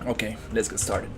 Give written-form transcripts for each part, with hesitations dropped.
Okay, let's get started.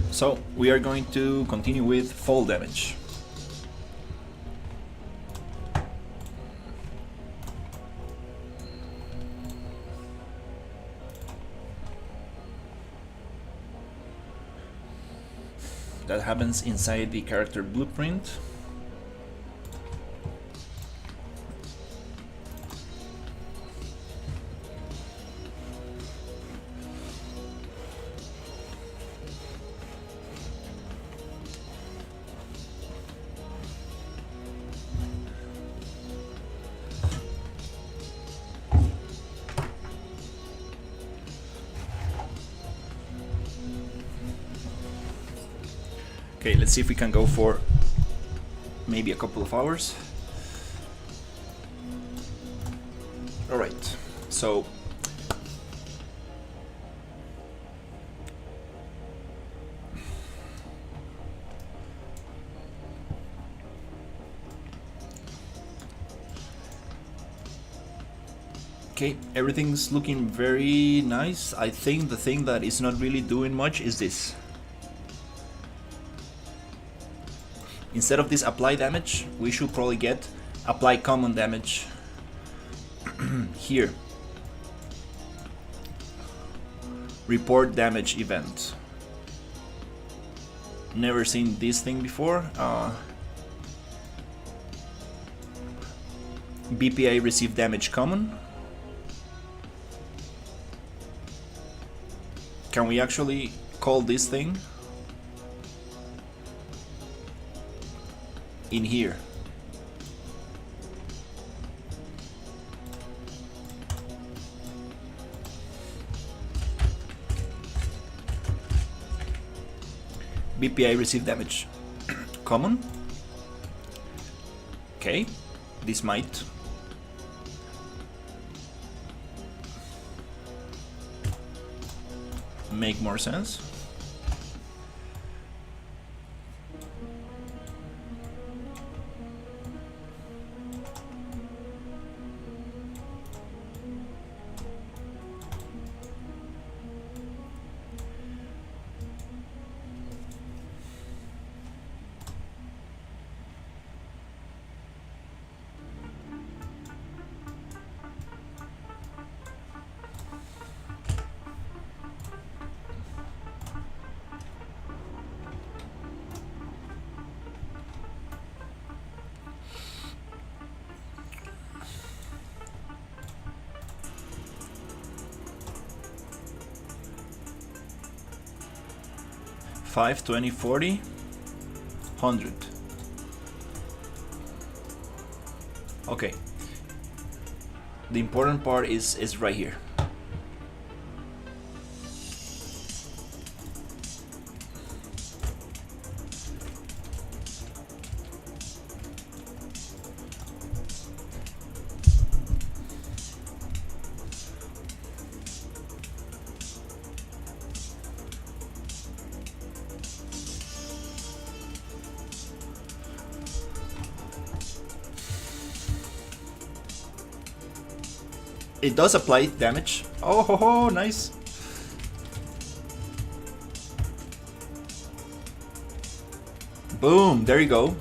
So we are going to continue with fall damage. That happens inside the character blueprint. Okay, let's see if we can go for maybe a couple of hours. Alright, so okay, everything's looking very nice. I think the thing that is not really doing much is this. Instead of this apply damage, we should probably get apply common damage here. Report damage event. Never seen this thing before. BPA receive damage common. Can we actually call this thing in here? BPI receive damage common. Okay, this might make more sense. Five, 20, 40, 100. Okay. The important part is right here. It does apply damage. Oh, ho, ho, nice. Boom, there you go.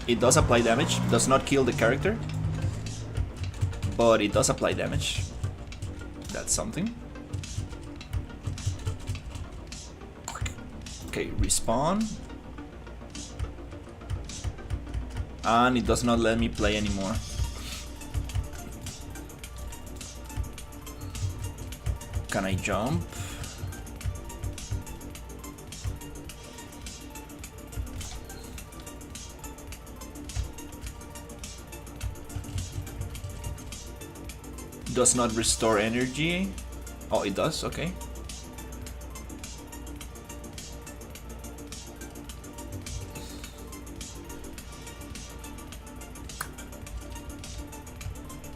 It does apply damage. Does not kill the character, but it does apply damage. That's something. Okay, respawn. And it does not let me play anymore. Can I jump? Does not restore energy. Oh, it does? Okay.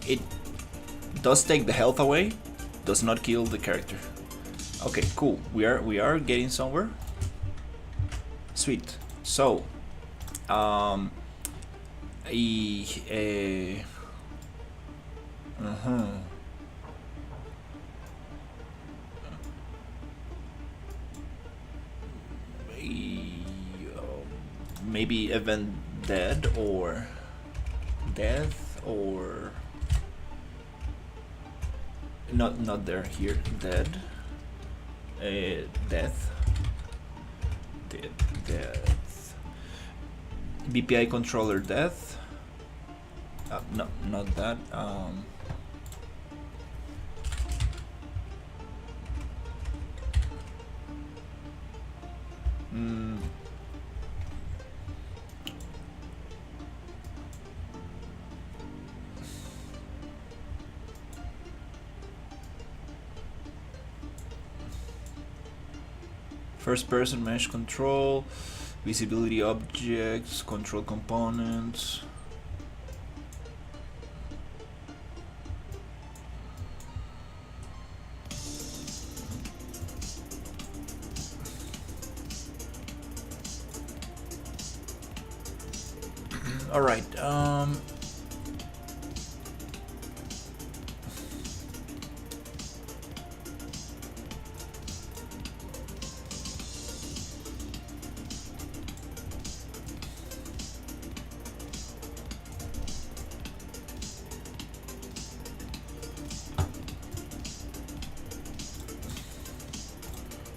It does take the health away, does not kill the character. Okay, cool. We are getting somewhere. Sweet. So, uh-huh. Maybe event dead or death or not there here. Dead. Death. Death. BPI controller death. No, not that. First person mesh control, visibility objects, control components. All right.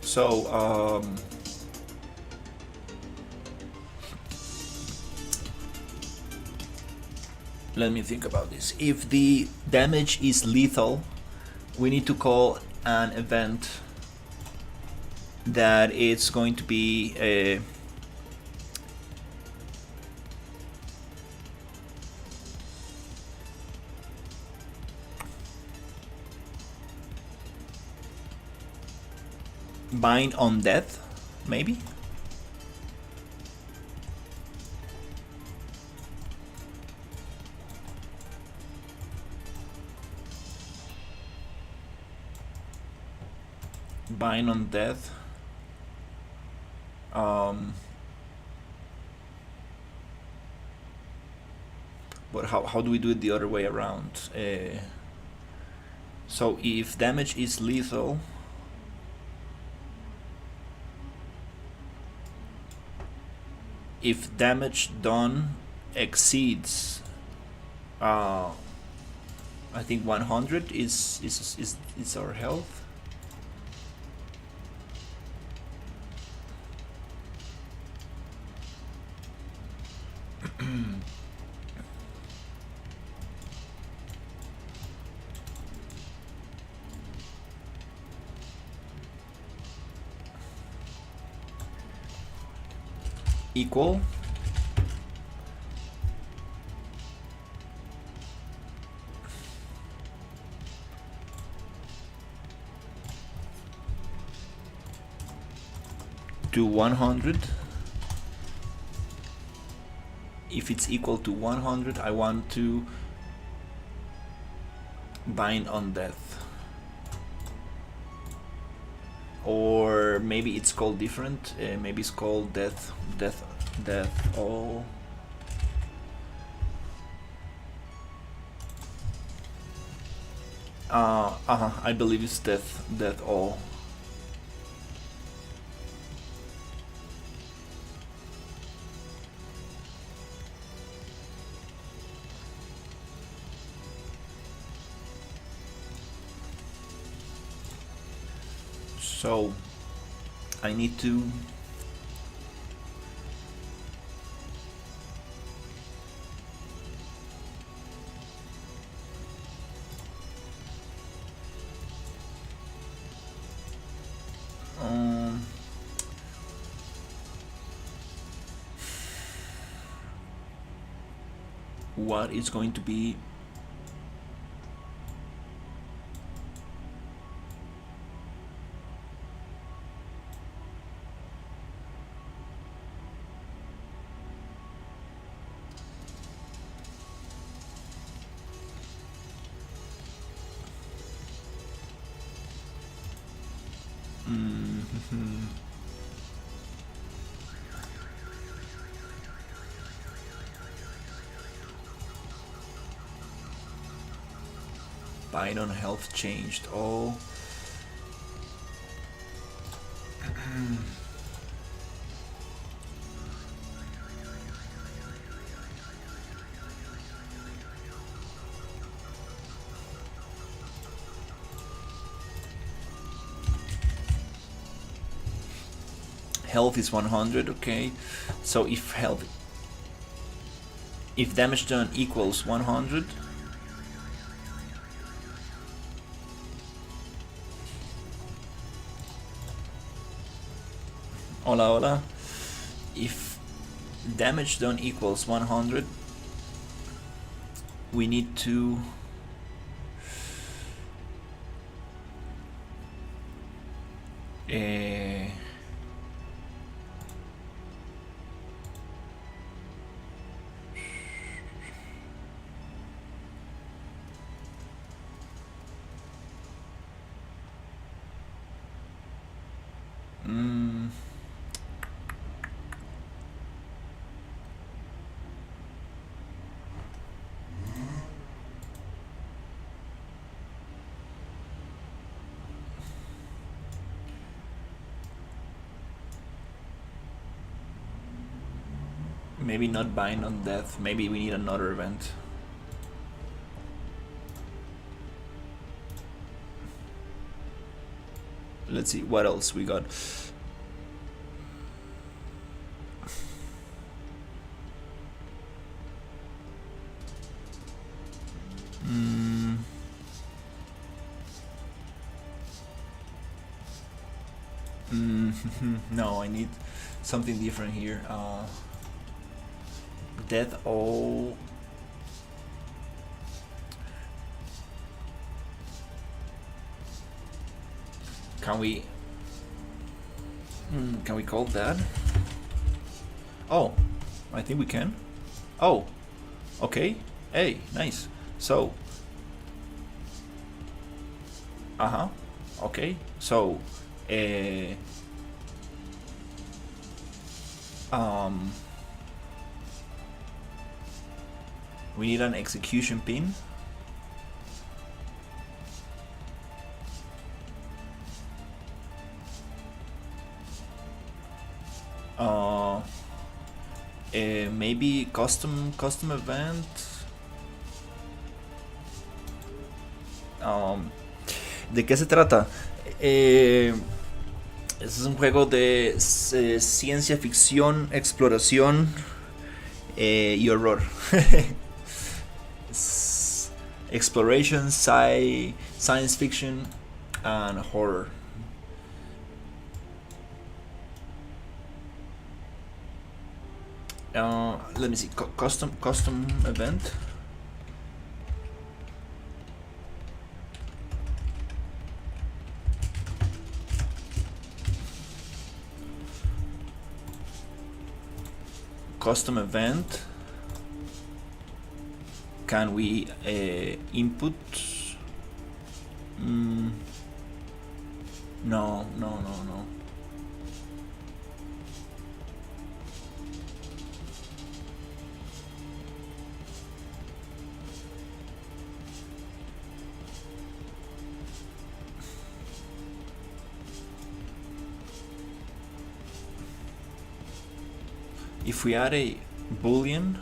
So, let me think about this. If the damage is lethal, we need to call an event that it's going to be a bind on death, maybe? Bind on death. But how do we do it the other way around? So if damage is lethal, if damage done exceeds, I think 100 is our health. Equal to 100. If it's equal to 100, I want to bind on death. Or maybe it's called different. Maybe it's called death all. I believe it's death all. So I need to Um, what is going to be bind on health changed? Oh. Health is 100, okay. So if damage done equals 100, hola hola, if damage done equals 100, we need to maybe not bind on death, maybe we need another event. Let's see what else we got. No, I need something different here. Death all. Can we call that? Oh, I think we can. Oh, okay. Hey, nice. So, okay. So, we need an execution pin. Maybe custom event. ¿De qué se trata? Es un juego de ciencia ficción, exploración y horror. Exploration, science fiction, and horror. Let me see. Custom event. Custom event. Can we input? No. If we add a boolean,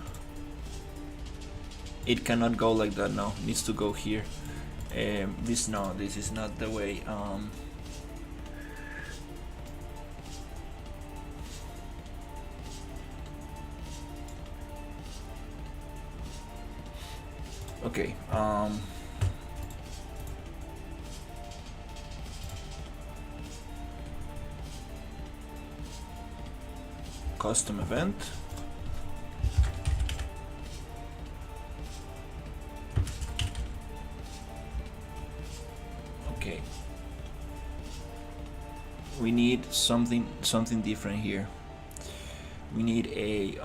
it cannot go like that. No, it needs to go here. This is not the way. Okay. custom event. Okay. We need something different here. We need a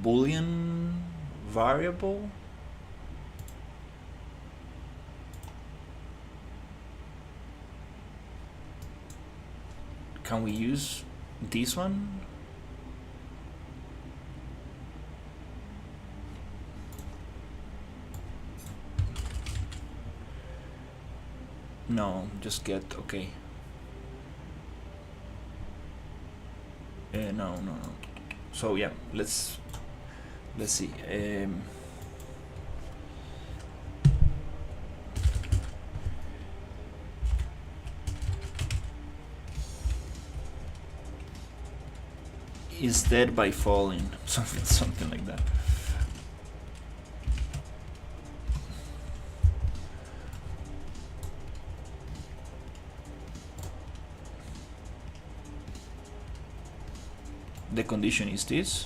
Boolean variable. Can we use this one? No, just get, okay. No. So yeah, let's see. Is dead by falling, something like that. The condition is this.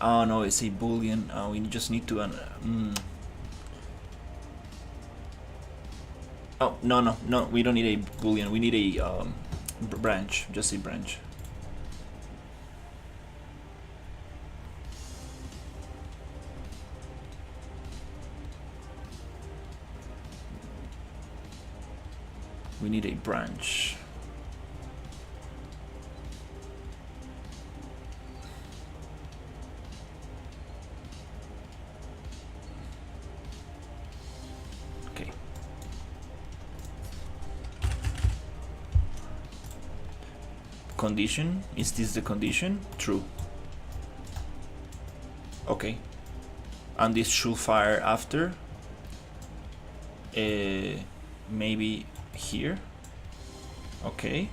Oh no, it's a boolean. We just need to Oh no, we don't need a boolean. We need a branch, just a branch. We need a branch. Okay. Condition, is this the condition? True. Okay. And this should fire after. Maybe here. Okay.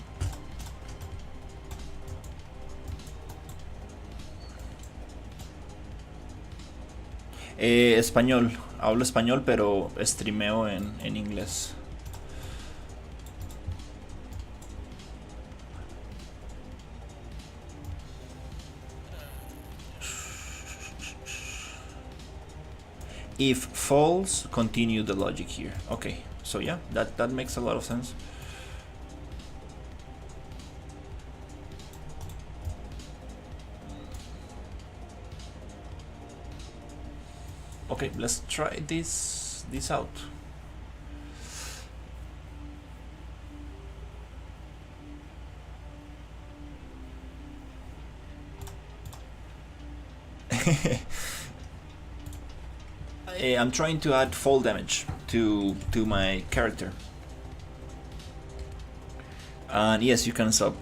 Español. Hablo español, pero streameo en inglés. If false, continue the logic here. Okay, so yeah, that makes a lot of sense. Okay, let's try this out. I'm trying to add fall damage to my character. And yes, you can sub.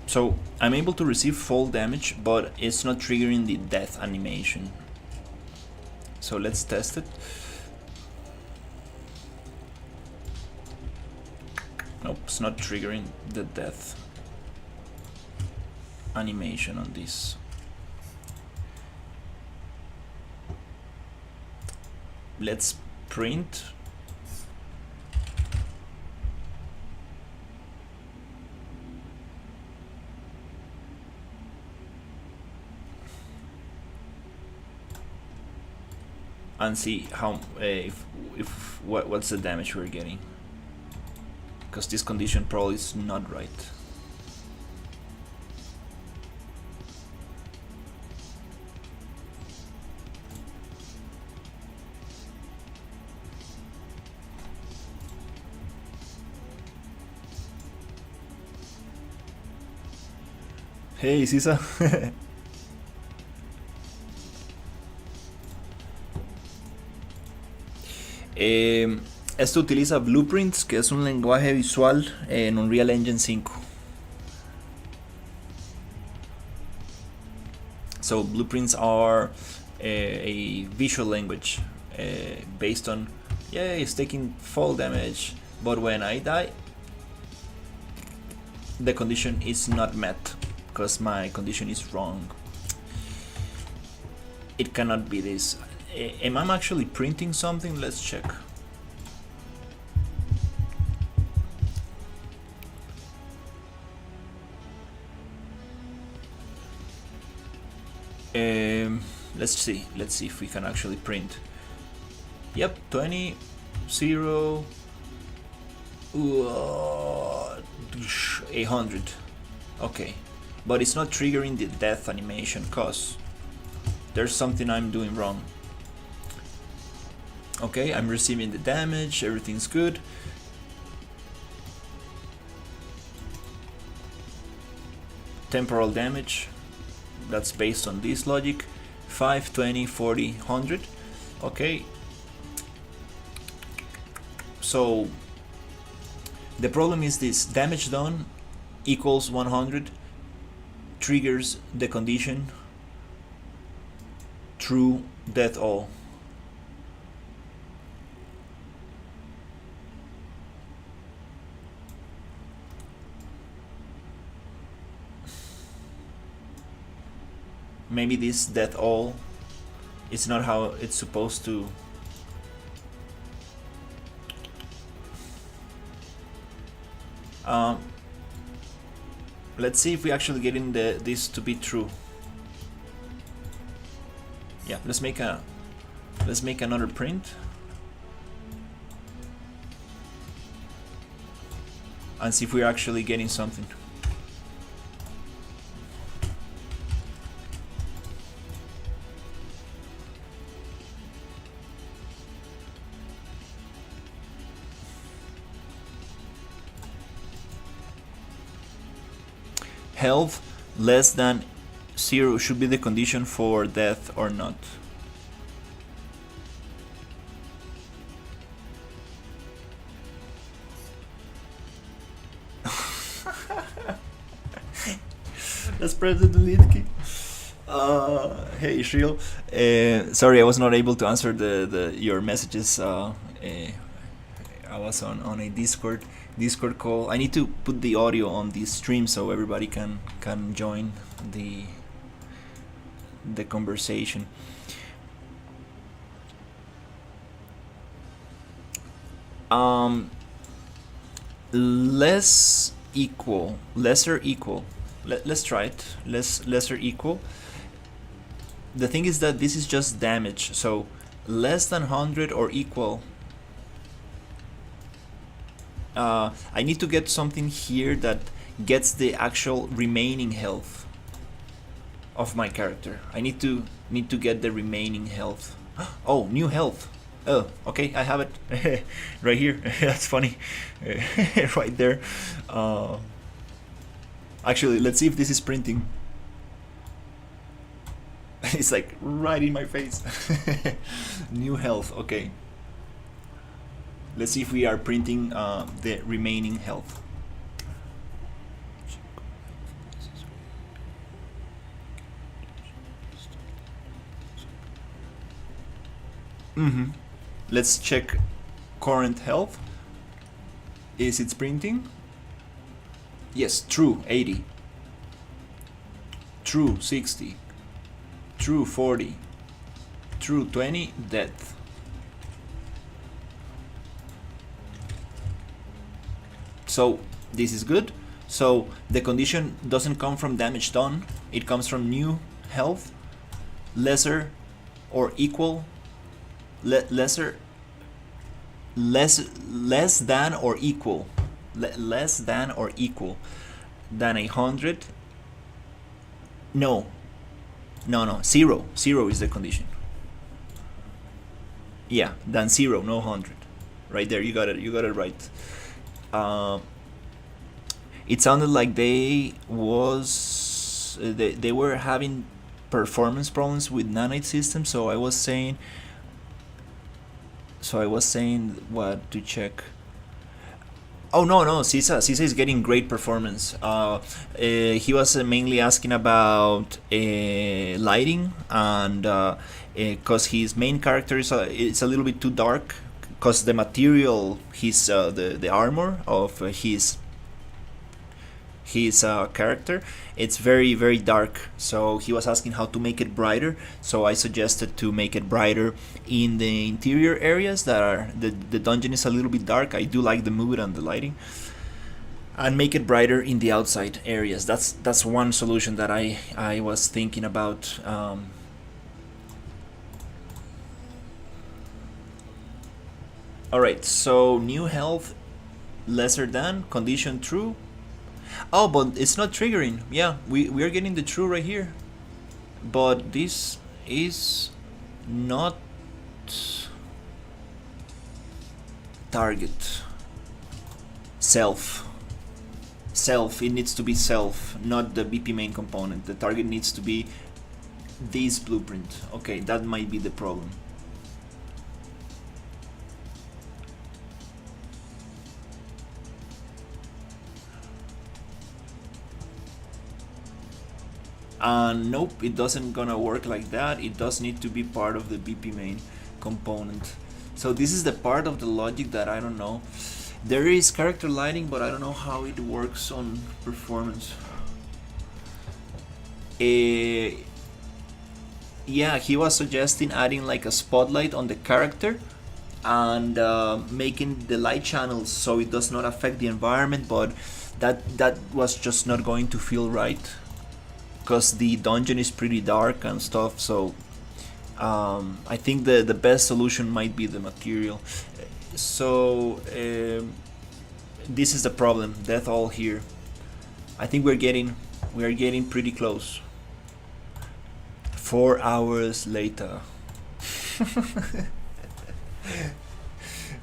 So I'm able to receive fall damage, but it's not triggering the death animation. So let's test it. Nope, it's not triggering the death animation on this. Let's print. And see how what's the damage we're getting, because this condition probably is not right. Hey Sisa. Esto utiliza Blueprints, que es un lenguaje visual en Unreal Engine 5. So Blueprints are a visual language based on Yeah, it's taking fall damage, but when I die, the condition is not met because my condition is wrong. It cannot be this. Am I actually printing something? Let's check. Let's see if we can actually print. Yep, 20, 0, 800. Okay, but it's not triggering the death animation cause there's something I'm doing wrong. Okay, I'm receiving the damage, everything's good. Temporal damage, that's based on this logic. 5, 20, 40, 100. Okay. So the problem is this: damage done equals 100 triggers the condition true death all. Maybe this death all is not how it's supposed to. Let's see if we actually get in this to be true. Yeah, let's make another print and see if we're actually getting something. Health less than 0 should be the condition for death or not. Let's press the delete key. Hey Shriel, sorry I was not able to answer your messages. I was on a Discord call. I need to put the audio on the stream so everybody can join the conversation. Lesser equal. Let's try it. Lesser equal. The thing is that this is just damage, so less than 100 or equal. I need to get something here that gets the actual remaining health of my character. I need to get the remaining health. Oh, new health. Oh, okay, I have it right here. That's funny. Right there. Actually, let's see if this is printing. It's like right in my face. New health. Okay. Let's see if we are printing the remaining health. Let's check current health. Is it printing? Yes, true 80. True 60. True 40. True 20, death. So this is good. So the condition doesn't come from damage done, it comes from new health, lesser or equal, less than or equal, less than or equal than 100. No, 0 is the condition. Yeah, than 0, no 100. Right there, you got it right. It sounded like they were having performance problems with nanite systems, so I was saying what to check. Oh no, Sisa is getting great performance. He was mainly asking about lighting, and because his main character is a little bit too dark, because the material, his the armor of his character, it's very very dark. So he was asking how to make it brighter. So I suggested to make it brighter in the interior areas that are the dungeon is a little bit dark. I do like the mood and the lighting, and make it brighter in the outside areas. That's one solution that I was thinking about. All right, so new health lesser than condition true. Oh, but it's not triggering. Yeah, we are getting the true right here. But this is not target. Self. Self, it needs to be self, not the BP main component. The target needs to be this blueprint. Okay, that might be the problem. Nope, it doesn't gonna work like that. It does need to be part of the BP main component. So this is the part of the logic that I don't know. There is character lighting, but I don't know how it works on performance. Yeah, he was suggesting adding like a spotlight on the character and making the light channels so it does not affect the environment, but that was just not going to feel right, because the dungeon is pretty dark and stuff. So I think the best solution might be the material. So this is the problem. Death all here. I think we are getting pretty close. 4 hours later.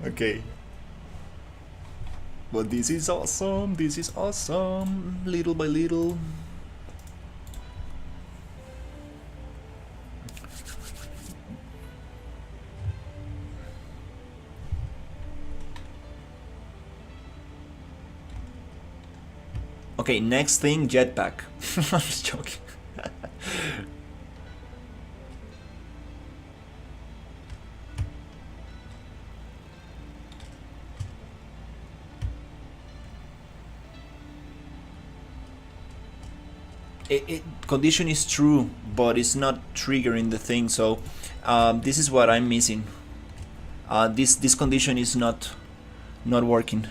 Okay. But this is awesome. This is awesome. Little by little. Okay, next thing, jetpack. I'm just joking. Condition is true, but it's not triggering the thing. So this is what I'm missing. This condition is not working.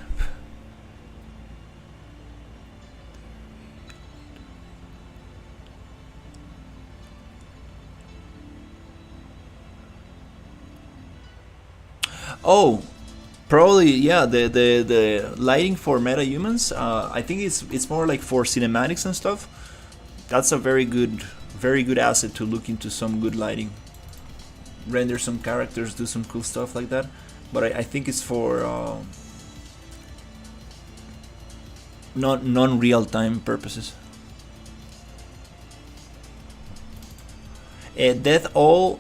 Oh, probably yeah. The lighting for meta humans. I think it's more like for cinematics and stuff. That's a very good asset to look into some good lighting. Render some characters, do some cool stuff like that. But I think it's for not non-real time purposes. Death all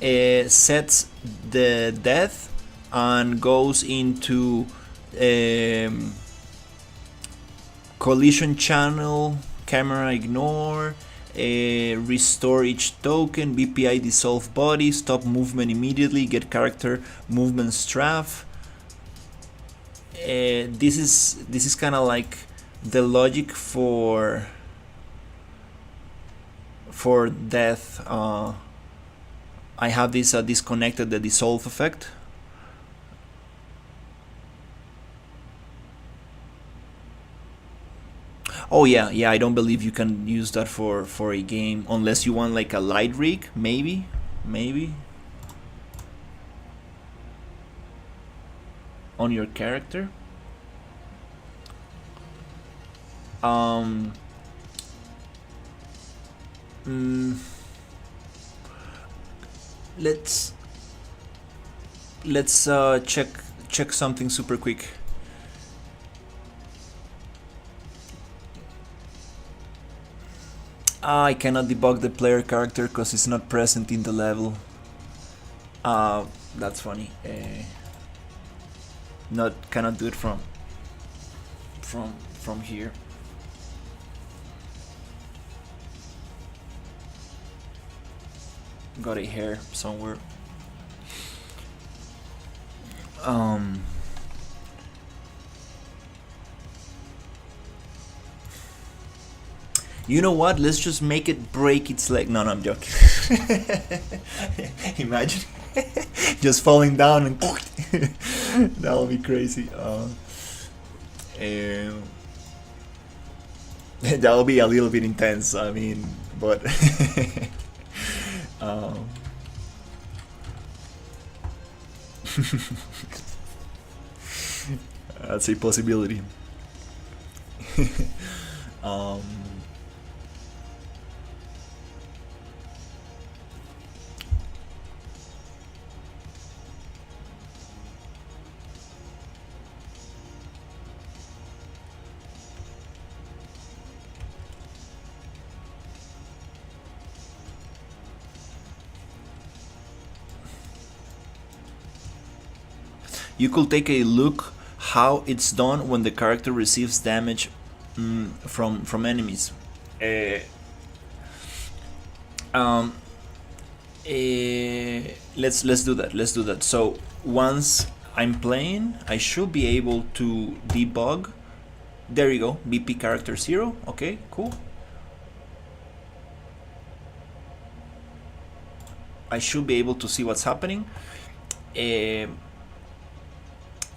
sets the death and goes into collision channel, camera ignore, restore each token, BPI dissolve body, stop movement immediately, get character movement strafe. This is kind of like the logic for death. I have this disconnected the dissolve effect. Oh yeah, I don't believe you can use that for a game unless you want like a light rig, maybe. On your character. Let's check something super quick. I cannot debug the player character because it's not present in the level. That's funny. Cannot do it from here. Got a hair somewhere. Um, you know what? Let's just make it break its leg. No, I'm joking. Imagine just falling down and that would be crazy. That would be a little bit intense. I mean, but um, that's a possibility. um, you could take a look how it's done when the character receives damage from enemies. Uh, um, let's do that. Let's do that. So once I'm playing, I should be able to debug. There you go. BP character 0. Okay, cool. I should be able to see what's happening.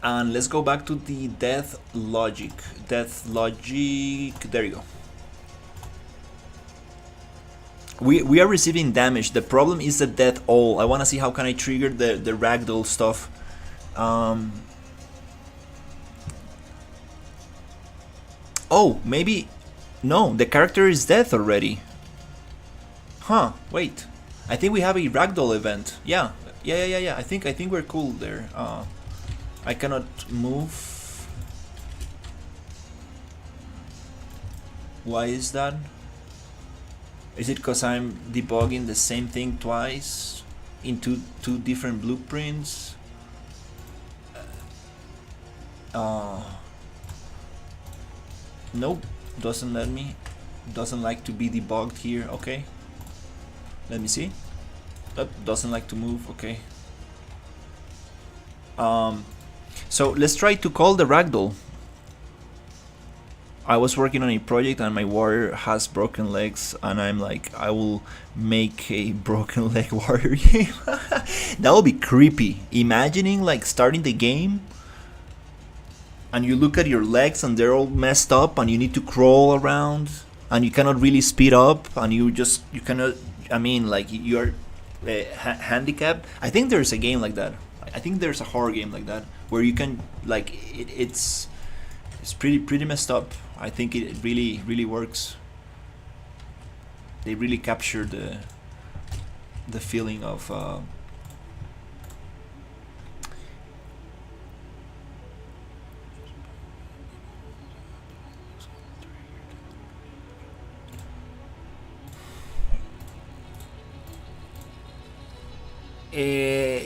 And let's go back to the death logic. Death logic. There you go. We are receiving damage. The problem is the death all. I want to see how can I trigger the ragdoll stuff. Oh, maybe no. The character is dead already. Huh? Wait. I think we have a ragdoll event. Yeah. I think we're cool there. I cannot move. Why is that? Is it because I'm debugging the same thing twice in two different blueprints? Nope, doesn't let me. Doesn't like to be debugged here. Okay. Let me see. That doesn't like to move. Okay. So let's try to call the ragdoll. I was working on a project and my warrior has broken legs, and I'm like, I will make a broken leg warrior game. That would be creepy. Imagining like starting the game and you look at your legs and they're all messed up and you need to crawl around and you cannot really speed up and you cannot, I mean, like you're handicapped. I think there's a game like that. I think there's a horror game like that where you can like it's pretty messed up. I think it really works. They really capture the feeling of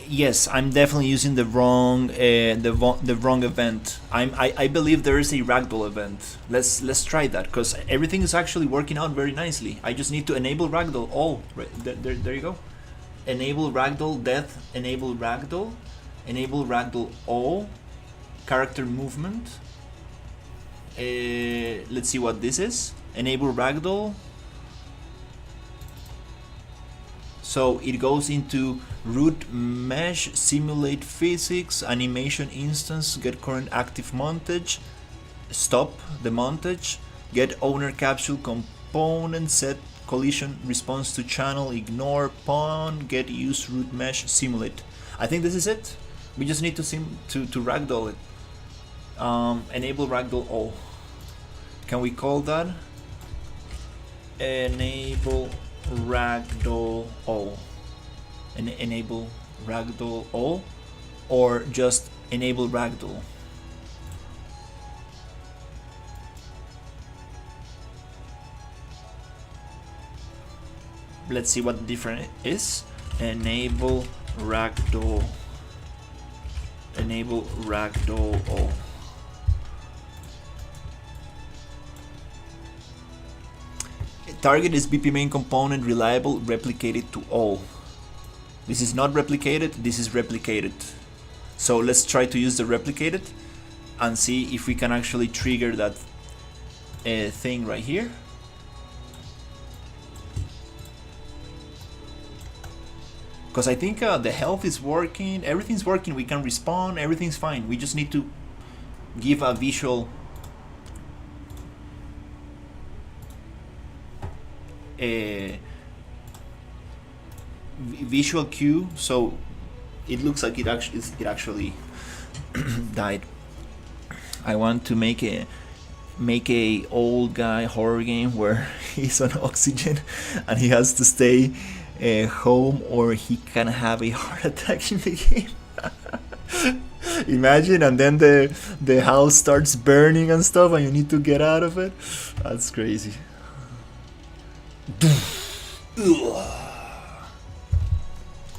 yes, I'm definitely using the wrong the wrong event. I believe there is a ragdoll event. Let's try that because everything is actually working out very nicely. I just need to enable ragdoll all. Right, there you go. Enable ragdoll death. Enable ragdoll all. Character movement. Let's see what this is. Enable ragdoll. So it goes into root mesh, simulate physics, animation instance, get current active montage, stop the montage, get owner capsule component, set collision response to channel, ignore pawn, get use root mesh, simulate. I think this is it. We just need to ragdoll it. Enable ragdoll all. Can we call that? Enable ragdoll all. Enable ragdoll all, or just enable ragdoll. Let's see what the difference is. Enable ragdoll all. Target is BP main component reliable, replicated to all. This is not replicated, this is replicated. So let's try to use the replicated and see if we can actually trigger that thing right here. Because I think the health is working, everything's working, we can respawn, everything's fine. We just need to give a visual visual cue, so it looks like it actually died. I want to make a old guy horror game where he's on oxygen and he has to stay home or he can have a heart attack in the game. Imagine, and then the house starts burning and stuff and you need to get out of it. That's crazy.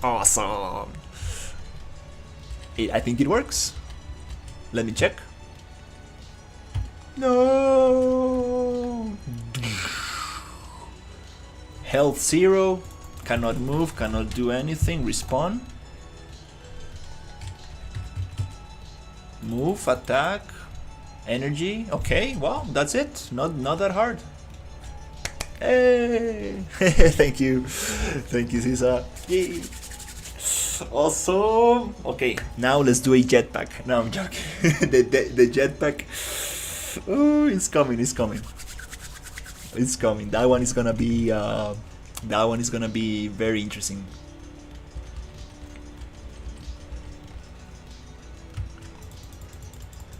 Awesome. I think it works. Let me check. No. Health 0. Cannot move, cannot do anything. Respawn. Move, attack, energy. Okay, well, that's it. Not that hard. Hey! Thank you, Sisa. Yay! Awesome. Okay, now let's do a jetpack. No, I'm joking. the jetpack. Oh, it's coming. That one is gonna be very interesting.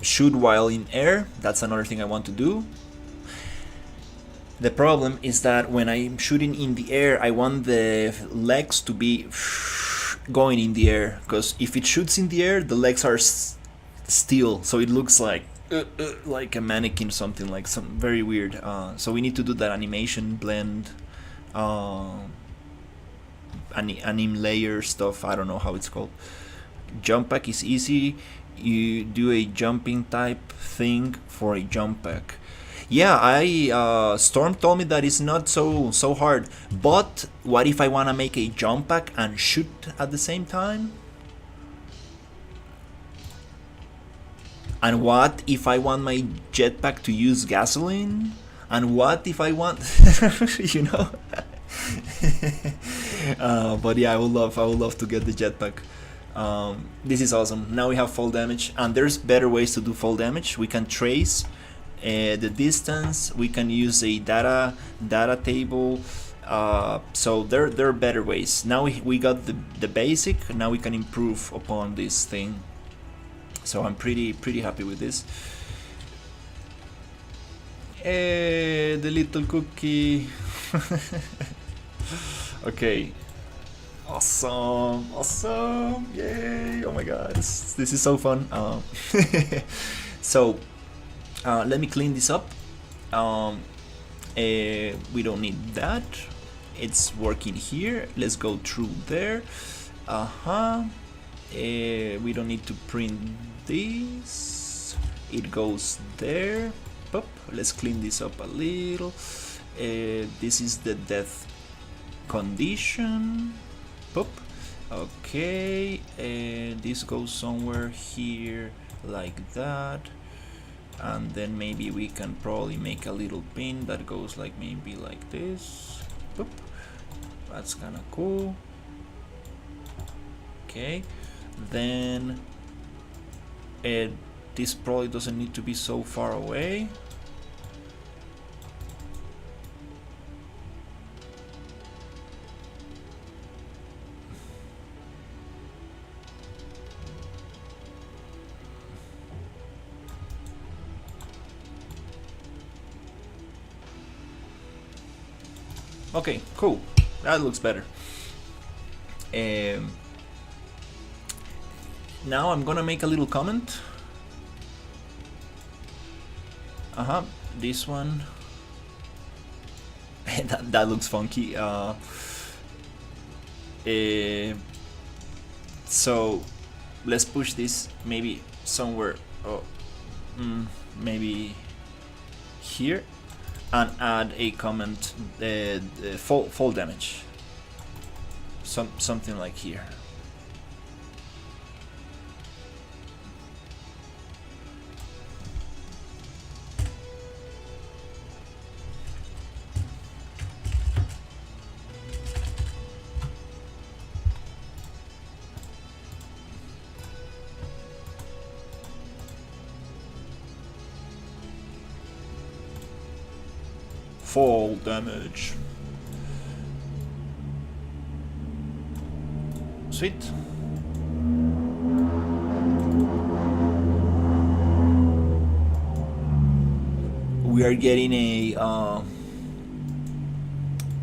Shoot while in air, that's another thing I want to do. The problem is that when I'm shooting in the air, I want the legs to be going in the air, because if it shoots in the air, the legs are still, so it looks like a mannequin, something like some very weird. So we need to do that animation blend, anim layer stuff. I don't know how it's called. Jump pack is easy. You do a jumping type thing for a jump pack. Yeah, Storm told me that it's not so hard. But what if I wanna make a jump pack and shoot at the same time? And what if I want my jetpack to use gasoline? And what if I want, you know? But yeah, I would love to get the jetpack. This is awesome. Now we have fall damage, and there's better ways to do fall damage. We can trace the distance. We can use a data table. So there are better ways. Now we got the basic. Now we can improve upon this thing. So I'm pretty happy with this. The little cookie. Okay. Awesome, yay, oh my god, this is so fun. So let me clean this up. We don't need that, it's working here. Let's go through there. We don't need to print this, it goes there. Pop. Let's clean this up a little. This is the death condition. Pop. Okay, this goes somewhere here like that, and then maybe we can probably make a little pin that goes like maybe like this. Pop. That's kind of cool. Okay, then this probably doesn't need to be so far away. Okay, cool. That looks better. Now I'm gonna make a little comment. This one. that looks funky. So let's push this maybe somewhere. Maybe here. And add a comment, fall damage, something like here. Fall damage. Sweet. We are getting a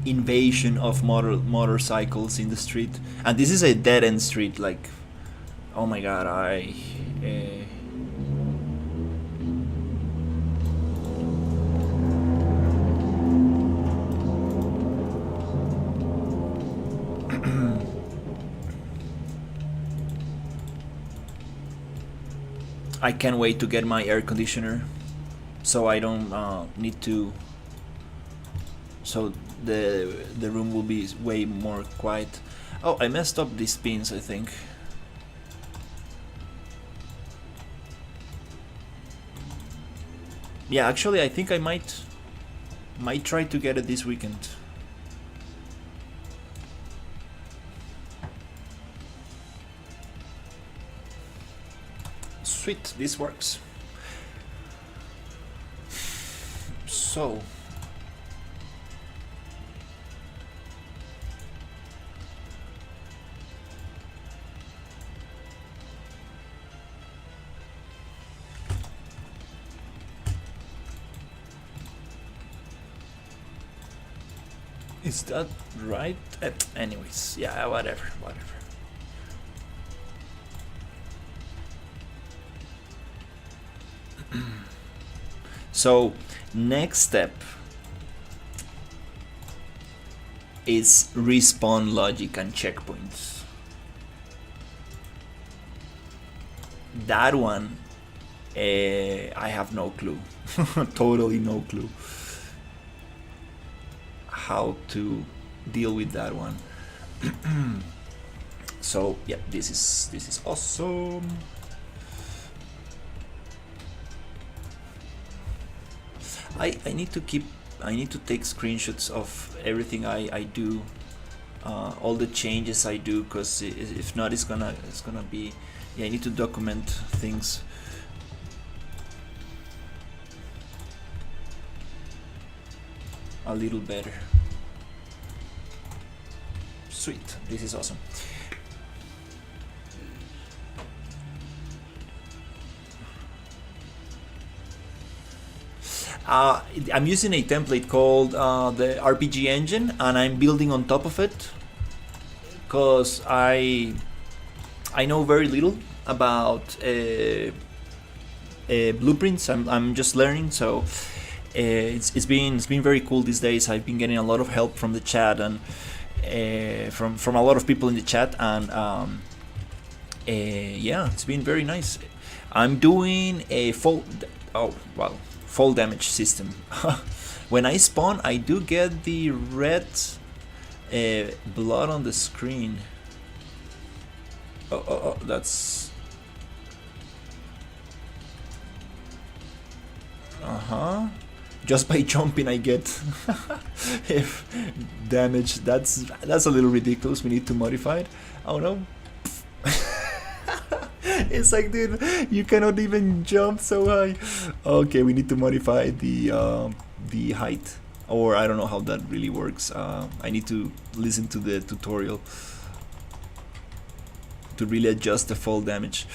invasion of motorcycles in the street, and this is a dead end street. Like, oh my god, I can't wait to get my air conditioner, so I don't need to. So the room will be way more quiet. Oh, I messed up these pins, I think. Yeah, actually, I think I might try to get it this weekend. Sweet, this works. So is that right? Anyways, yeah, whatever. So, next step is respawn logic and checkpoints. That one, I have no clue. Totally no clue how to deal with that one. So yeah, this is awesome. I need to take screenshots of everything I do, all the changes I do, because if not, it's gonna be, yeah, I need to document things. A little better. Sweet, this is awesome. I'm using a template called the RPG engine, and I'm building on top of it because I know very little about blueprints. I'm just learning, so it's been very cool these days. I've been getting a lot of help from the chat and from a lot of people in the chat, and yeah, it's been very nice. I'm doing a fall damage system. When I spawn, I do get the red blood on the screen. Oh, that's just by jumping I get if damage. That's a little ridiculous. We need to modify it. Oh no. It's like, dude, you cannot even jump so high. Okay, we need to modify the height, or I don't know how that really works. I need to listen to the tutorial to really adjust the fall damage.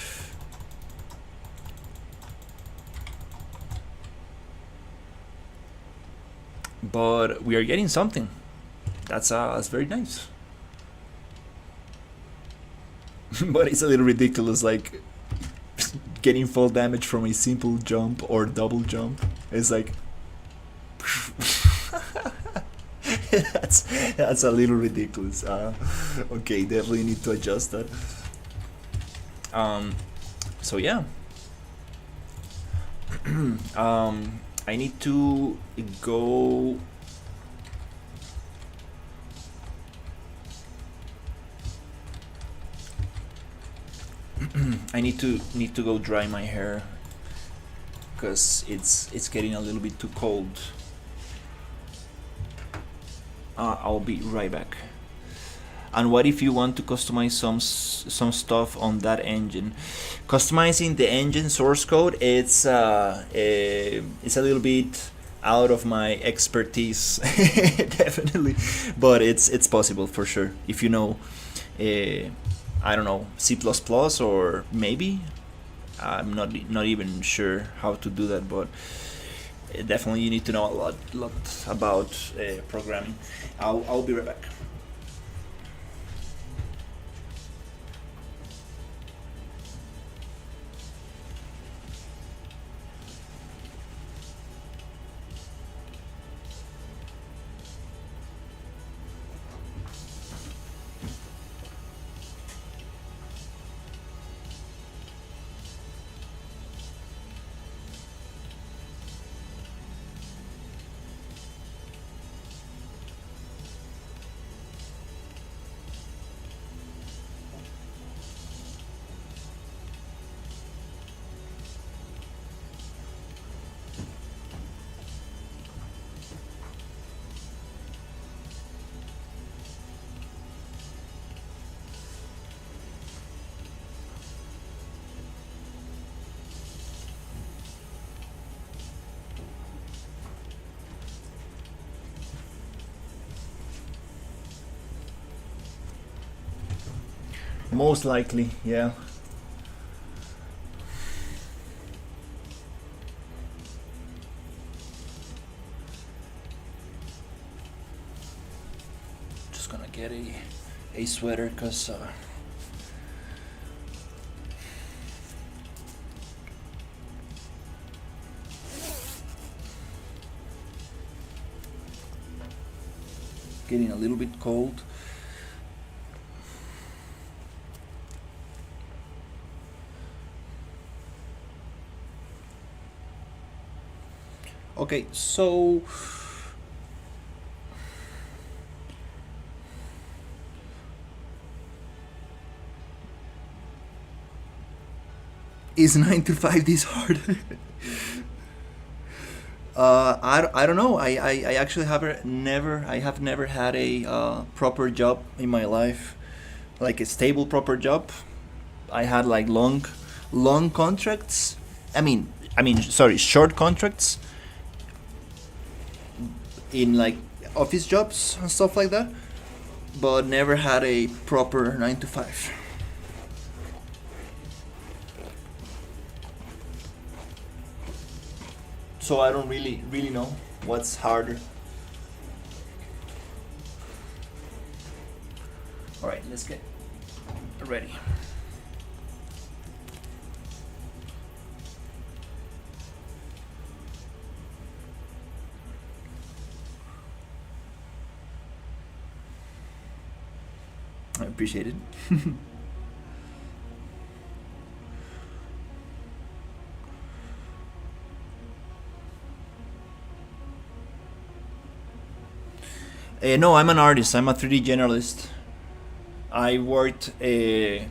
But we are getting something. That's very nice. But it's a little ridiculous, like getting fall damage from a simple jump or double jump. It's like that's a little ridiculous. Okay, definitely need to adjust that. So yeah. I need to go. I need to go dry my hair because it's getting a little bit too cold. I'll be right back. And what if you want to customize some stuff on that engine? Customizing the engine source code, it's a little bit out of my expertise, definitely, but it's possible for sure if you know, I don't know, C++ or maybe I'm not even sure how to do that, but definitely you need to know a lot about programming. I'll be right back. Most likely, yeah. Just gonna get a sweater because getting a little bit cold. Okay, so is 9 to 5 this hard? I don't know. I actually I have never had a proper job in my life, like a stable proper job. I had like long contracts. Sorry, short contracts in like office jobs and stuff like that, but never had a proper 9 to 5. So I don't really know what's harder. All right, let's get ready. I appreciate it. No, I'm an artist. I'm a 3D generalist. I worked doing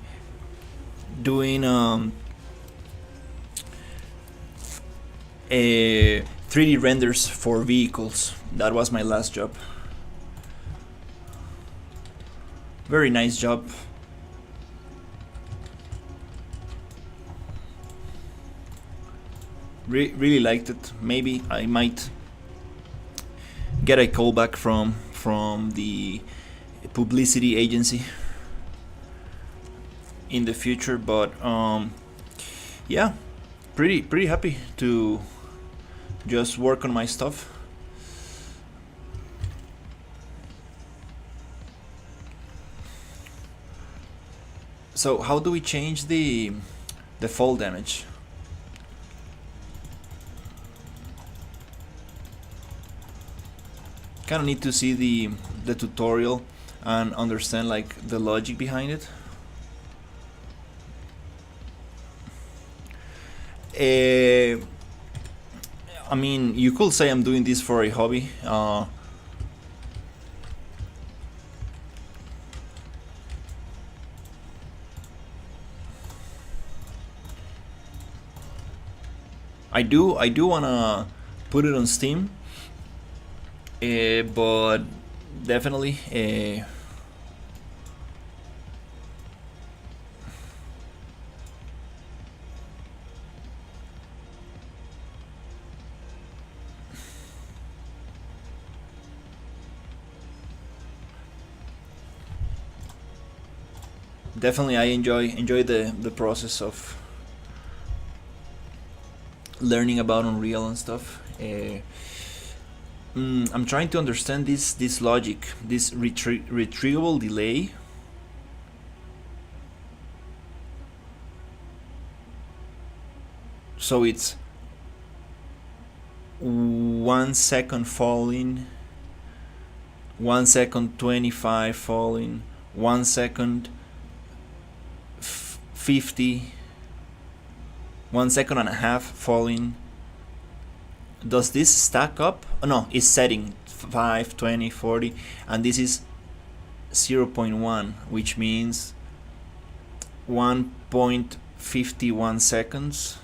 3D renders for vehicles. That was my last job. Very nice job. Really liked it. Maybe I might get a call back from the publicity agency in the future, but yeah, pretty happy to just work on my stuff. So how do we change the fall damage? Kind of need to see the tutorial and understand like the logic behind it. I mean, you could say I'm doing this for a hobby. I do wanna put it on Steam, but definitely definitely I enjoy the process of learning about Unreal and stuff. I'm trying to understand this logic, this retrievable delay. So it's 1 second falling, 1 second 25 falling, 1 second 50, 1 second and a half falling. Does this stack up? Oh, no, it's setting 5, 20, 40, and this is 0.1, which means 1.51 seconds.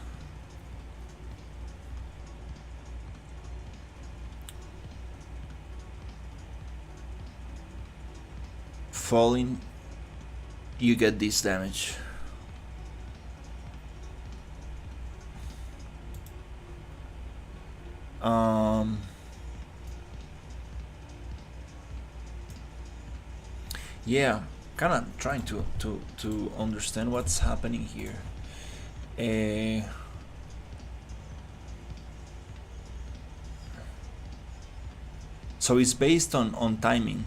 Falling, you get this damage. Yeah, kind of trying to understand what's happening here. So it's based on timing.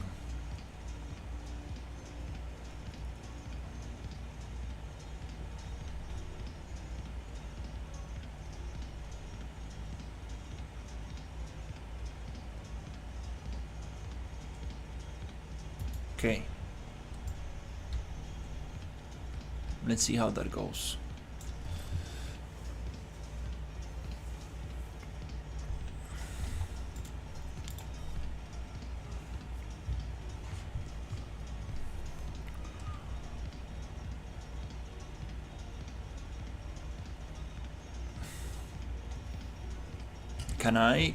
Okay. Let's see how that goes. Can I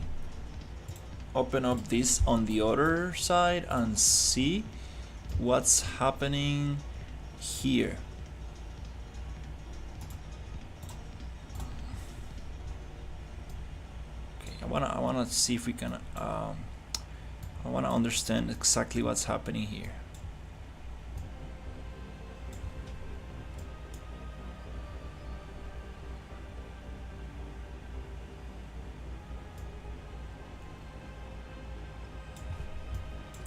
open up this on the other side and see what's happening here? Okay, I wanna see if we can. I wanna understand exactly what's happening here.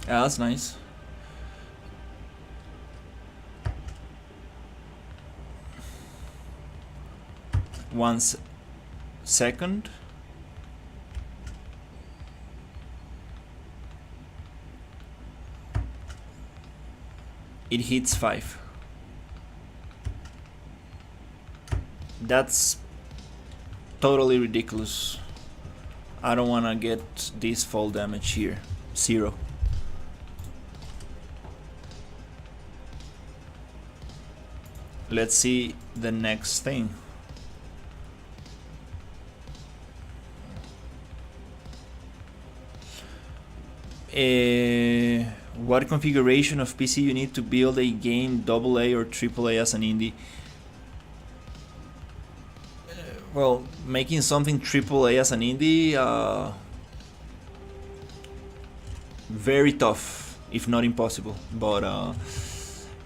Yeah, that's nice. One second. It hits 5. That's totally ridiculous. I don't wanna get this fall damage here. 0. Let's see the next thing. What configuration of PC you need to build a game AA or AAA as an indie? Well, making something AAA as an indie, very tough, if not impossible. But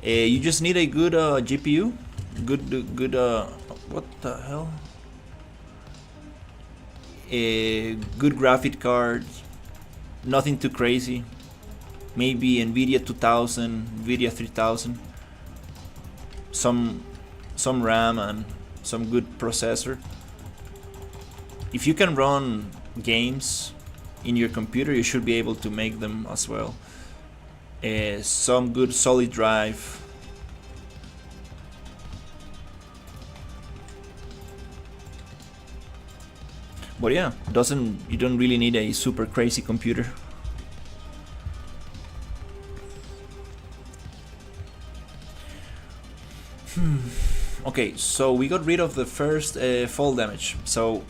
you just need a good GPU, good what the hell? A good graphic card, nothing too crazy. Maybe NVIDIA 2000, NVIDIA 3000, some RAM and some good processor. If you can run games in your computer, you should be able to make them as well. Some good solid drive. But yeah, you don't really need a super crazy computer. Okay, so we got rid of the first fall damage. So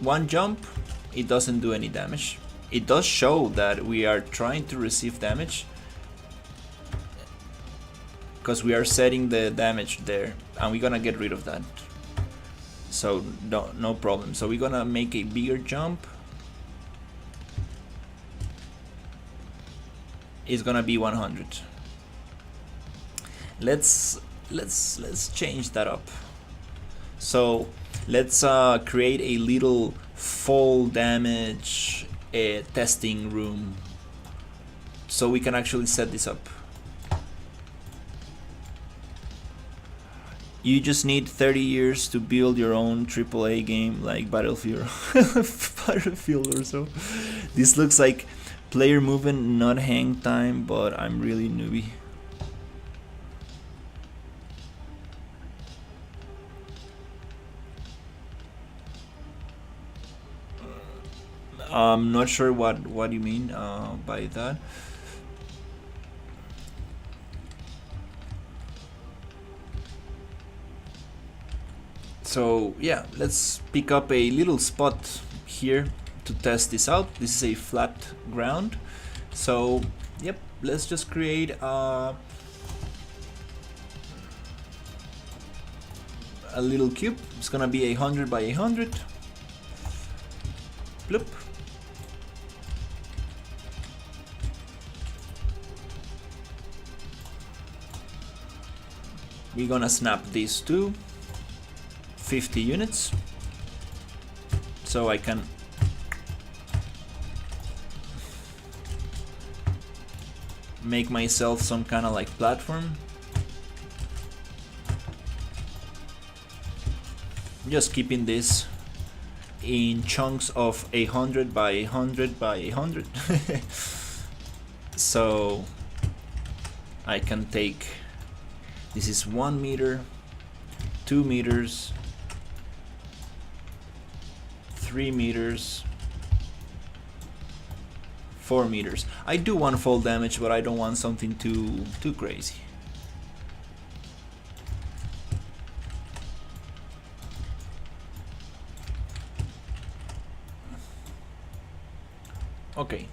one jump, it doesn't do any damage. It does show that we are trying to receive damage, because we are setting the damage there, and we're gonna get rid of that. So no problem. So we're gonna make a bigger jump. It's gonna be 100. Let's let's change that up. So let's create a little fall damage testing room so we can actually set this up. You just need 30 years to build your own AAA game like Battlefield Battlefield or so. This looks like player movement, not hang time, but I'm really newbie. I'm not sure what you mean by that. So yeah, let's pick up a little spot here to test this out. This is a flat ground, so yep, let's just create a little cube. It's gonna be 100 by 100. Bloop. We're gonna snap these to 50 units so I can make myself some kind of like platform. Just keeping this in chunks of 100 by 100 by 100 so I can take, this is 1 meter, 2 meters, 3 meters, 4 meters. I do want fall damage, but I don't want something too crazy. Okay,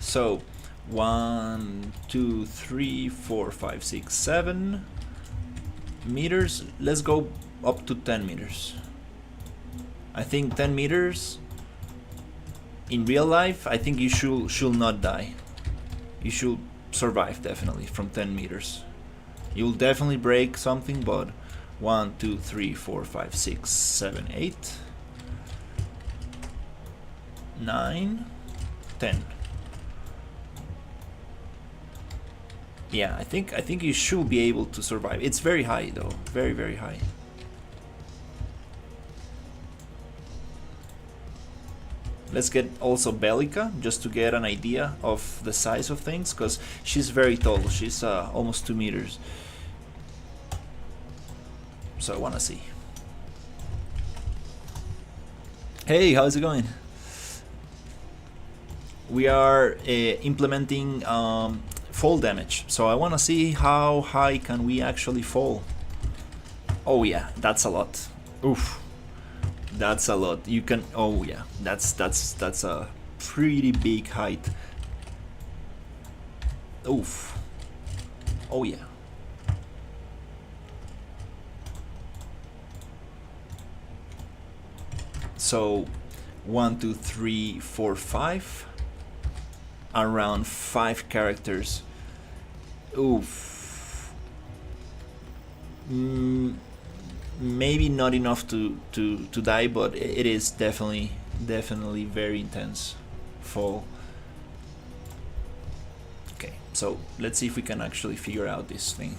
so 1, 2, 3, 4, 5, 6, 7 meters. Let's go up to 10 meters. I think 10 meters in real life, I think you should not die. You should survive definitely from 10 meters. You'll definitely break something, but 1, 2, 3, 4, 5, 6, 7, 8, 9, 10. Yeah, I think you should be able to survive. It's very high though, very high. Let's get also Bellica just to get an idea of the size of things, because she's very tall. She's almost 2 meters. So I wanna see. Hey, how's it going? We are implementing fall damage, so I want to see how high can we actually fall. Oh yeah, that's a lot. Oof, that's a lot. You can, oh yeah, that's a pretty big height. Oof. Oh yeah. So 1, 2, 3, 4, 5. Around 5 characters. Oof. Maybe not enough to die, but it is definitely very intense fall. Okay, so let's see if we can actually figure out this thing.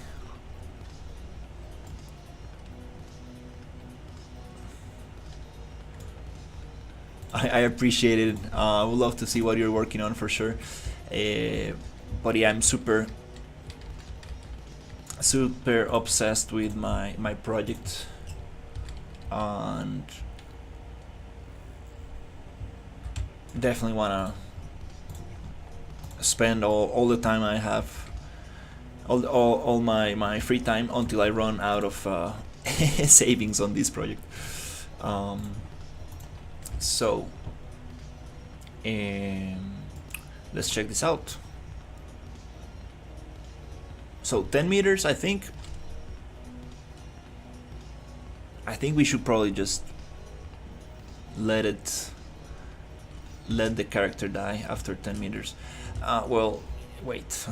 I appreciate it. I would love to see what you're working on for sure. But yeah, I'm super obsessed with my project, and definitely wanna spend all the time I have, all my free time until I run out of savings on this project. So let's check this out. So 10 meters, I think we should probably just let the character die after 10 meters. Well, Wait,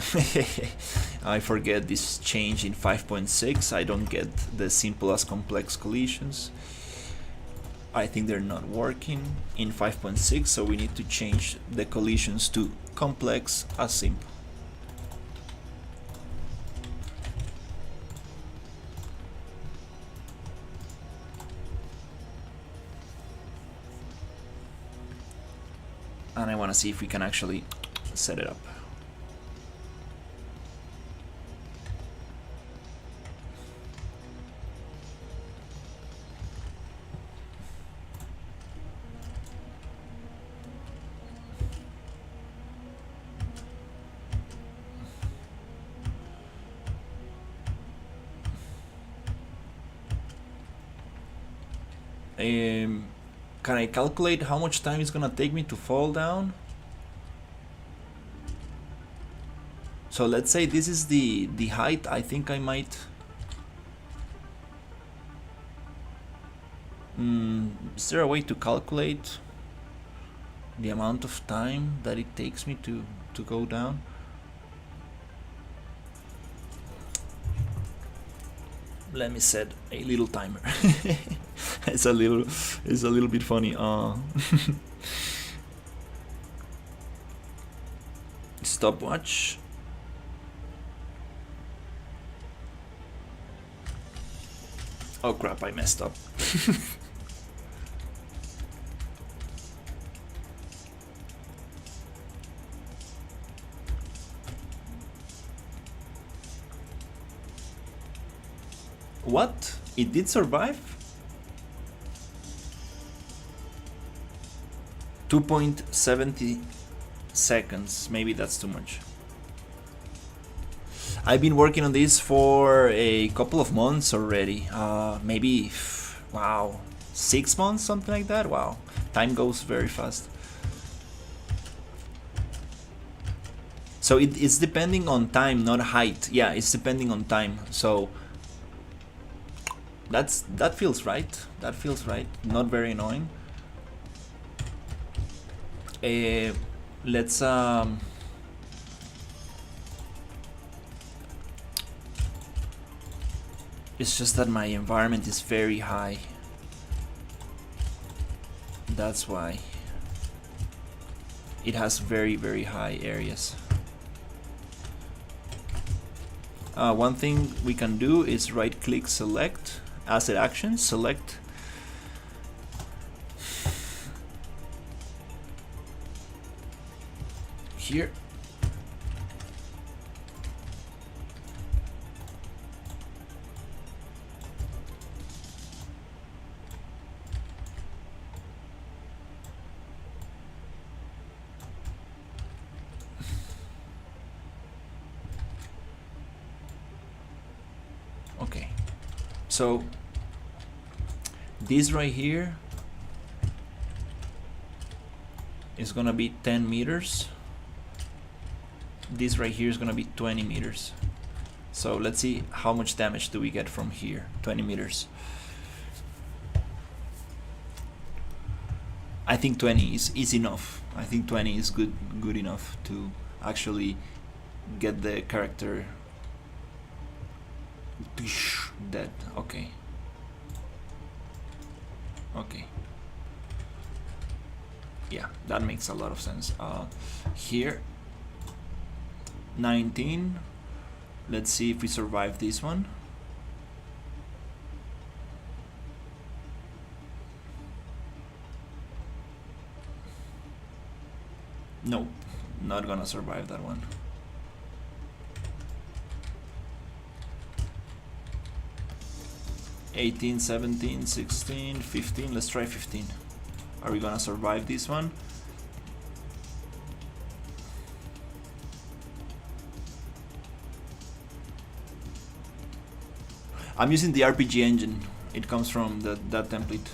I forget this change in 5.6. I don't get the simple as complex collisions. I think they're not working in 5.6, so we need to change the collisions to complex as simple. And I want to see if we can actually set it up. Can I calculate how much time it's gonna take me to fall down? So let's say this is the height. I think I might... is there a way to calculate the amount of time that it takes me to go down? Let me set a little timer. It's a little bit funny. Stopwatch. Oh crap, I messed up. What? It did survive? 2.70 seconds. Maybe that's too much. I've been working on this for a couple of months already. Maybe, wow, 6 months, something like that. Wow, time goes very fast. So it's depending on time, not height. Yeah, it's depending on time. So that feels right. That feels right. Not very annoying. Let's it's just that my environment is very high. That's why it has very high areas. One thing we can do is right click, select asset actions, select here. Okay, so this right here is gonna be 10 meters. This right here is gonna be 20 meters. So let's see how much damage do we get from here. 20 meters. I think 20 is enough. I think 20 is good enough to actually get the character dead. Okay. Okay. Yeah, that makes a lot of sense. Here 19. Let's see if we survive this one. Nope, not gonna survive that one. $18, $17, $16, $15. Let's try 15. Are we gonna survive this one? I'm using the RPG engine. It comes from that template.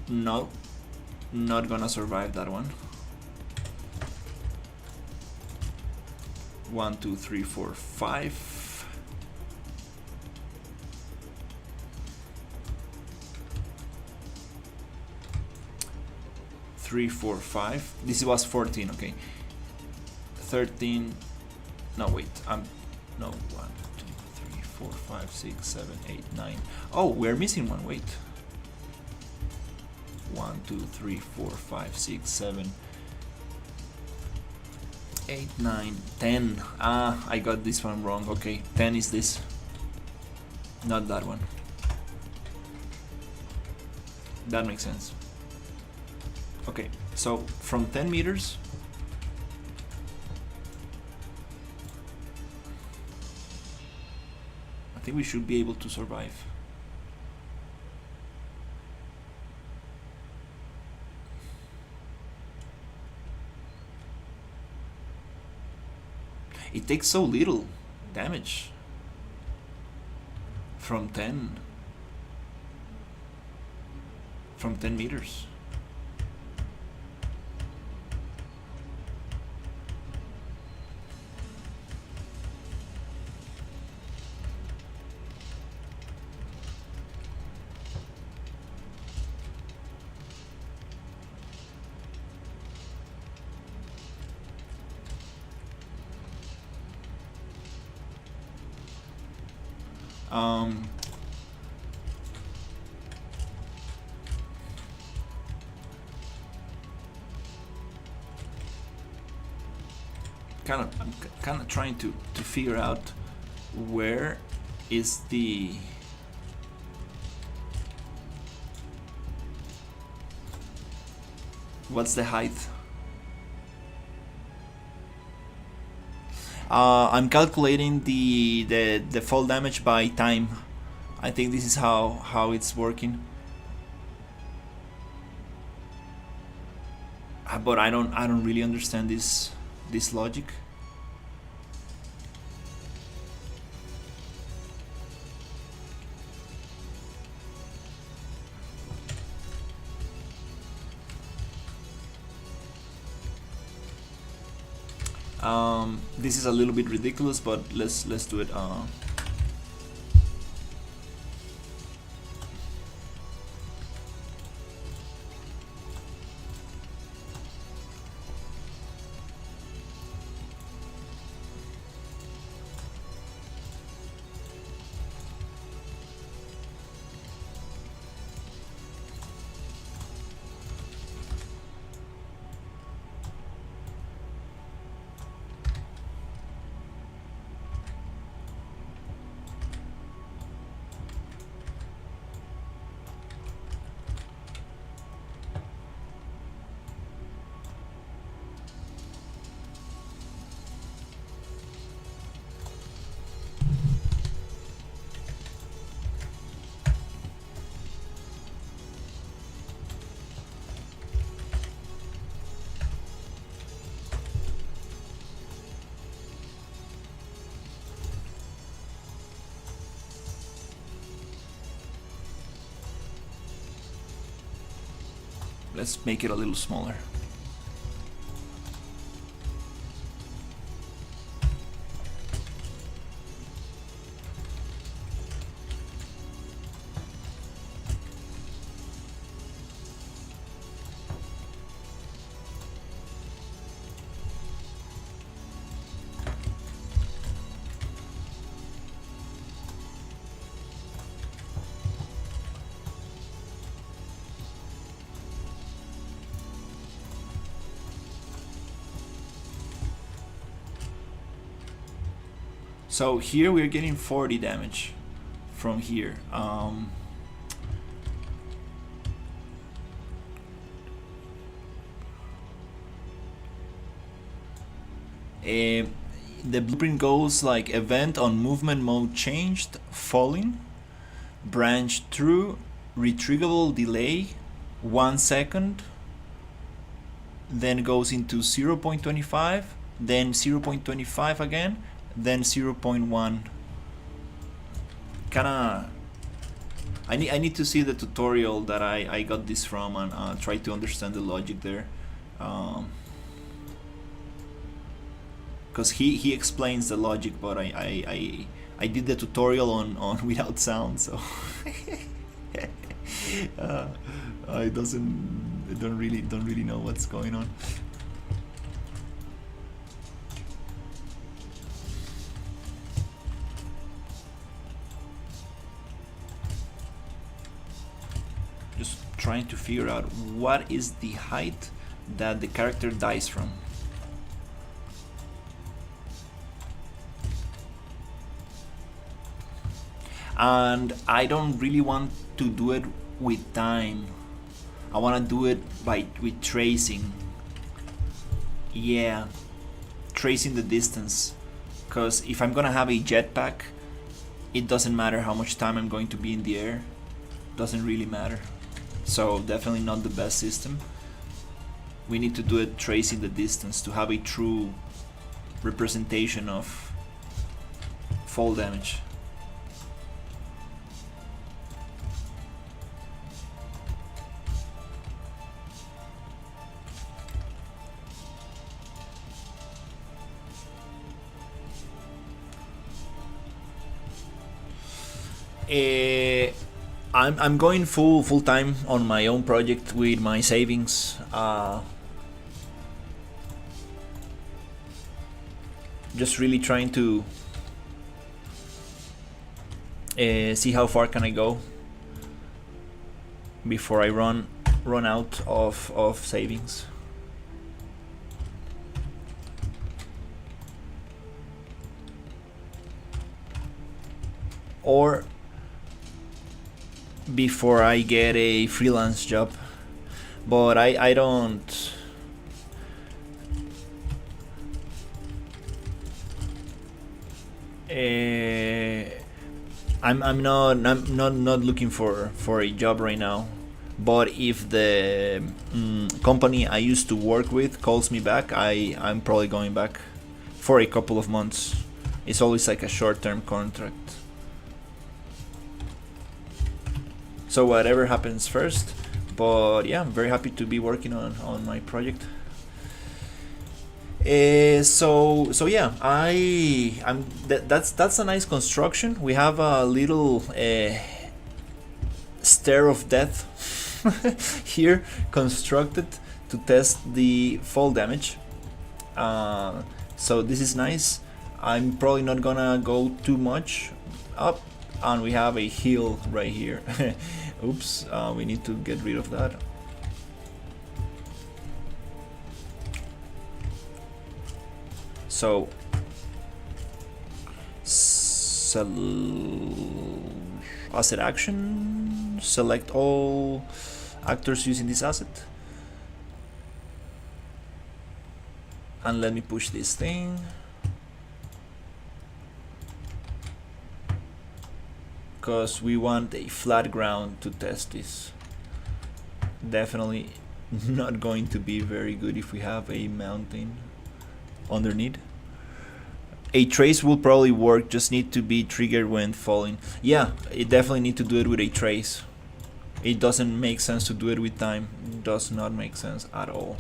No, not gonna survive that one. 1, 2, 3, 4, 5. 3, 4, 5. This was 14. Okay. 13. No, wait. No, 1, 2, 3, 4, 5, 6, 7, 8, 9. Oh, we're missing one. Wait. 1, 2, 3, 4, 5, 6, 7, 8, 9, 10. Ah, I got this one wrong. Okay, 10 is this. Not that one. That makes sense. Okay, so from 10 meters, I think we should be able to survive. It takes so little damage from 10 meters. I'm kind of trying to figure out where is the what's the height. I'm calculating the fall damage by time. I think this is how it's working. But I don't really understand this logic. This is a little bit ridiculous, but let's do it. Let's make it a little smaller. So here we're getting 40 damage from here. The blueprint goes like event on movement mode changed, falling, branch through, retrievable delay, 1 second, then goes into 0.25, then 0.25 again, then 0.1. Kinda I need to see the tutorial that I got this from and try to understand the logic there, because he explains the logic, but I did the tutorial on without sound, so I don't really know what's going on. trying to figure out what is the height that the character dies from. And I don't really want to do it with time. I want to do it with tracing. Yeah, tracing the distance. Because if I'm gonna have a jetpack, it doesn't matter how much time I'm going to be in the air. Doesn't really matter. So definitely not the best system. We need to do it tracing the distance to have a true representation of fall damage. I'm going full time on my own project with my savings. Just really trying to see how far can I go before I run out of savings. Or before I get a freelance job. But I don't I'm not looking for a job right now. But if the company I used to work with calls me back, I'm probably going back for a couple of months. It's always like a short-term contract. So whatever happens first. But yeah, I'm very happy to be working on my project. So yeah, that's a nice construction. We have a little stair of death here constructed to test the fall damage. So this is nice. I'm probably not gonna go too much up, and we have a hill right here. Oops, we need to get rid of that. So asset action, select all actors using this asset, and let me push this thing. Because we want a flat ground to test this. Definitely not going to be very good if we have a mountain underneath. A trace will probably work, just need to be triggered when falling. Yeah, it definitely need to do it with a trace. It doesn't make sense to do it with time. It does not make sense at all.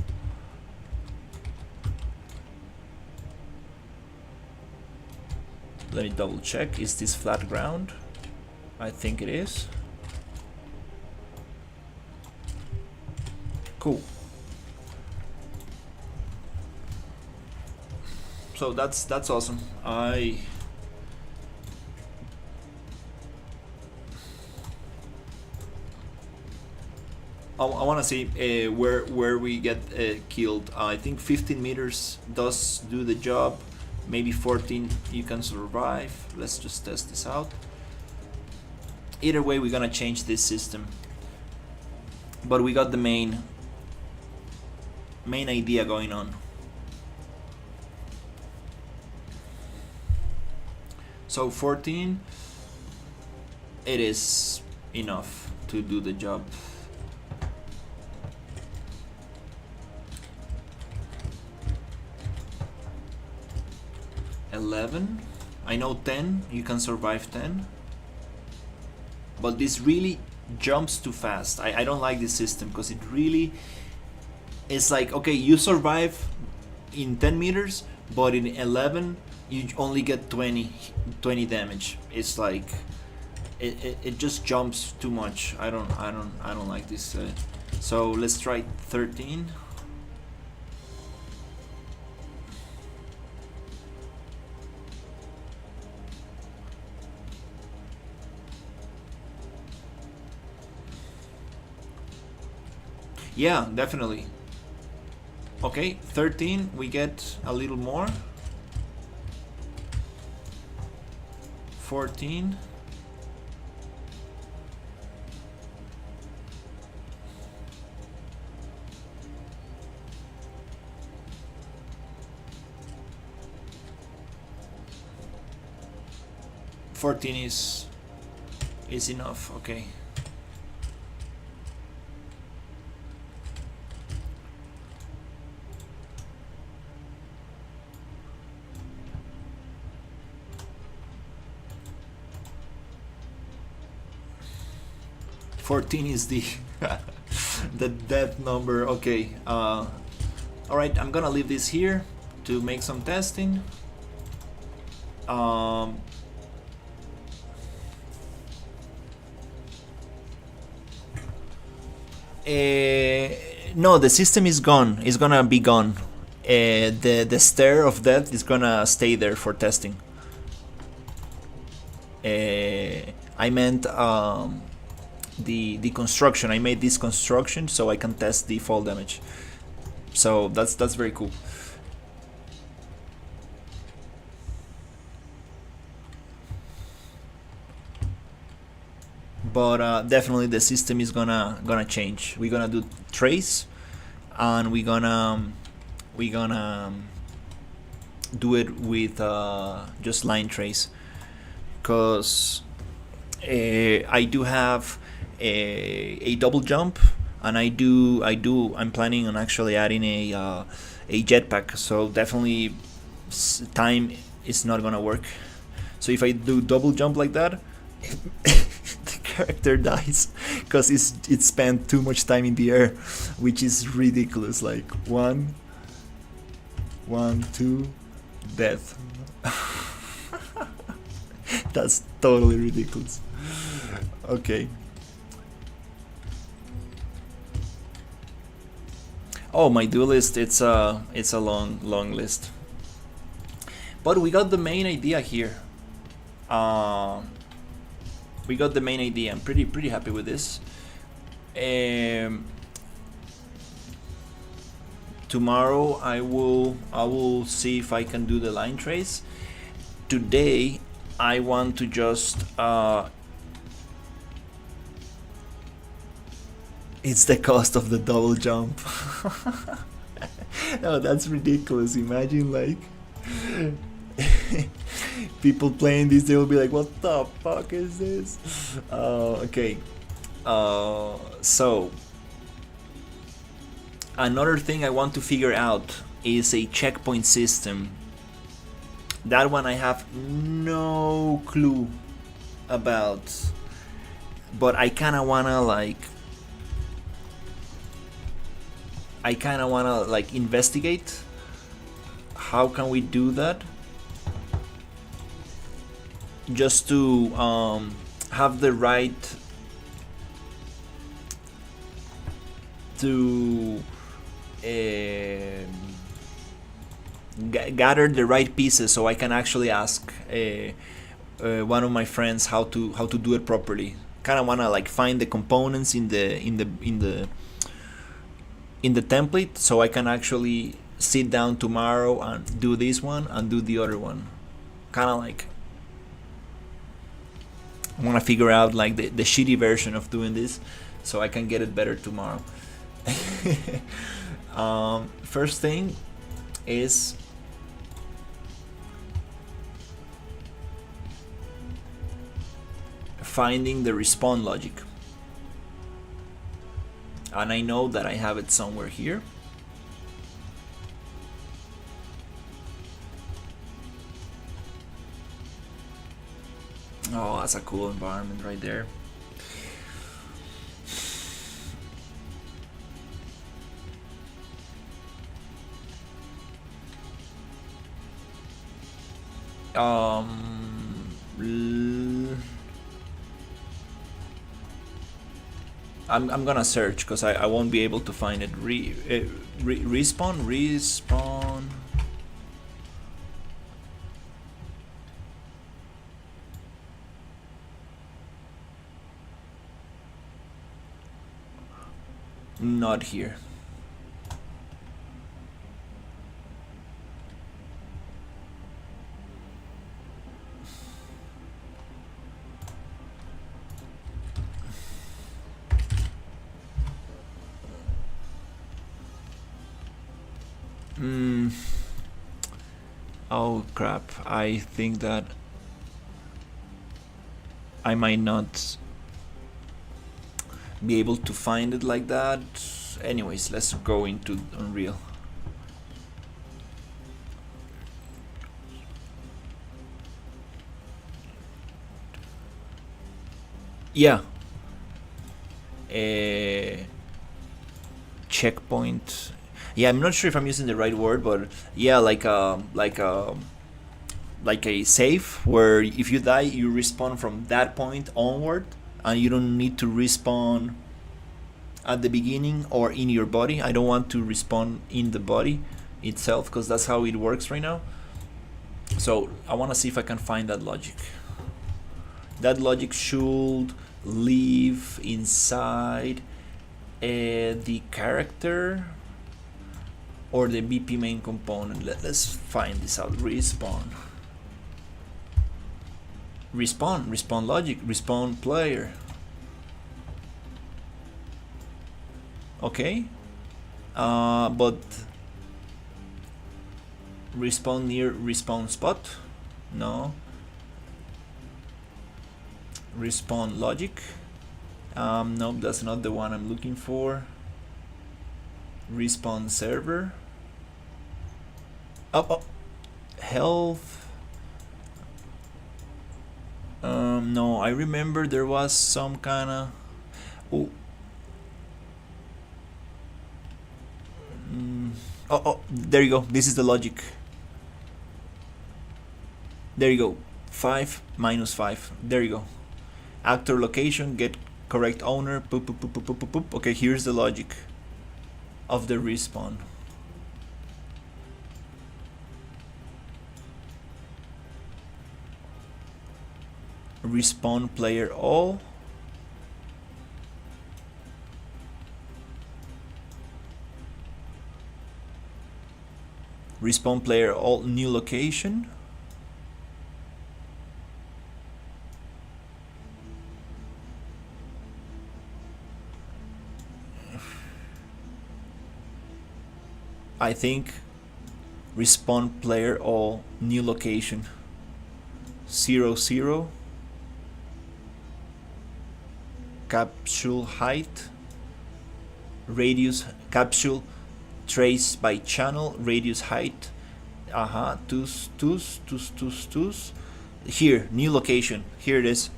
Let me double check. Is this flat ground? I think it is. Cool. So that's awesome. I want to see where we get killed. I think 15 meters does do the job. Maybe 14 you can survive. Let's just test this out. Either way, we're gonna change this system. But we got the main idea going on. So 14, it is enough to do the job. I know 10, you can survive 10. But this really jumps too fast. I don't like this system because it really is like, okay, you survive in 10 meters, but in 11 you only get 20 damage. It's like it just jumps too much. I don't like this. So let's try 13. Yeah, definitely. Okay, 13, we get a little more. 14. Is enough. Okay. Fourteen is the the death number. Okay. All right. I'm gonna leave this here to make some testing. Um, no, the system is gone. It's gonna be gone. The stair of death is gonna stay there for testing. I meant the construction. I made this construction so I can test the fall damage. So that's very cool. But definitely the system is gonna change. We're gonna do trace, and we're gonna do it with just line trace, because I do have a double jump, and I'm planning on actually adding a jetpack. So definitely time is not gonna work. So if I do double jump like that, the character dies because it spent too much time in the air, which is ridiculous. Like one, two, death. That's totally ridiculous. Okay. Oh, my do list. It's a long list. But we got the main idea here. We got the main idea. I'm pretty happy with this. Tomorrow I will see if I can do the line trace. Today I want to just it's the cost of the double jump. No, that's ridiculous. Imagine like people playing this, they will be like, what the fuck is this? Okay. So another thing I want to figure out is a checkpoint system. That one I have no clue about, but I kind of wanna investigate how can we do that, just to have the right to gather the right pieces, so I can actually ask one of my friends how to do it properly. Kind of wanna like find the components in the template, so I can actually sit down tomorrow and do this one and do the other one. Kind of like I want to figure out like the shitty version of doing this, so I can get it better tomorrow. First thing is finding the respawn logic, and I know that I have it somewhere here. Oh, that's a cool environment right there. I'm gonna search because I won't be able to find it. Respawn. Not here. Mm. Oh crap, I think that I might not be able to find it like that. Anyways, let's go into Unreal. Yeah. Checkpoint. Yeah, I'm not sure if I'm using the right word, but yeah, like a save where if you die, you respawn from that point onward, and you don't need to respawn at the beginning or in your body. I don't want to respawn in the body itself because that's how it works right now. So I want to see if I can find that logic. That logic should live inside the character or the BP main component. Let's find this out. Respawn logic, respawn player. Okay, but respawn near respawn spot? No. Respawn logic? Nope, that's not the one I'm looking for. Respawn server. Oh, health. No, I remember there was some kind of. Oh, there you go. This is the logic. There you go. 5 minus 5. There you go. Actor location, get correct owner. Boop, boop, boop, boop, boop, boop, boop. Okay, here's the logic of the respawn. Respawn player all. Respawn player all new location. I think respawn player all new location 0 capsule height radius capsule trace by channel radius height tus here new location. Here it is.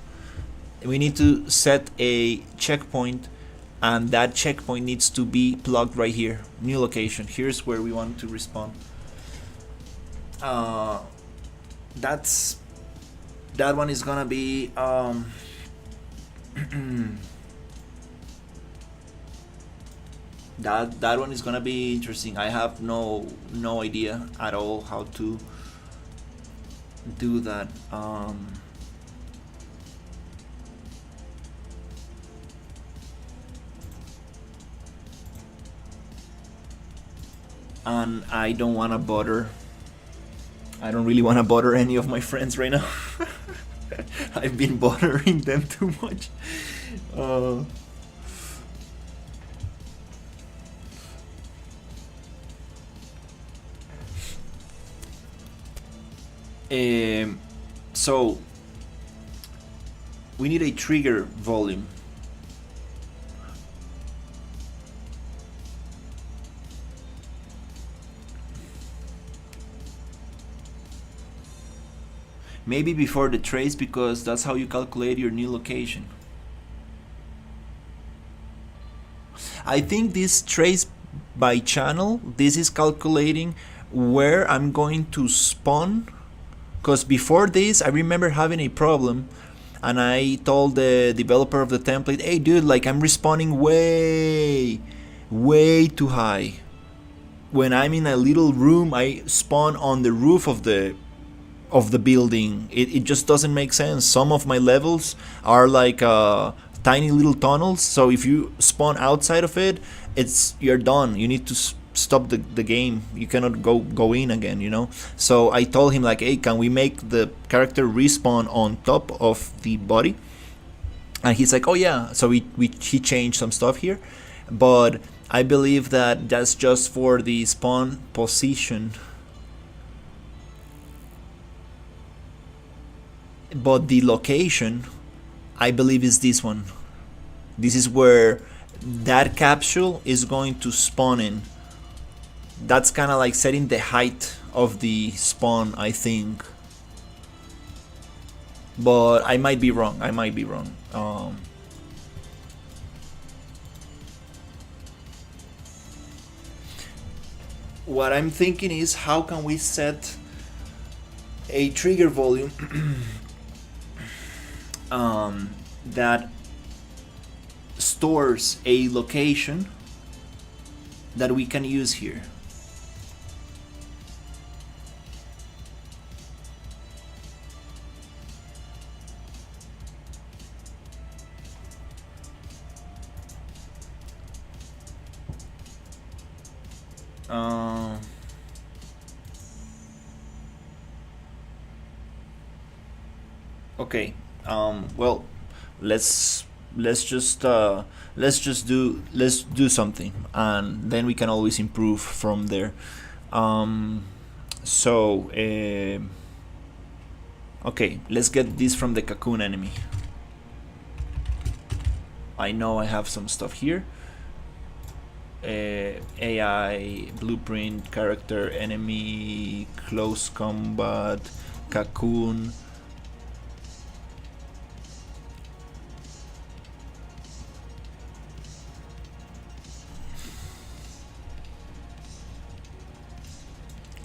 We need to set a checkpoint, and that checkpoint needs to be plugged right here. New location. Here's where we want to respawn. That one is gonna be that one is gonna be interesting. I have no idea at all how to do that. And I don't want to bother. I don't really want to bother any of my friends right now. I've been bothering them too much. So we need a trigger volume. Maybe before the trace, because that's how you calculate your new location. I think this trace by channel, this is calculating where I'm going to spawn, because before this I remember having a problem, and I told the developer of the template, hey dude, like I'm respawning way too high. When I'm in a little room, I spawn on the roof of the building. It just doesn't make sense. Some of my levels are like tiny little tunnels. So if you spawn outside of it, you're done. You need to stop the game. You cannot go in again, you know. So I told him like, hey, can we make the character respawn on top of the body? And he's like, oh yeah. So he changed some stuff here, but I believe that that's just for the spawn position. But the location, I believe, is this one. This is where that capsule is going to spawn in. That's kind of like setting the height of the spawn, I think. But I might be wrong. What I'm thinking is, how can we set a trigger volume that stores a location that we can use here. Okay. Well, let's just do something, and then we can always improve from there. So okay, let's get this from the cocoon enemy. I know I have some stuff here. AI, blueprint, character, enemy, close combat, cocoon.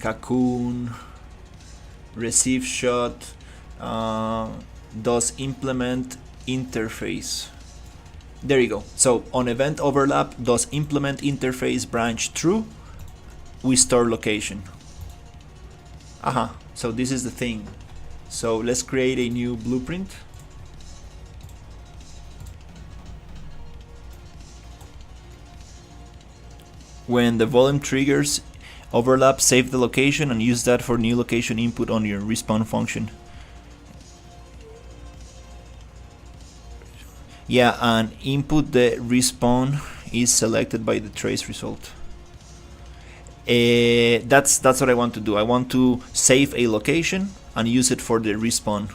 Cocoon, receive shot, does implement interface. There you go. So on event overlap, does implement interface branch true, we store location. So this is the thing. So let's create a new blueprint. When the volume triggers overlap, save the location and use that for new location input on your respawn function. Yeah, and input the respawn is selected by the trace result. That's what I want to do. I want to save a location and use it for the respawn.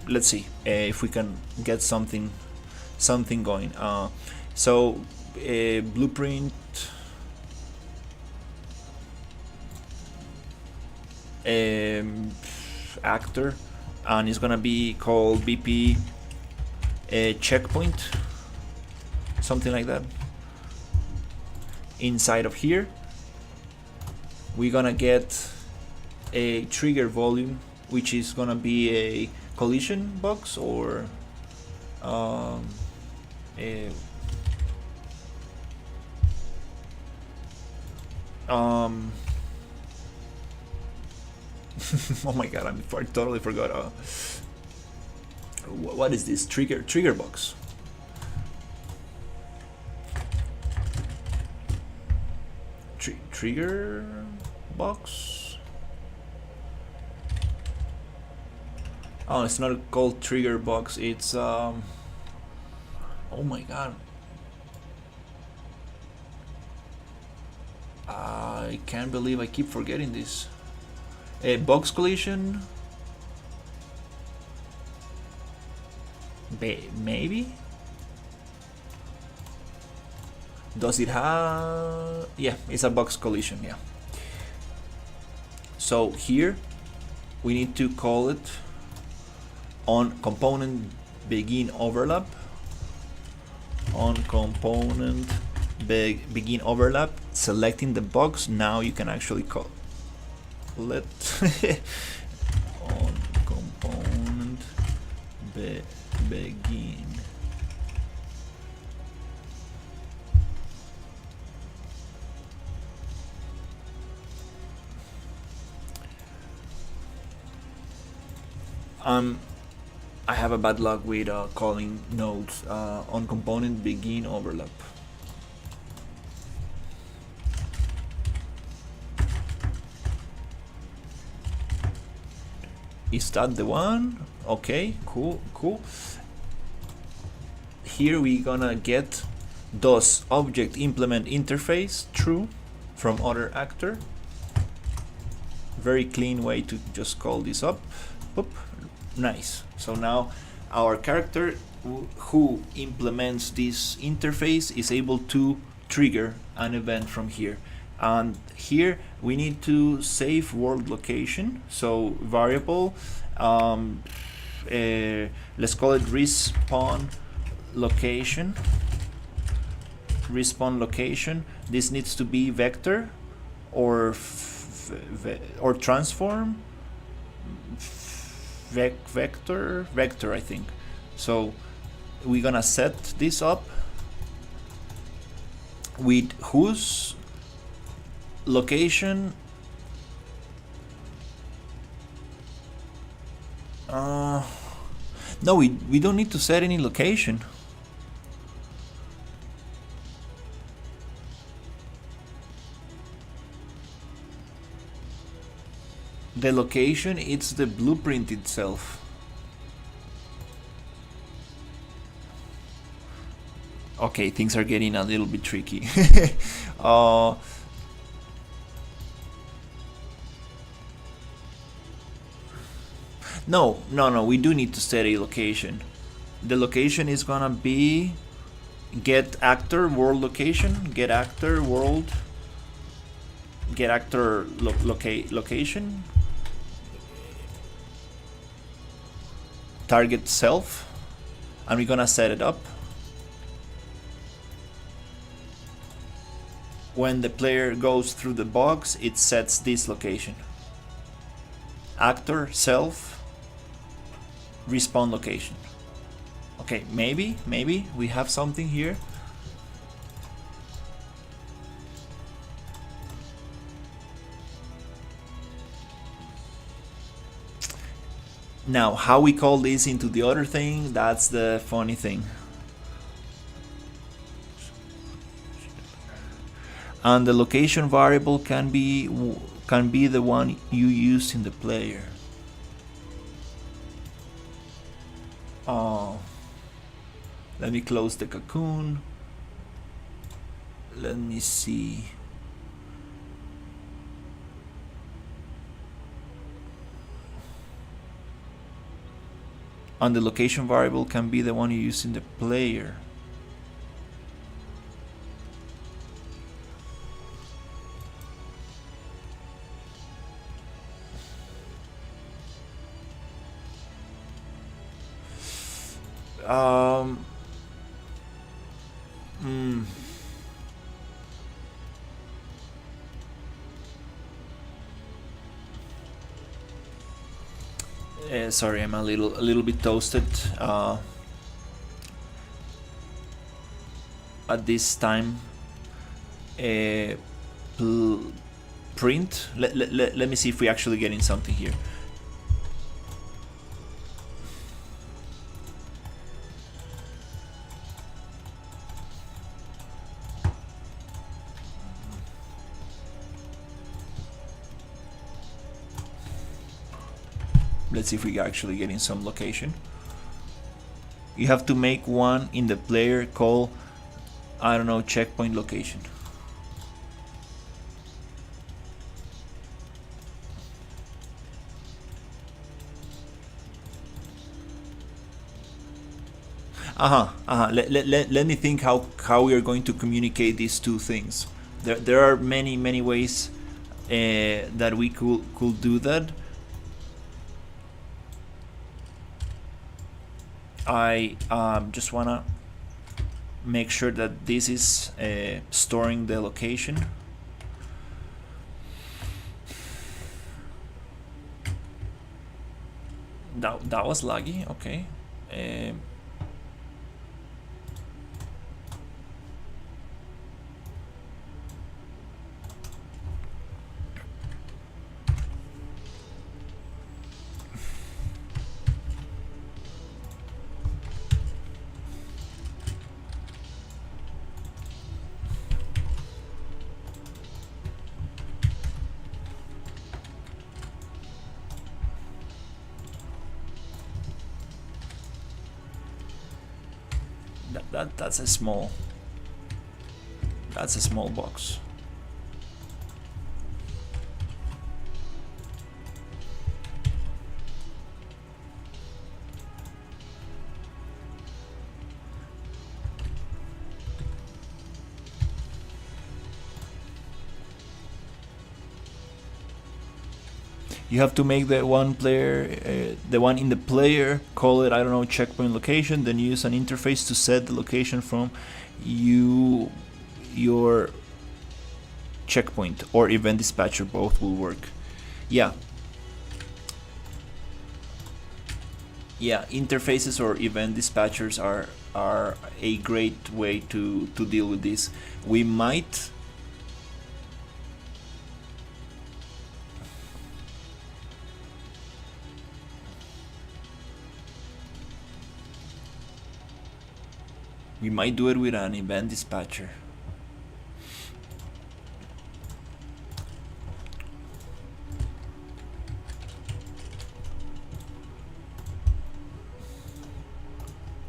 Let's see if we can get something going. So blueprint. Actor, and it's gonna be called BP checkpoint, something like that. Inside of here, we're gonna get a trigger volume, which is gonna be a collision box or oh my god, I totally forgot. What is this? Trigger box. Trigger box. Oh, it's not called trigger box. It's oh my god. I can't believe I keep forgetting this. A box collision, maybe. Does it have? Yeah, it's a box collision. Yeah. So here we need to call it on component begin overlap. On component begin overlap, selecting the box. Now you can actually call. Let on component begin. I have a bad luck with calling nodes on component begin overlap. Is that the one? Okay, cool, cool. Here we gonna get does object implement interface true from other actor. Very clean way to just call this up. Oop, nice. So now our character who implements this interface is able to trigger an event from here. And here we need to save world location. So variable, let's call it respawn location. Respawn location. This needs to be vector or transform. Vector, I think. So we're gonna set this up with whose location. No, we don't need to set any location. The location, it's the blueprint itself. Okay, things are getting a little bit tricky. No, we do need to set a location. The location is gonna be get actor world location, get actor world, get actor location, target self, and we're gonna set it up. When the player goes through the box, it sets this location. Actor self respawn location. Okay, maybe we have something here. Now, how we call this into the other thing, that's the funny thing. And the location variable can be the one you use in the player. Let me close the cocoon. Let me see. And the location variable can be the one you use in the player. Sorry, I'm a little bit toasted at this time. Print. Let me see if we're actually getting something here. Let's see if we are actually getting some location. You have to make one in the player call, I don't know, checkpoint location. Let me think how we are going to communicate these two things. There are many ways that we could do that. I just wanna make sure that this is storing the location. That was laggy. Okay. That's a small. That's a small box. You have to make the one player, the one in the player, call it, I don't know, checkpoint location, then use an interface to set the location from your checkpoint or event dispatcher. Both will work. Yeah, interfaces or event dispatchers are a great way to deal with this. We might do it with an event dispatcher.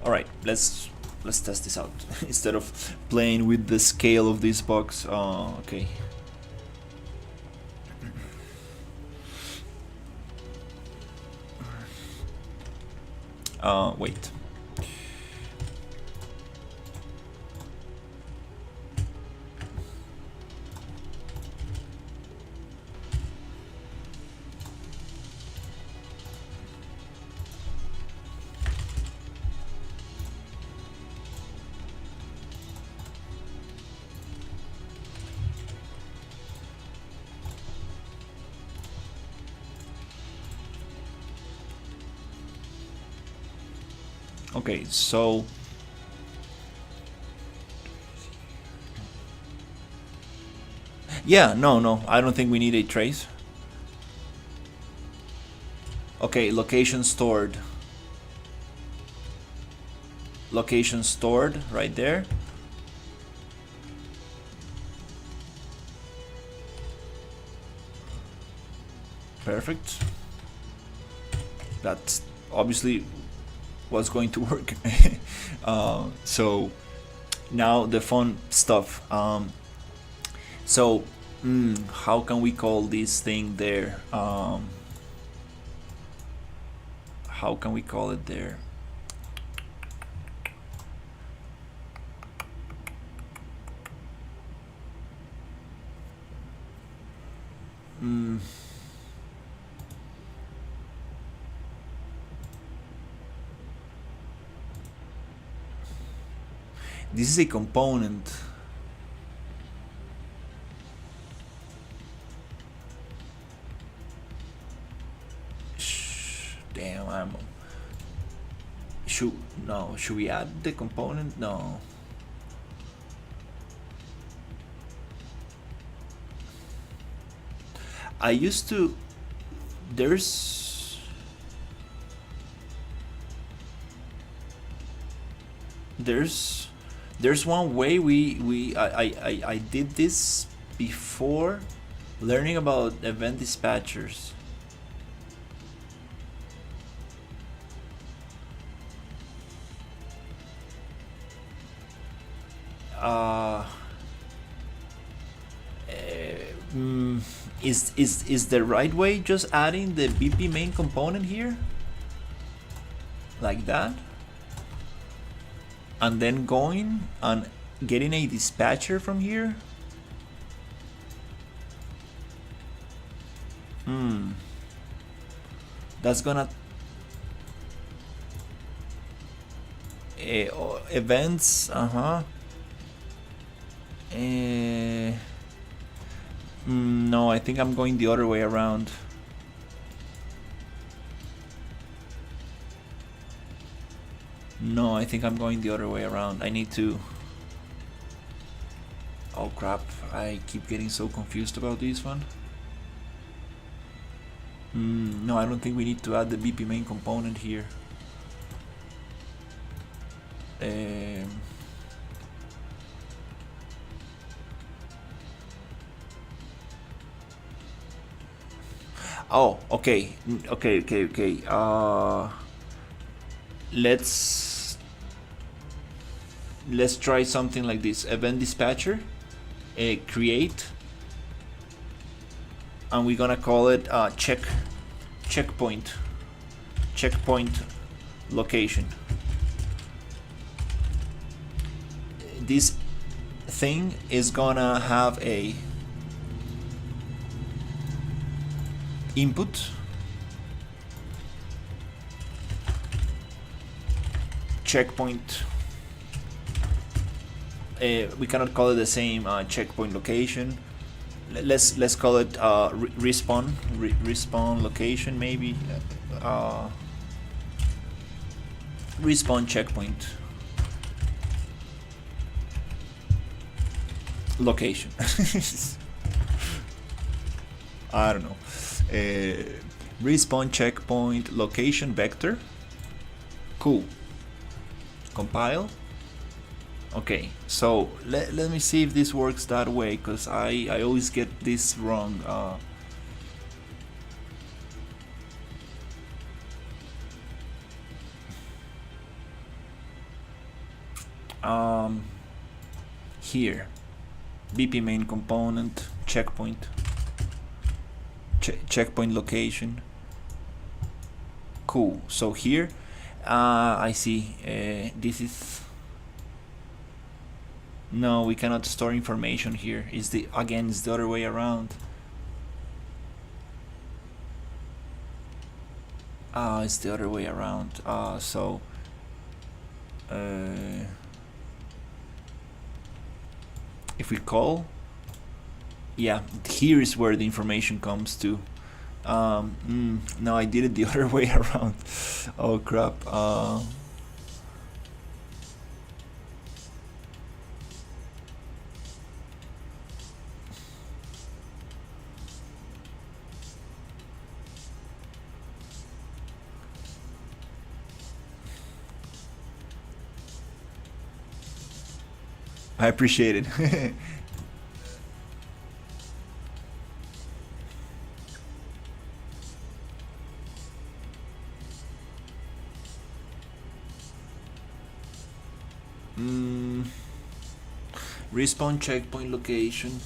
All right, let's test this out instead of playing with the scale of this box. Okay. Wait. Okay, so yeah, no, I don't think we need a trace. Okay, location stored. Location stored right there. Perfect. That's obviously what's going to work. So now the fun stuff. So how can we call this thing there? How can we call it there? This is a component. Damn, should we add the component? No. I used to. There's one way I did this before learning about event dispatchers. Is the right way just adding the BP main component here like that and then going and getting a dispatcher from here? That's gonna events. No, I think I'm going the other way around. No, I think I'm going the other way around. I need to. Oh crap, I keep getting so confused about this one. No, I don't think we need to add the BP main component here. Oh, okay. Let's let's try something like this. Event dispatcher, create, and we're gonna call it checkpoint location. This thing is gonna have a input, checkpoint. We cannot call it the same checkpoint location. Let's call it respawn location, maybe. Respawn checkpoint location. I don't know. Respawn checkpoint location vector. Cool. Compile. Okay, so let me see if this works that way, because I always get this wrong. Here, BP main component, checkpoint, checkpoint location. Cool. So here, I see. This is. No, we cannot store information here. It's the other way around. It's the other way around. If we call, yeah, here is where the information comes to. No, I did it the other way around. Oh crap. I appreciate it. Respawn checkpoint location.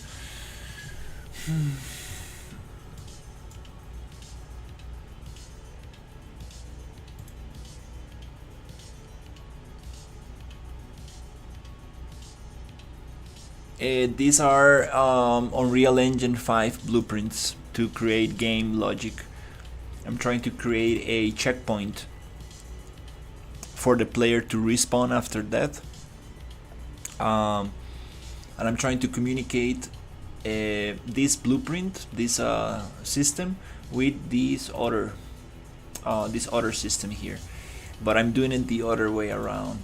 These are Unreal Engine 5 blueprints to create game logic. I'm trying to create a checkpoint for the player to respawn after death. And I'm trying to communicate this blueprint, this system, with this other system here. But I'm doing it the other way around.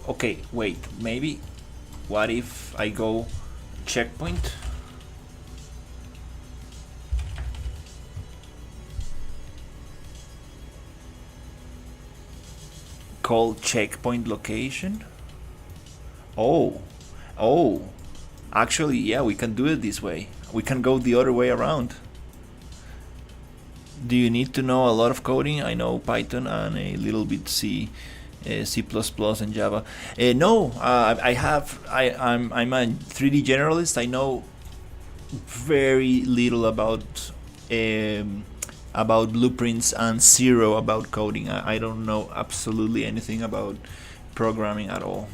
Okay, wait, maybe what if I go checkpoint, call checkpoint location? Oh, actually, yeah, we can do it this way. We can go the other way around. Do you need to know a lot of coding? I know Python and a little bit C, C++ and Java. No, I'm a 3D generalist. I know very little about blueprints and zero about coding. I don't know absolutely anything about programming at all.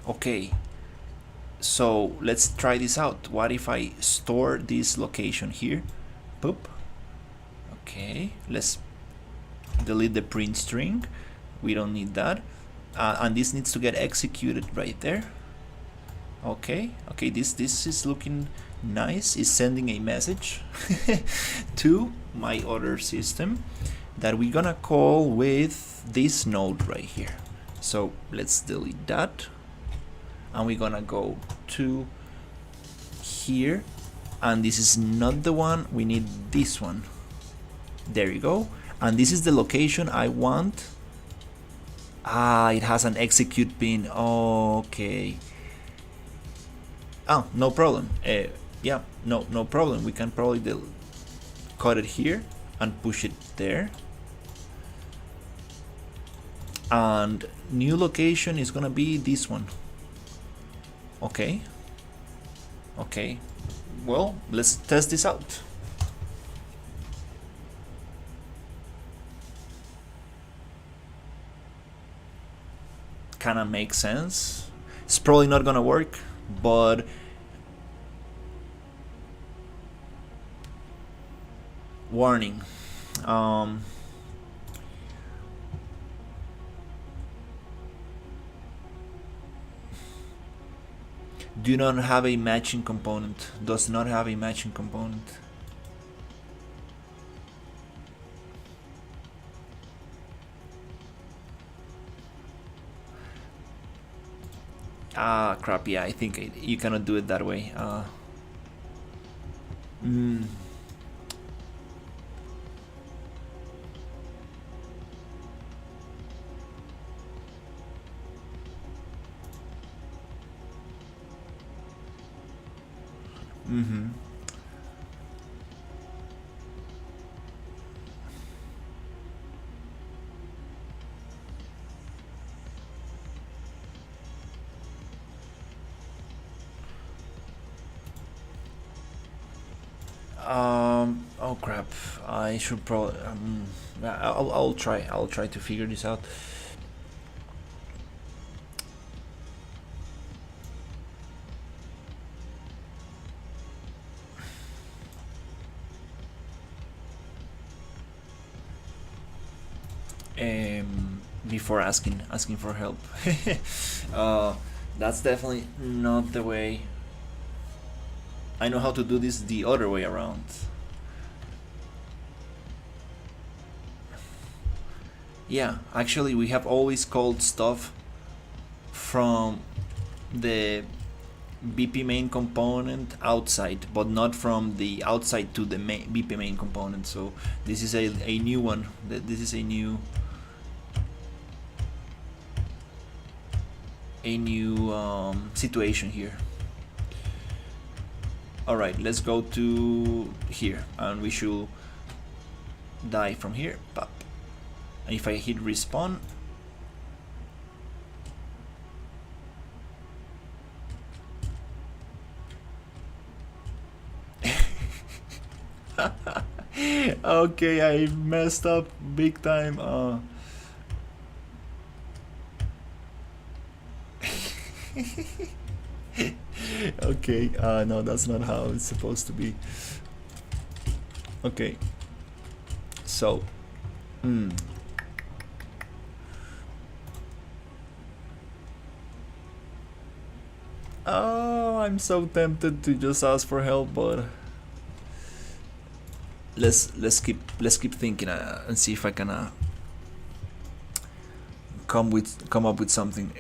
Okay. So let's try this out. What if I store this location here? Boop. Okay, let's delete the print string. We don't need that. And this needs to get executed right there. Okay, this is looking nice. It's sending a message to my other system that we're gonna call with this node right here. So let's delete that. And we're gonna go to here, and this is not the one. We need this one. There you go. And this is the location I want. It has an execute pin. Okay. Oh, no problem. Yeah, no problem. We can probably cut it here and push it there. And new location is gonna be this one. Okay. Okay. Well, let's test this out. Kinda makes sense. It's probably not gonna work, but warning. Do not have a matching component. Does not have a matching component. Crap. Yeah, I think you cannot do it that way. Oh crap! I should probably. I'll try. I'll try to figure this out. Before asking for help. That's definitely not the way. I know how to do this the other way around. Yeah, actually we have always called stuff from the BP main component outside, but not from the outside to the BP main component. So this is a new one. This is a new situation here. Alright, let's go to here, and we should die from here. Pop. And if I hit respawn, okay, I messed up big time. Okay, no, that's not how it's supposed to be. Okay, so oh, I'm so tempted to just ask for help, but let's keep thinking and see if I can come up with something.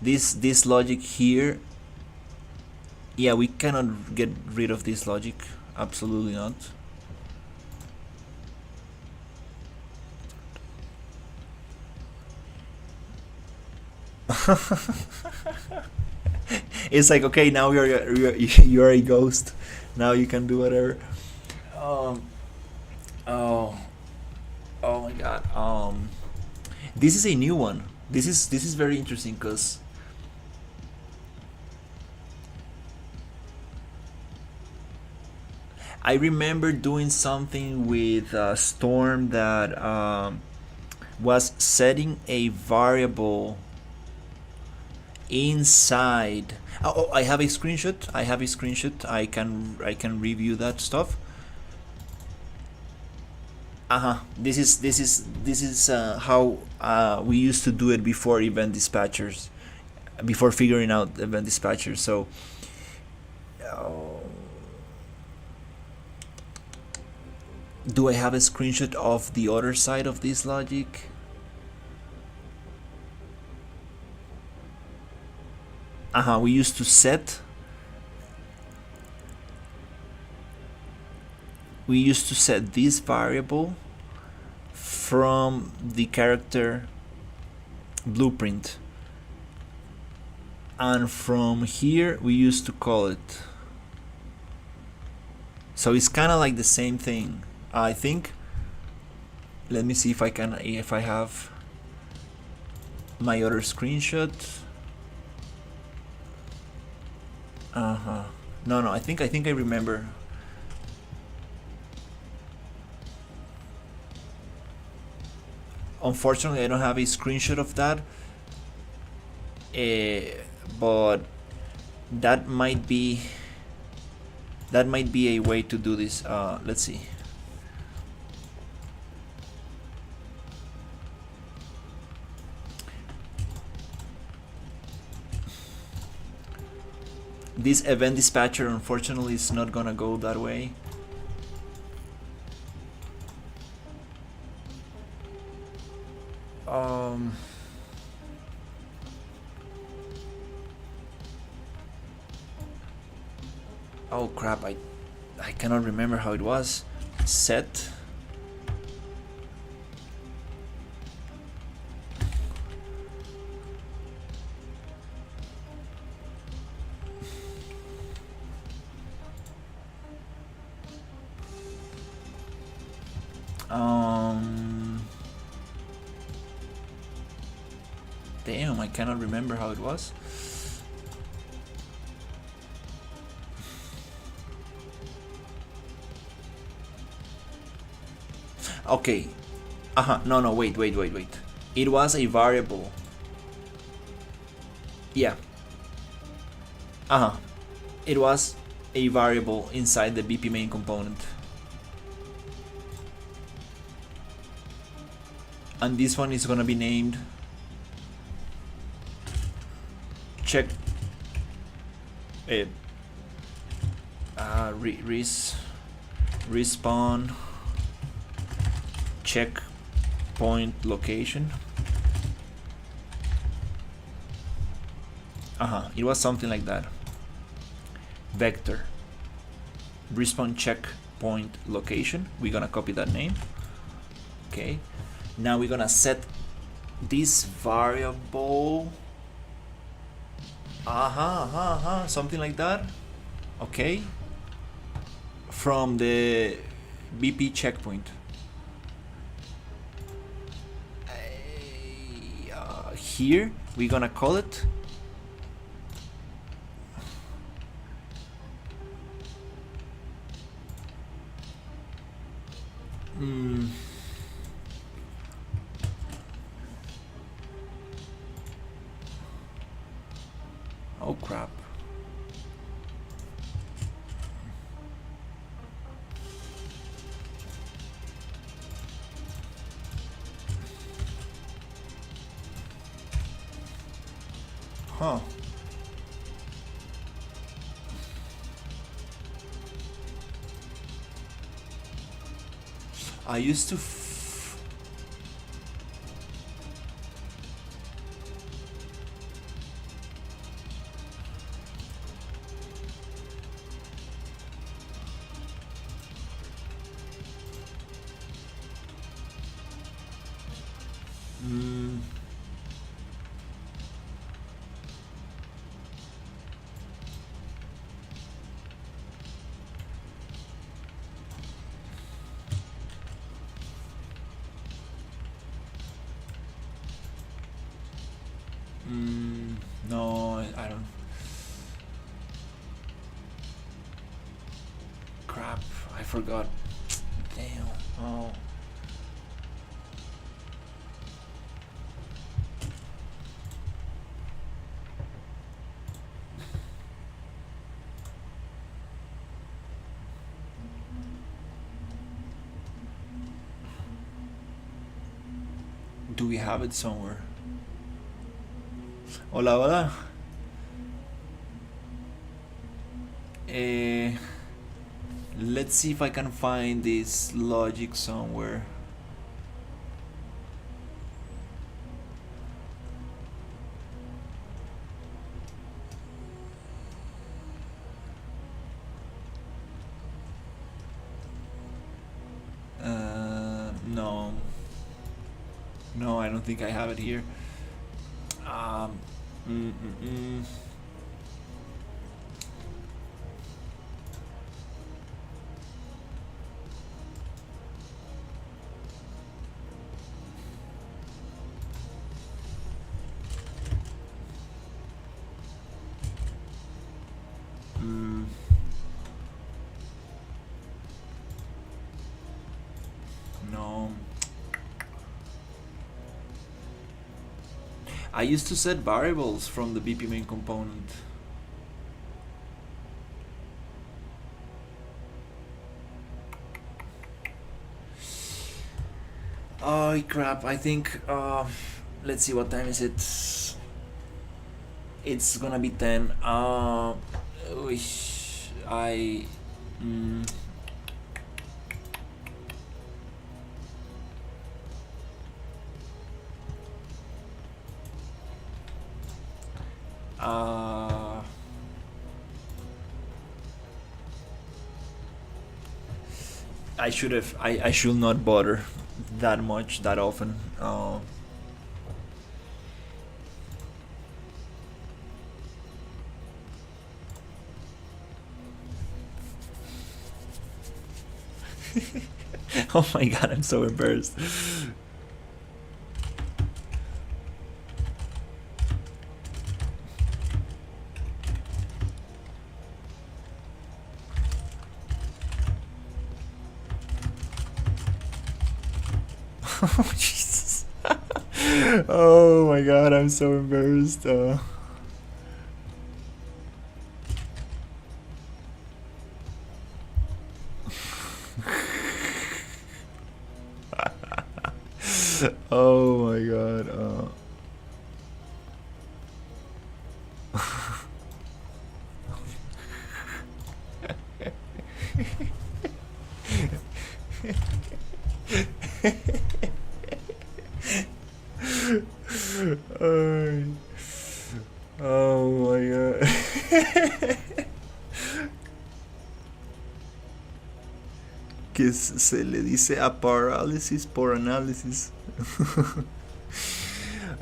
This logic here, yeah, we cannot get rid of this logic. Absolutely not. It's like, okay, now you're a ghost. Now you can do whatever. Oh my god. This is a new one. This is very interesting because I remember doing something with Storm that was setting a variable inside. Oh, I have a screenshot. I can review that stuff. This is how we used to do it before event dispatchers, before figuring out event dispatchers. So do I have a screenshot of the other side of this logic? We used to set this variable from the character blueprint, and from here we used to call it. So it's kind of like the same thing, I think. Let me see if I have my other screenshot. No, I think I remember. Unfortunately, I don't have a screenshot of that, but that might be a way to do this. Let's see. This event dispatcher, unfortunately, is not gonna go that way. Oh crap! I cannot remember how it was. Set. Damn, I cannot remember how it was. Okay. No, wait. It was a variable. Yeah. It was a variable inside the BP main component. And this one is gonna be named check respawn checkpoint location. It was something like that. Vector respawn checkpoint location. We're gonna copy that name. Okay, now we're gonna set this variable. Something like that. Okay, from the BP checkpoint. Here we're gonna call it oh crap. I used to no, I don't. Crap, I forgot. Damn. Oh. Do we have it somewhere? Hola, hola. Let's see if I can find this logic somewhere. No. No, I don't think I have it here. Um, mm, mm, mm. No. I used to set variables from the BP main component. Oh crap, I think let's see, what time is it? It's gonna be 10. Wish I I should have. I should not bother that much that often. Oh my god, I'm so embarrassed. Oh Jesus. Oh my god, I'm so embarrassed. Oh my god. Oh my god. Que se le dice a parálisis por análisis.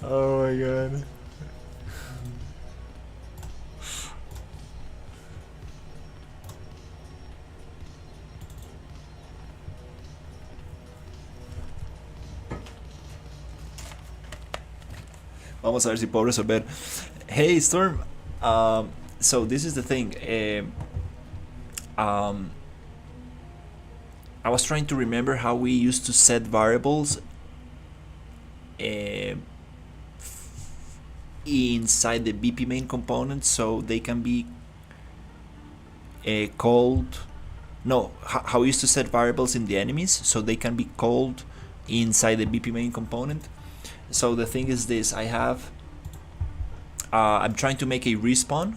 Oh my god. Vamos a ver si puedo resolver. Hey Storm, so this is the thing. I was trying to remember how we used to set variables inside the BP main component, so they can be called. No, how we used to set variables in the enemies, so they can be called inside the BP main component. So the thing is this: I have. I'm trying to make a respawn.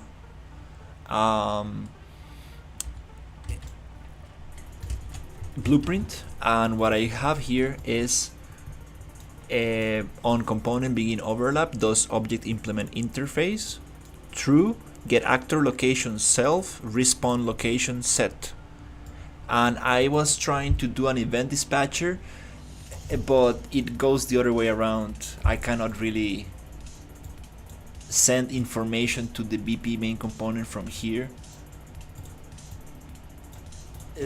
Blueprint, and what I have here is on component begin overlap does object implement interface true get actor location self respawn location set, and I was trying to do an event dispatcher, but it goes the other way around. I cannot really send information to the BP main component from here,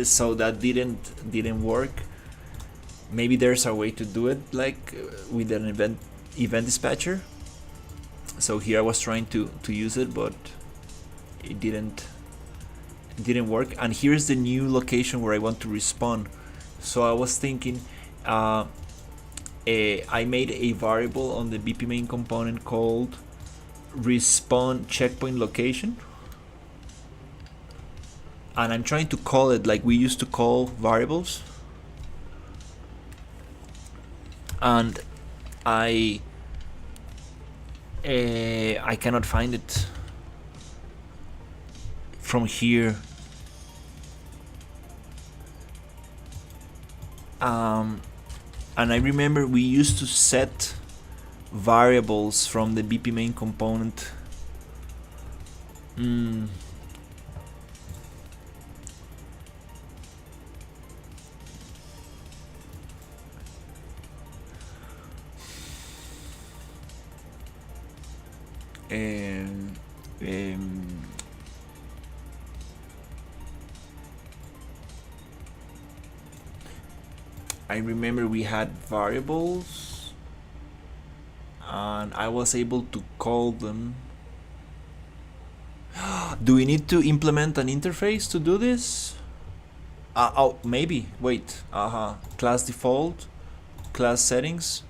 so that didn't work. Maybe there's a way to do it like with an event dispatcher. So here I was trying to use it, but it didn't work. And here's the new location where I want to respawn. So I was thinking I made a variable on the BP main component called respawn checkpoint location, and I'm trying to call it like we used to call variables, and I I cannot find it from here. And I remember we used to set variables from the BP main component. Um, um, I remember we had variables and I was able to call them. Do we need to implement an interface to do this? Oh, maybe. Wait. Class default, class settings.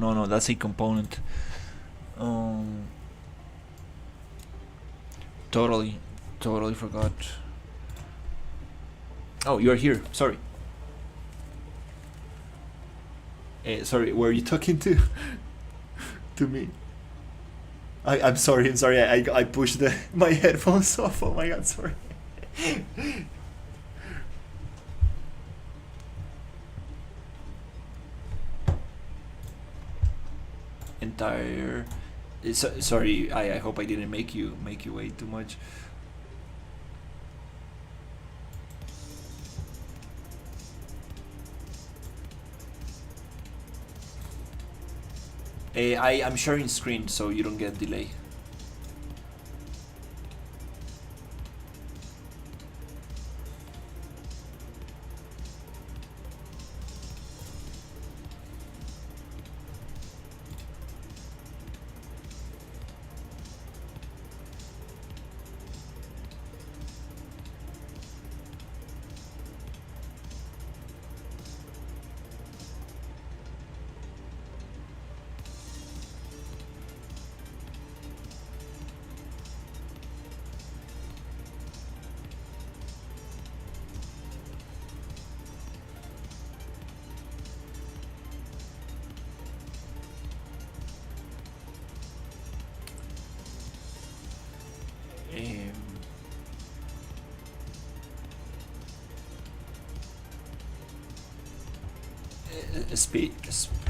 No, that's a component. Totally forgot. Oh, you're here. Sorry. Sorry, were you talking to to me? I'm sorry. I pushed my headphones off. Oh my god, sorry. Entire. Sorry. I hope I didn't make you wait too much. I'm sharing screen so you don't get delay.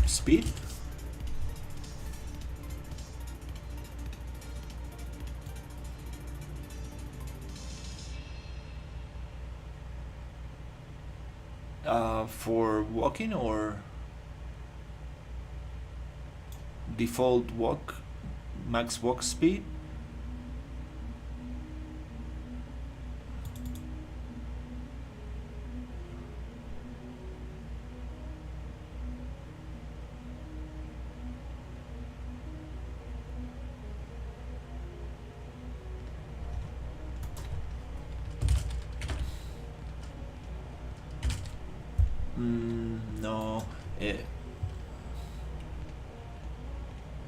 Speed. For walking or default walk, max walk speed. No.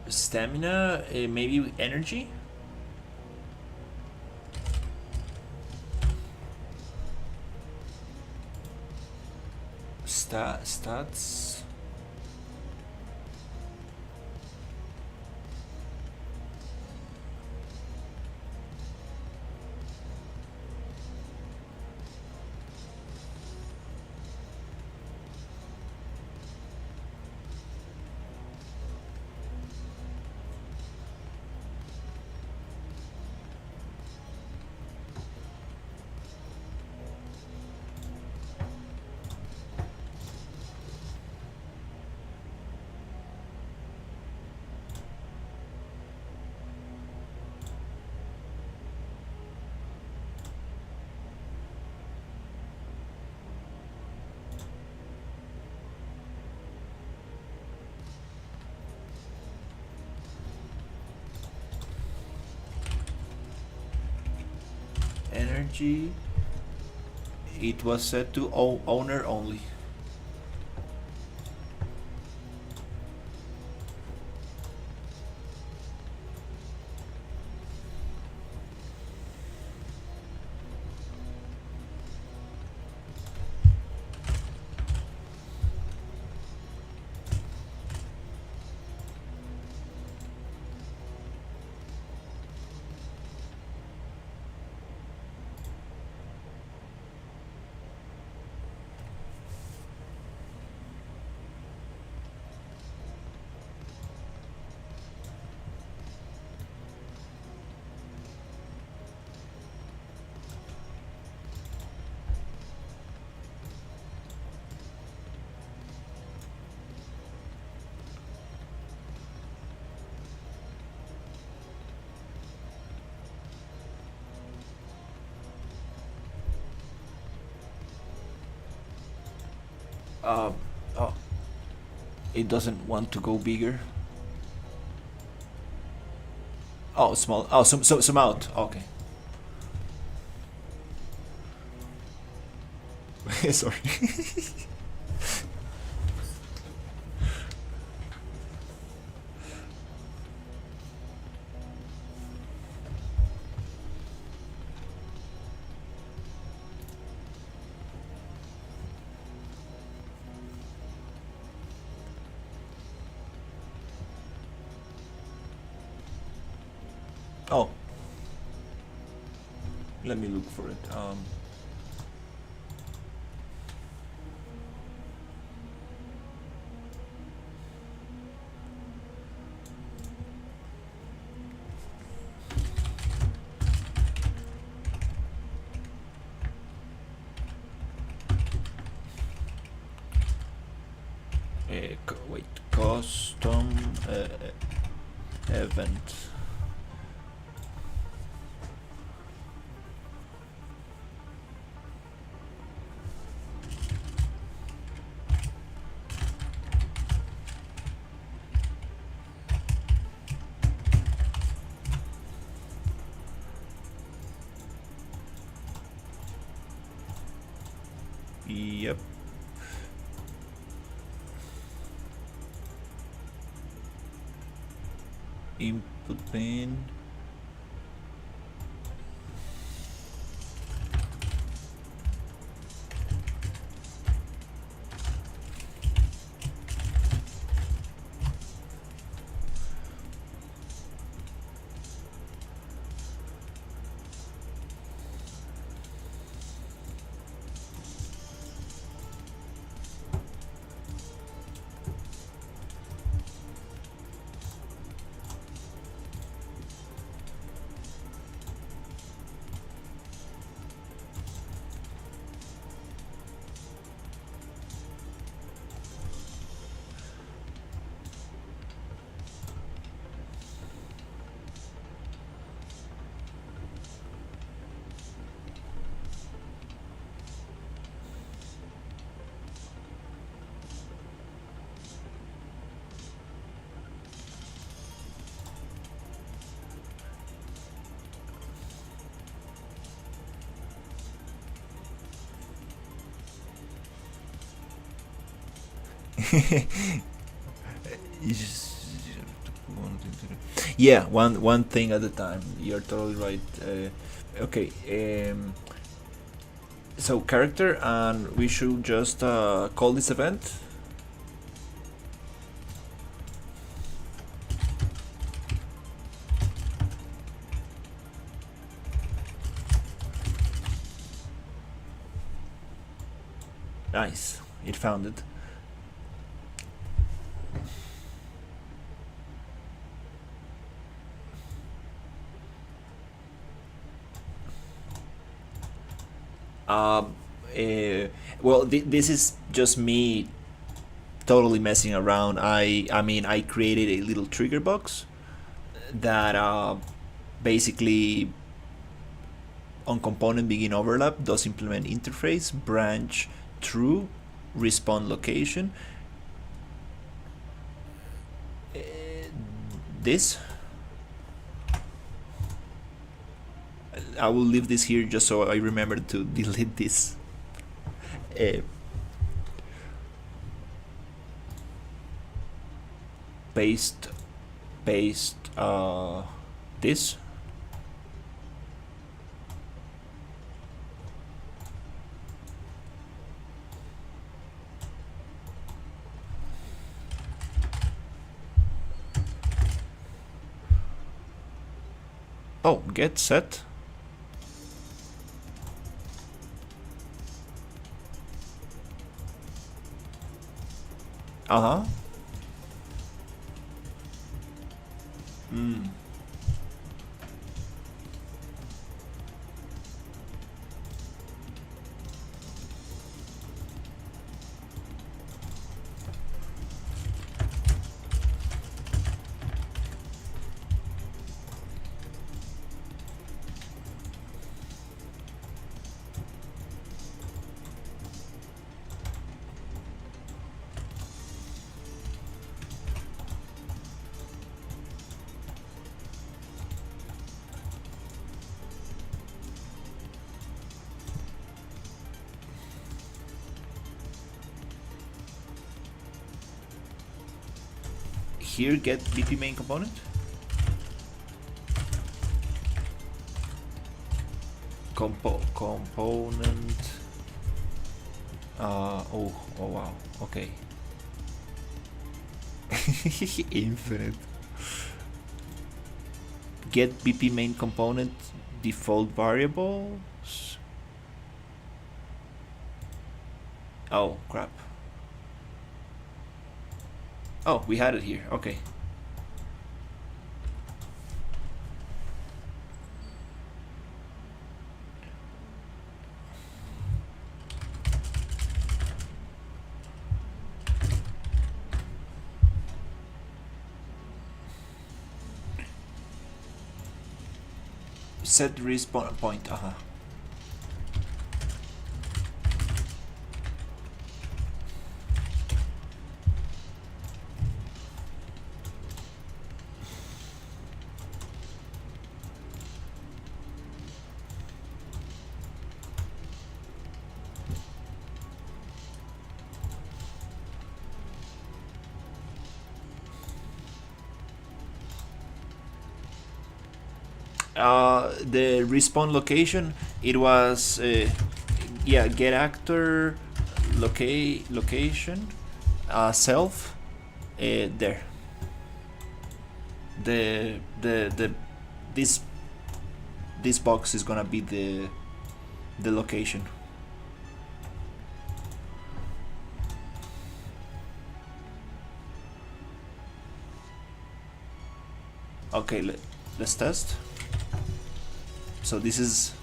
Stamina, maybe energy. Stats. Energy. It was set to owner only. Uh, oh, it doesn't want to go bigger. Oh, small. Oh, some out. Okay. Sorry. Oh, let me look for it. Wait, custom event. Yep. Input pin. Yeah, one thing at a time. You're totally right. Okay. So character, and we should just call this event. Nice, it found it. Um, well, this is just me totally messing around. I mean, I created a little trigger box that basically on component begin overlap does implement interface branch true respawn location. Uh, this I will leave this here just so I remember to delete this. Uh, paste paste this. Oh, get set. Uh-huh. Mm. here get BP main component. Component. Oh wow. Okay. Infinite. Get BP main component default variables. Oh crap. Oh, we had it here. Okay. Set respawn point. The respawn location, it was yeah, get actor location self there. The this box is gonna be the location. Okay, let's test. So this is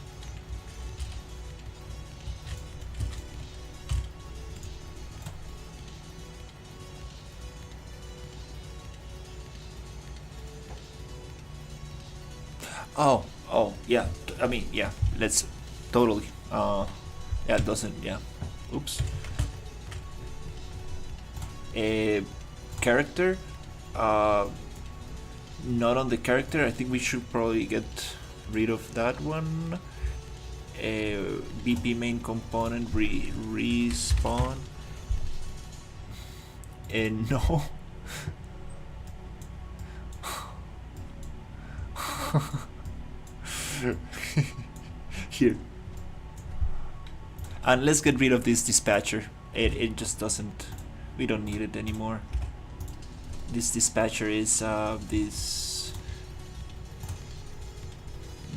oh yeah, I mean yeah, let's totally yeah, it doesn't, yeah, oops. A character, not on the character. I think we should probably get rid of that one. BP main component respawn. No. Here. And let's get rid of this dispatcher. It just doesn't, we don't need it anymore. This dispatcher is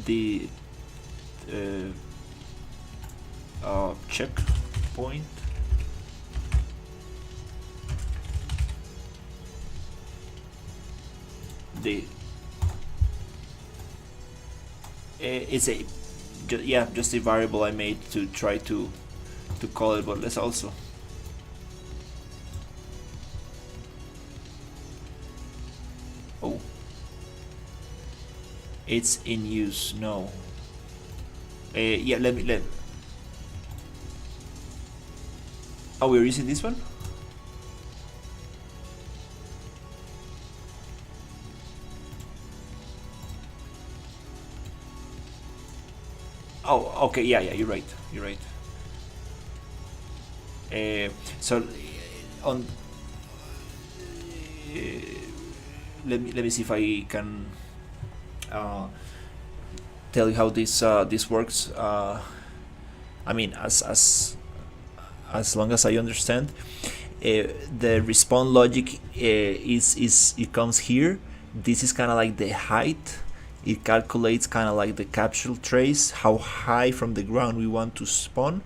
the checkpoint. It's a yeah, just a variable I made to try to call it, but let's also it's in use. No. Yeah, let oh, we're using this one. Oh, okay, yeah, you're right. So on let me see if I can tell you how this works. I mean, as long as I understand, the respawn logic is it comes here. This is kind of like the height. It calculates kind of like the capsule trace, how high from the ground we want to spawn,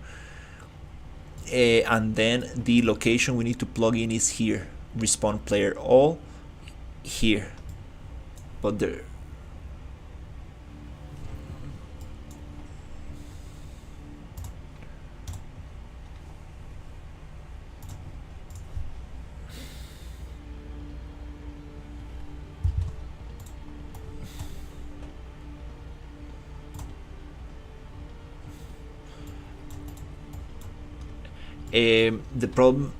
and then the location we need to plug in is here. Respawn player all here, but there. The problem,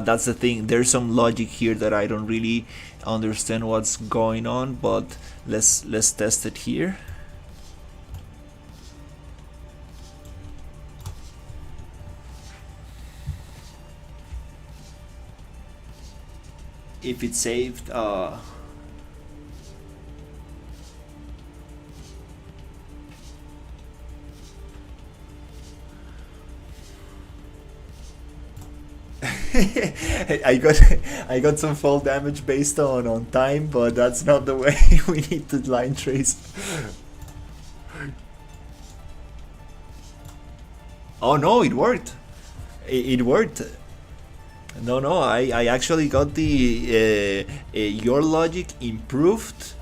that's the thing. There's some logic here that I don't really understand what's going on, but let's test it here. if it saved. I got I got some fall damage based on time, but that's not the way we need to line trace. Oh no, it worked. It worked. No, no, I actually got the your logic improved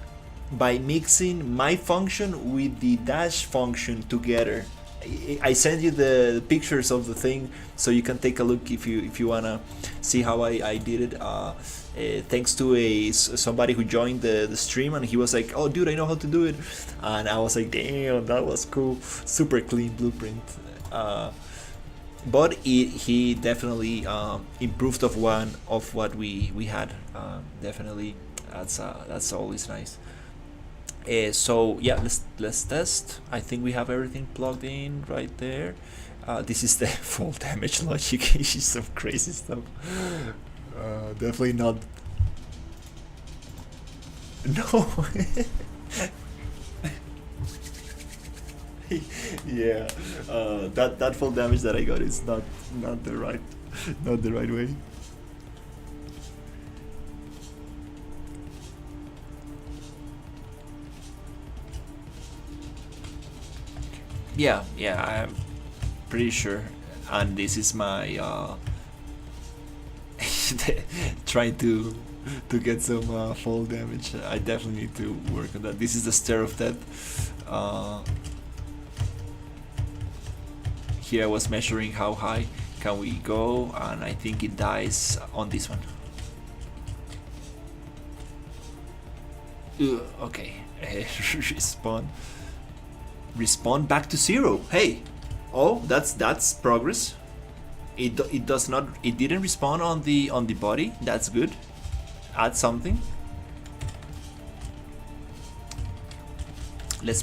by mixing my function with the dash function together. I send you the pictures of the thing so you can take a look if you wanna see how I did it. Thanks to somebody who joined the stream, and he was like, "Oh, dude, I know how to do it," and I was like, "Damn, that was cool, super clean blueprint." But he definitely improved of one of what we had. Definitely, that's always nice. So yeah, let's test. I think we have everything plugged in right there. This is the full damage logic. It's some crazy stuff. Definitely not. No. Yeah, that full damage that I got is not the right way. Yeah, I'm pretty sure. And this is my trying to get some fall damage. I definitely need to work on that. This is the Stair of Death. Here I was measuring how high can we go, and I think it dies on this one. Okay. Respawn back to 0. Hey, oh, that's progress. It does not, it didn't respawn on the body. That's good. Add something. Let's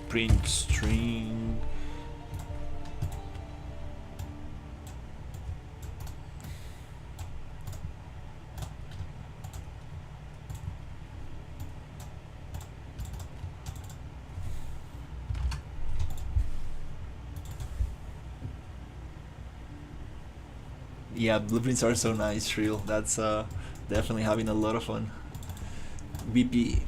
print string. Yeah, blueprints are so nice, real. That's definitely having a lot of fun. BP.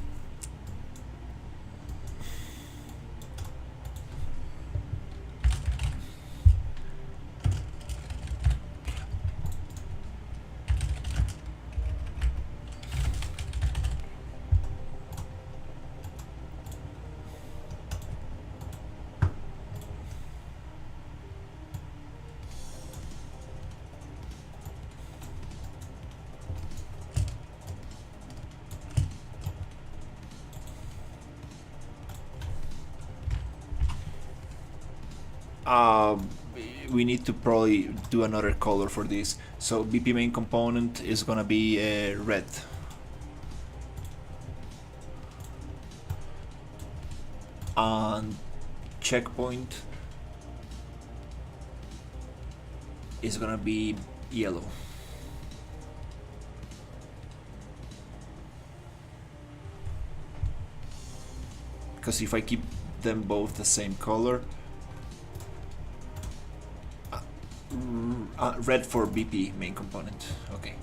We need to probably do another color for this. So BP main component is gonna be red. And checkpoint is gonna be yellow. Because if I keep them both the same color, red for BP main component. Okay.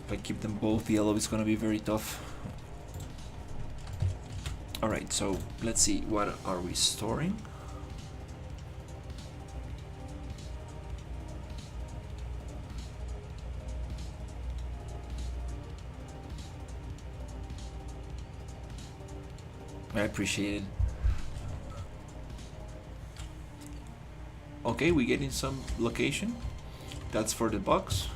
If I keep them both yellow, it's gonna be very tough. Alright, so let's see, what are we storing? I appreciate it. Okay, we get in some location. That's for the box.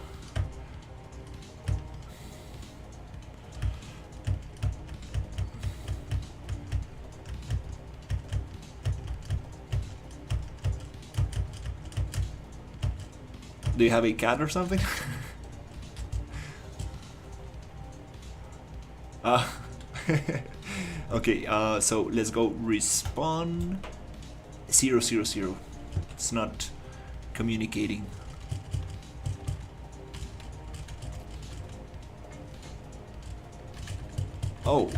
Do you have a cat or something? Okay, so let's go respawn 000. It's not communicating. Oh,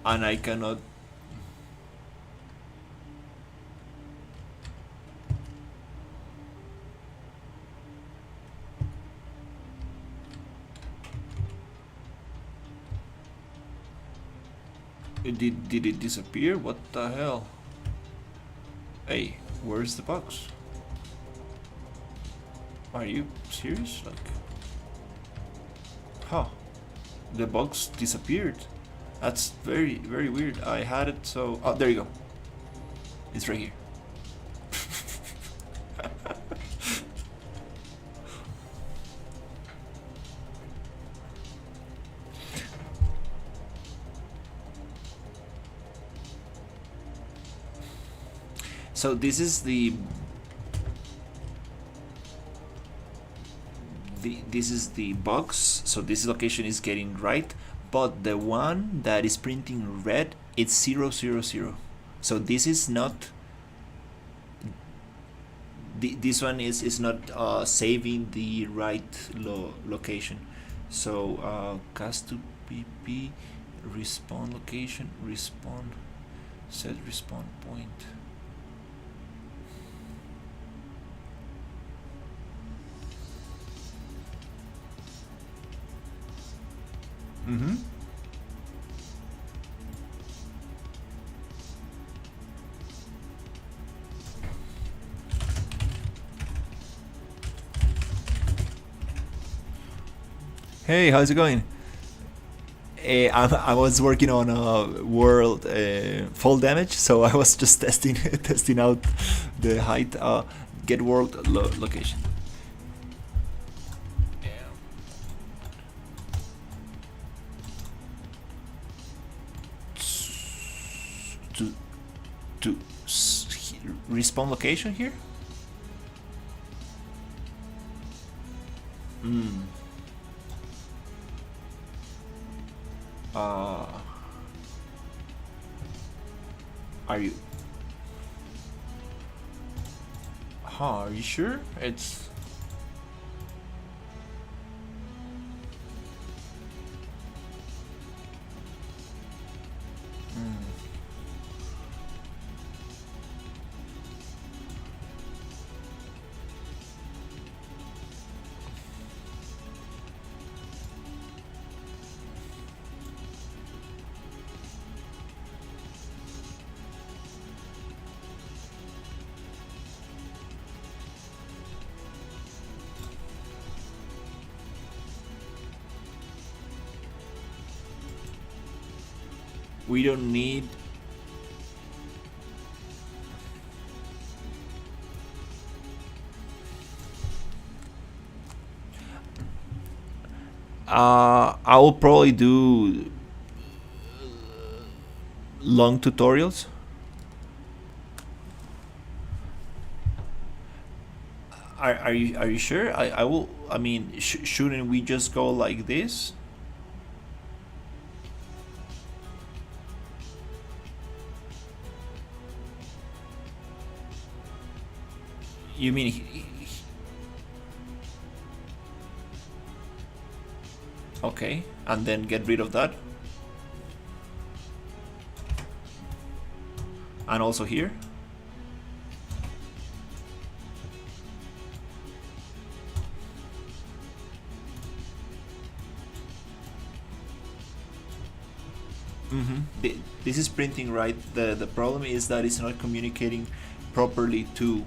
and I cannot. Did it disappear? What the hell? Hey, where's the box? Are you serious? Like, huh? The box disappeared. That's very, very weird. I had it so. Oh, there you go. It's right here. So this is this is the box. So this location is getting right, but the one that is printing red, it's 000. So this is not. This one is not saving the right location. So cast to pp, respawn location, respawn, set respawn point. Mm-hmm. Hey, how's it going? I was working on a world fall damage, so I was just testing testing out the height. Get world location. To to respawn location here. Hmm. Are you? Huh? Are you sure? It's. We don't need. I will probably do long tutorials. Are you sure? I will. I mean, shouldn't we just go like this? You mean okay, and then get rid of that, and also here. This is printing right. The problem is that it's not communicating properly to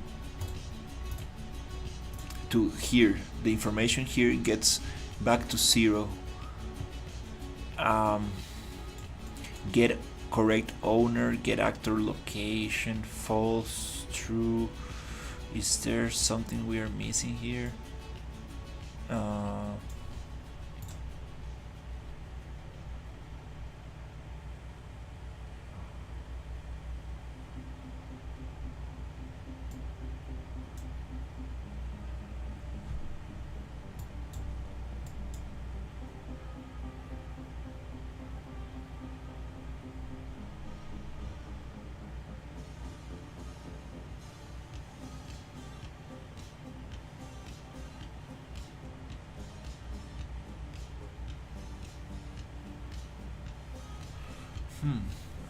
here. The information here gets back to 0. Get correct owner, get actor location, false, true. Is there something we are missing here?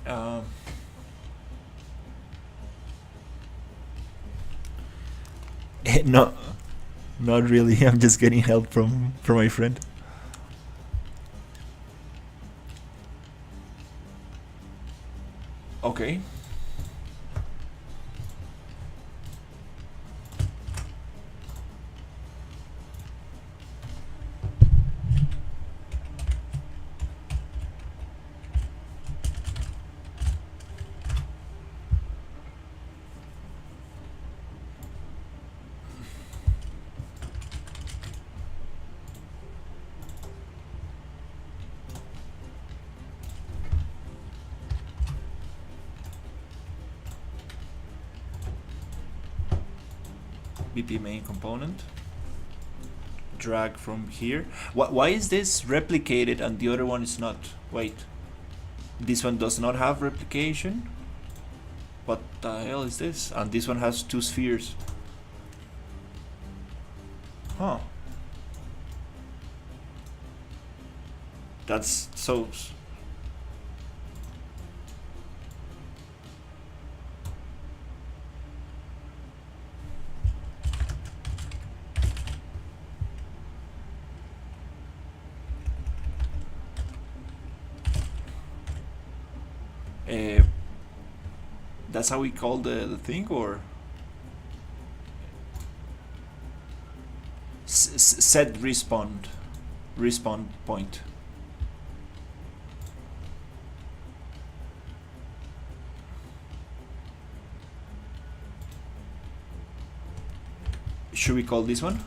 Um, no, not really. I'm just getting help from my friend. Okay. BP main component. Drag from here. Why is this replicated and the other one is not? Wait. This one does not have replication? What the hell is this? And this one has two spheres. Huh. That's so... that's how we call the thing, or set respawn point. Should we call this one?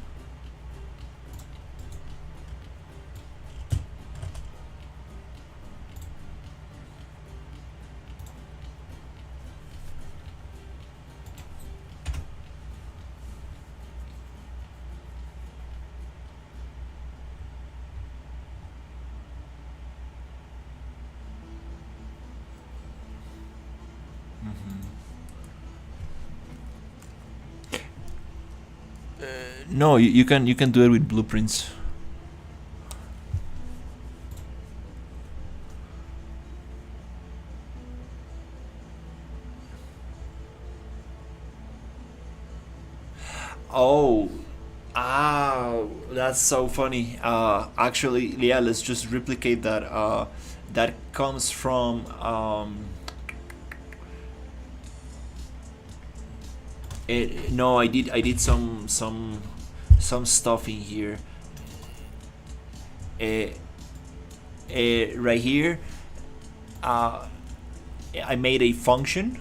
No, you can do it with blueprints. Oh, that's so funny. Actually, yeah, let's just replicate that. That comes from no, I did some stuff in here. Uh, right here, I made a function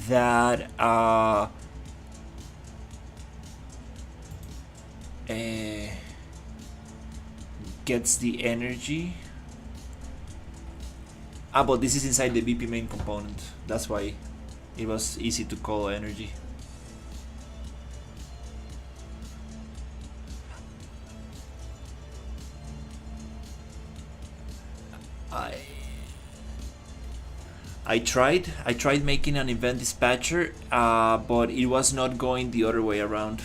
that gets the energy. But this is inside the BP main component. That's why it was easy to call energy. I tried making an event dispatcher, but it was not going the other way around.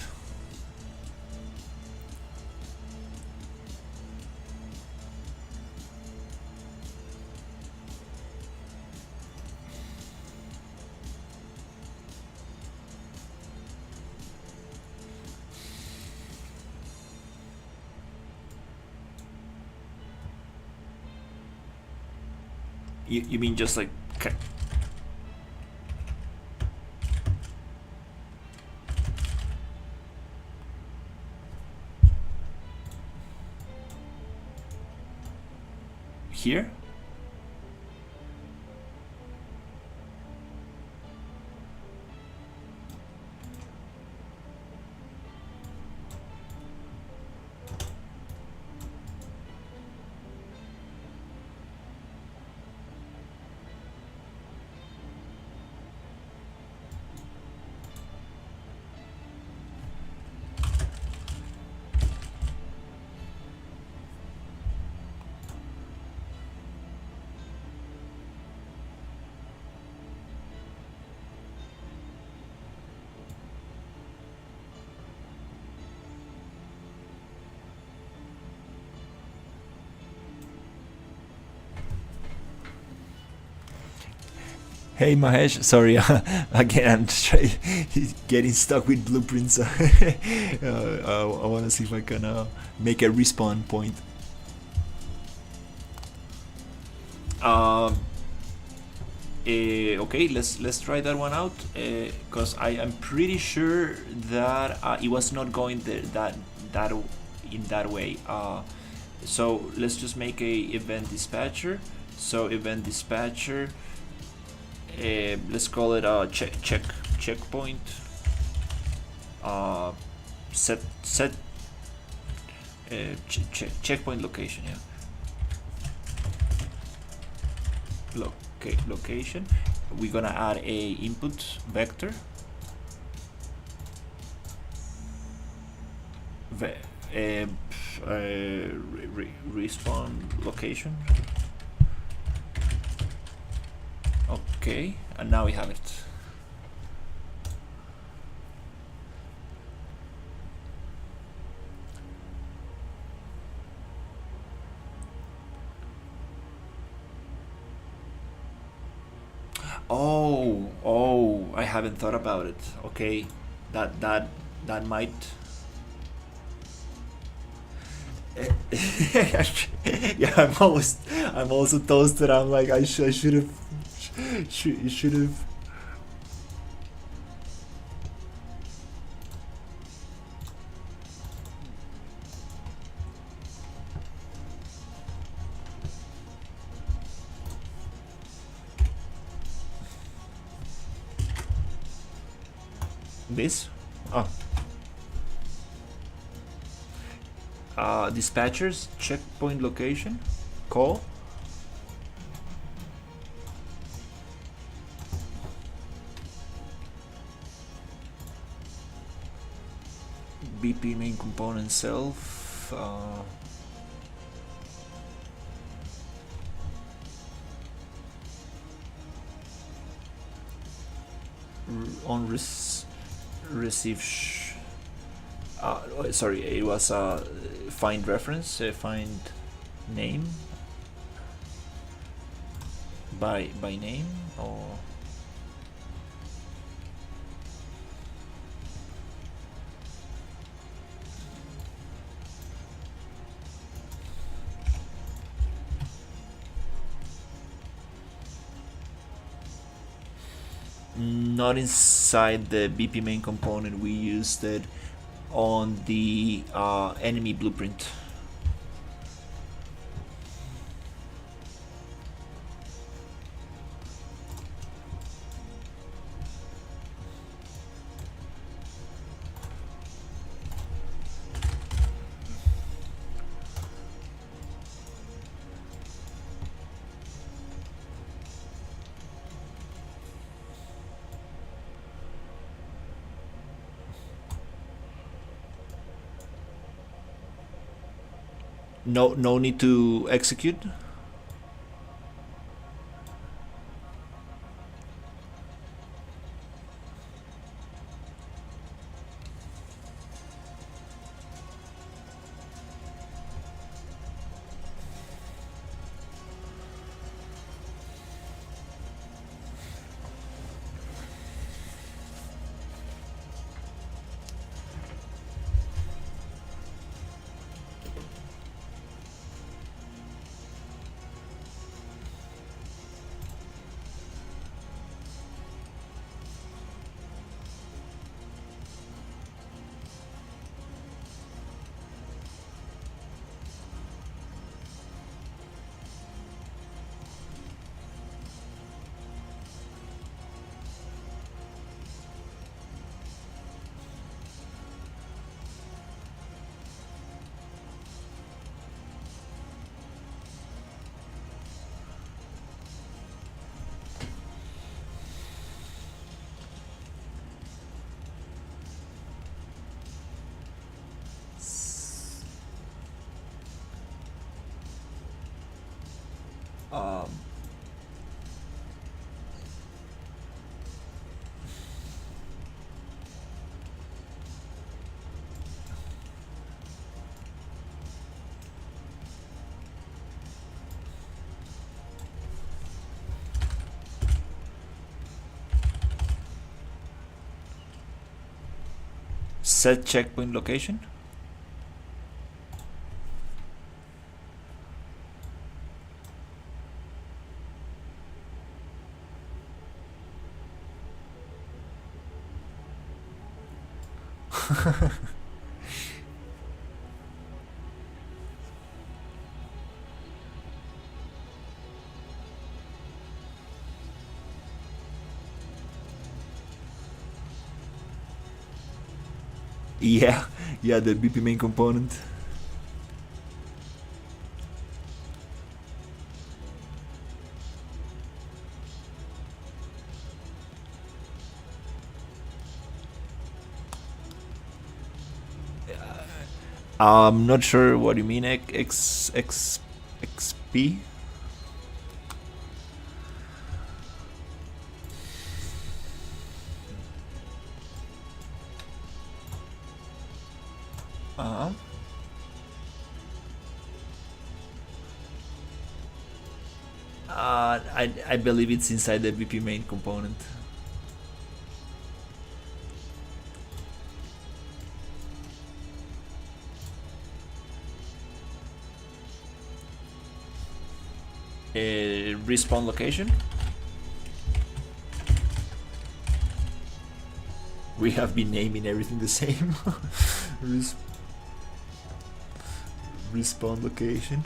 You mean just like... Okay. Here? Hey Mahesh, sorry again. Getting stuck with blueprints. I want to see if I can make a respawn point. Okay, let's try that one out. Cause I am pretty sure that it was not going that in that way. So let's just make a event dispatcher. So event dispatcher. Let's call it a checkpoint. Set checkpoint location. Yeah. Location. We're gonna add a input vector. Respawn location. Okay, and now we have it. Oh, I haven't thought about it. Okay, that might. Yeah, I'm also toasted. I'm like I should have. You should have. This? Oh. Dispatchers, checkpoint location, call. BP main component self. On receive. Sorry, it was find reference, find name by name or. Not inside the BP main component. We used it on the enemy blueprint. No need to execute. Um, Set checkpoint location. Yeah, yeah, the BP main component. I'm not sure what you mean, XP. Uh-huh. I believe it's inside the BP main component. Respawn location. We have been naming everything the same. Respawn location.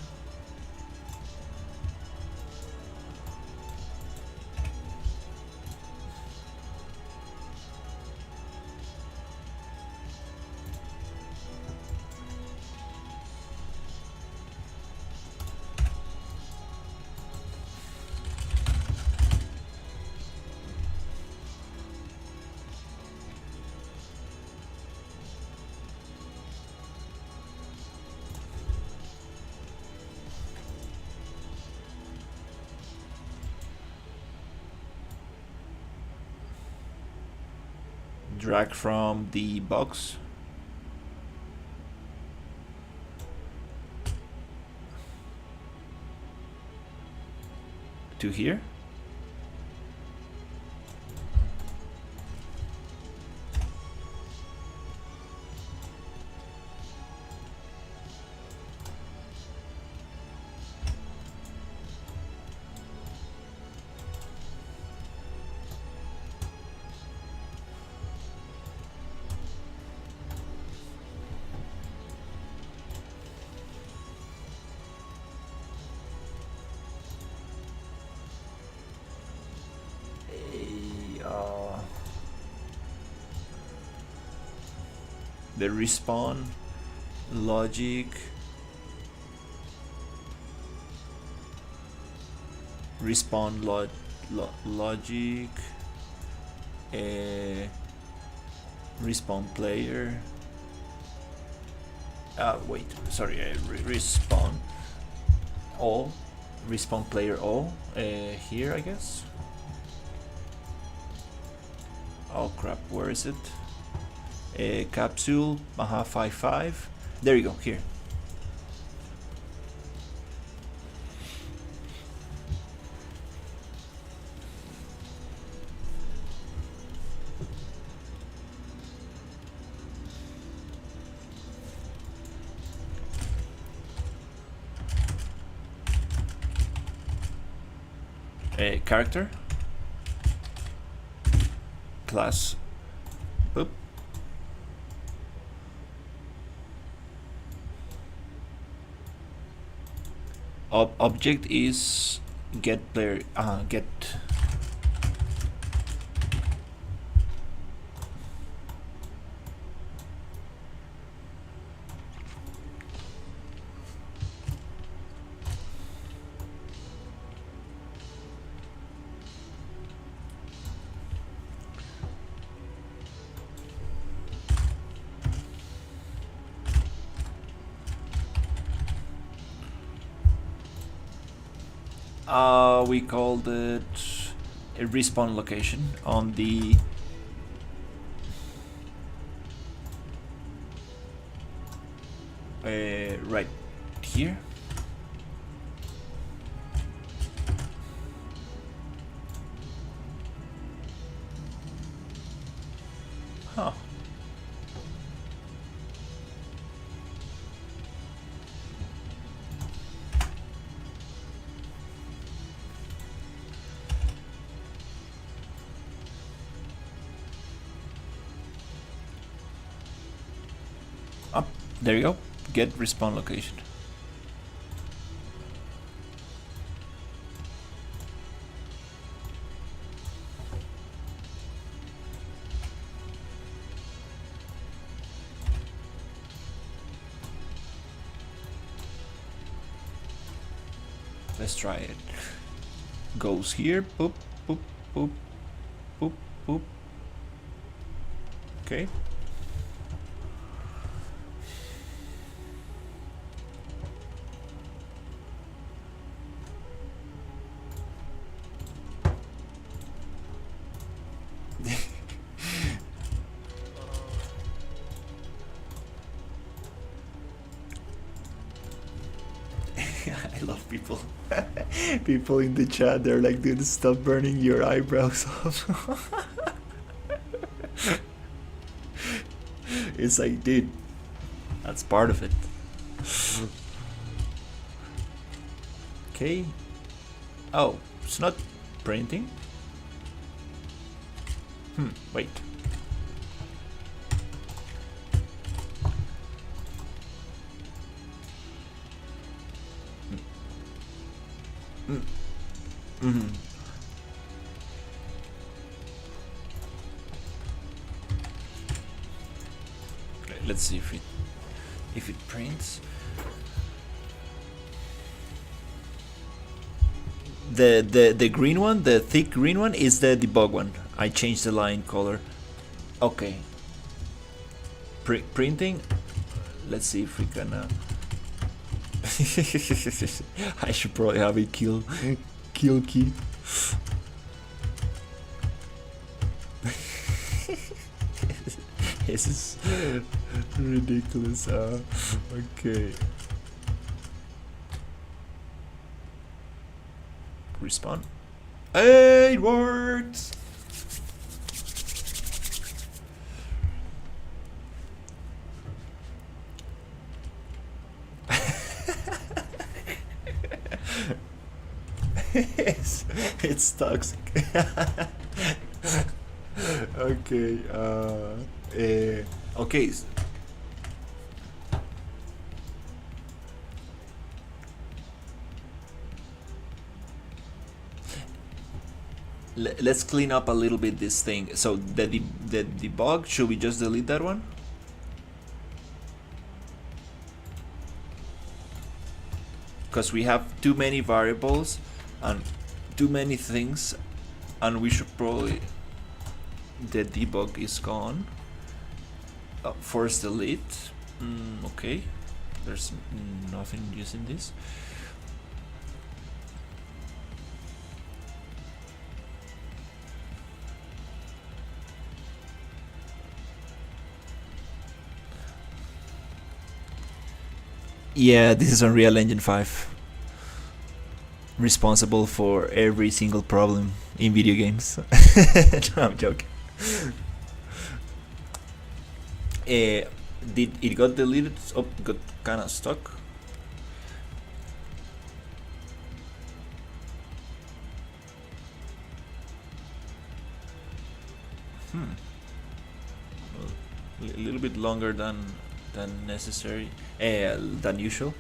Drag from the box to here. The respawn logic, logic, respawn player. Wait, sorry, respawn all, respawn player all. Here, I guess. Oh crap, where is it? Capsule, 55. There you go, here. Character, class, boop. Object is get player, get. We called it a respawn location on the right here. Huh. Up. There you go. Get respawn location. Let's try it. Goes here. Boop, boop, boop, boop, boop. Okay. I love people. People in the chat, they're like, dude, stop burning your eyebrows off. It's like, dude, that's part of it. Okay. Oh, it's not printing? Wait. Let's see if it prints. The green one, the thick green one, is the debug one. I changed the line color. Okay. Printing. Let's see if we can. I should probably have a kill key. This is ridiculous. Okay. Respawn. Hey, it worked. It's toxic. Okay. Okay. Let's clean up a little bit this thing. So the debug, should we just delete that one? Because we have too many variables and too many things, and we should probably. The debug is gone. Force delete. Okay, there's nothing using this. Yeah, this is Unreal Engine 5. Responsible for every single problem in video games. No, I'm joking. Did it got deleted? Oh, got kind of stuck. A little bit longer than necessary, than usual.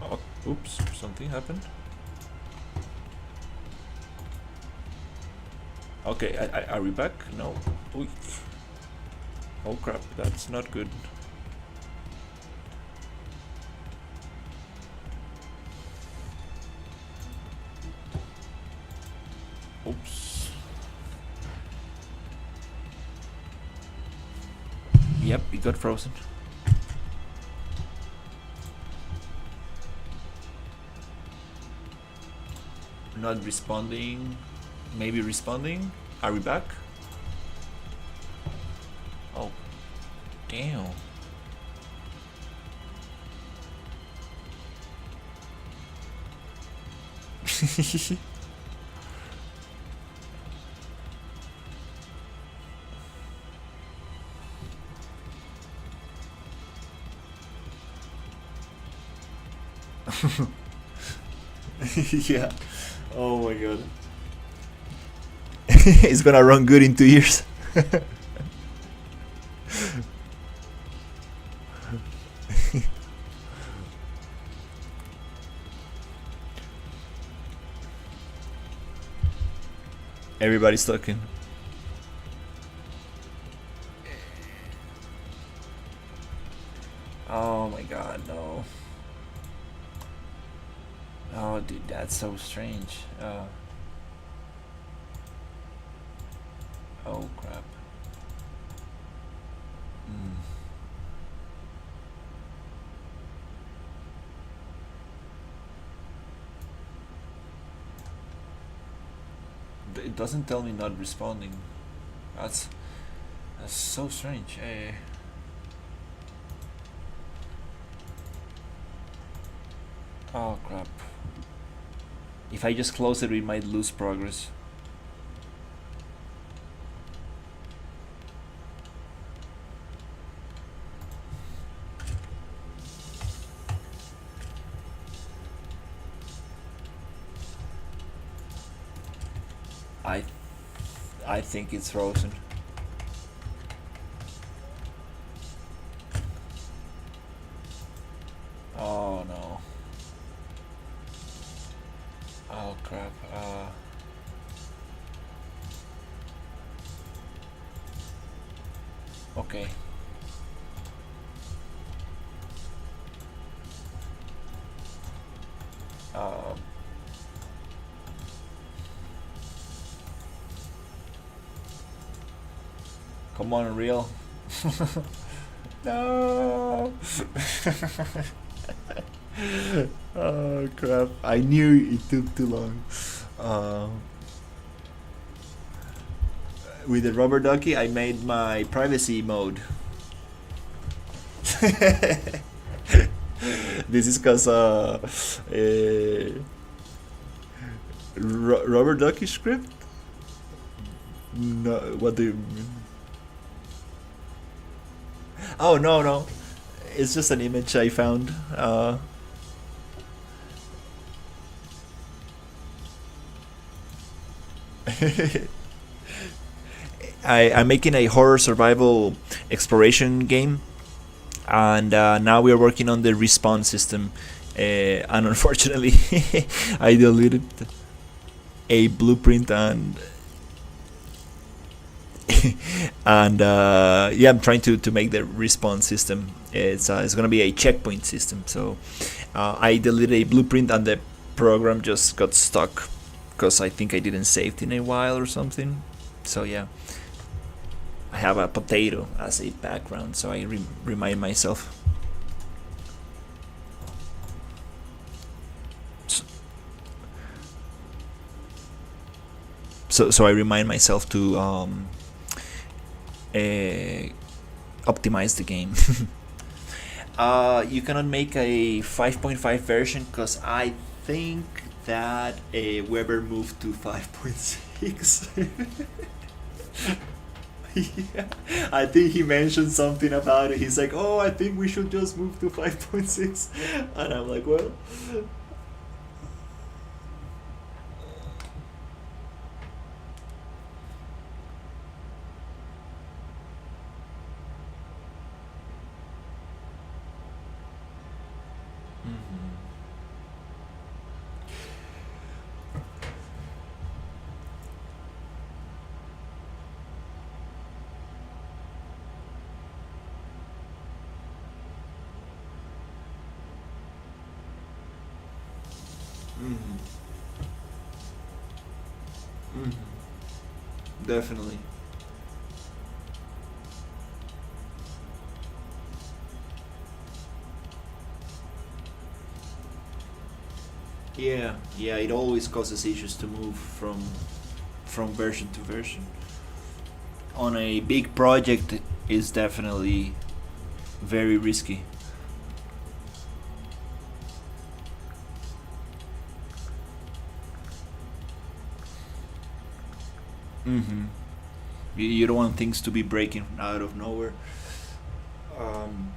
Oh, oops, something happened. Okay, are we back? No. Oy. Oh crap, that's not good. Oops. Yep, it got frozen. Not responding. Maybe responding. Are we back? Oh, damn. Yeah. Oh my god. It's gonna run good in 2 years. Everybody's talking. Oh my god, no. Oh, dude, that's so strange. Oh crap. Mm. It doesn't tell me not responding. That's that's so strange. Oh crap. If I just close it, we might lose progress. I I think it's frozen. Oh no. Oh crap. Okay. Uh, Come on, real. No. Oh crap! I knew it took too long. Uh, with the rubber ducky, I made my privacy mode. This is because rubber ducky script. No, what do you mean? Oh no no, it's just an image I found. I'm making a horror survival exploration game, and now we are working on the respawn system. And unfortunately, I deleted a blueprint and and yeah, I'm trying to make the respawn system. It's gonna be a checkpoint system. So I deleted a blueprint and the program just got stuck because I think I didn't save it in a while or something. So yeah, I have a potato as a background, so I remind myself. So I remind myself to optimize the game. You cannot make a 5.5 version because I think that Weber moved to 5.6. Yeah, I think he mentioned something about it. He's like, "Oh, I think we should just move to 5.6," and I'm like, "Well." Mhm. Mhm. Mhm. Definitely. Yeah, yeah, it always causes issues to move from version to version. On a big project is definitely very risky. Mm-hmm. You don't want things to be breaking out of nowhere. Um,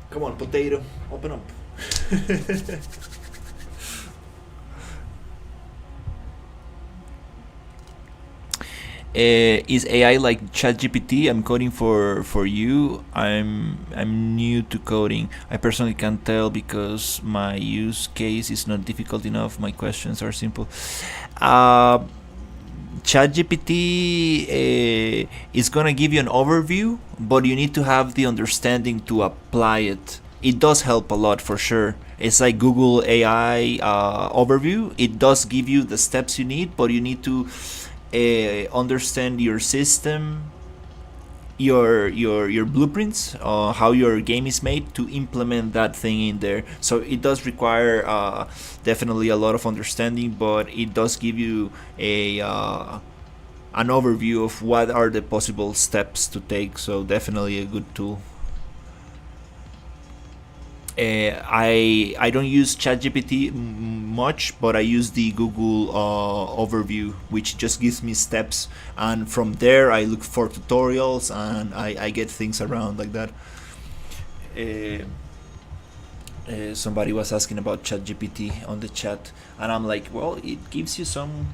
Come on, potato, open up. Is AI like ChatGPT? I'm coding for you. I'm new to coding. I personally can't tell because my use case is not difficult enough. My questions are simple. Uh, ChatGPT is gonna give you an overview, but you need to have the understanding to apply it. It does help a lot for sure. It's like Google AI overview. It does give you the steps you need, but you need to understand your system, your blueprints, how your game is made to implement that thing in there. So it does require definitely a lot of understanding, but it does give you a an overview of what are the possible steps to take. So definitely a good tool. I don't use ChatGPT much, but I use the Google overview, which just gives me steps, and from there I look for tutorials and I get things around like that. Uh, Somebody was asking about ChatGPT on the chat, and I'm like, well, it gives you some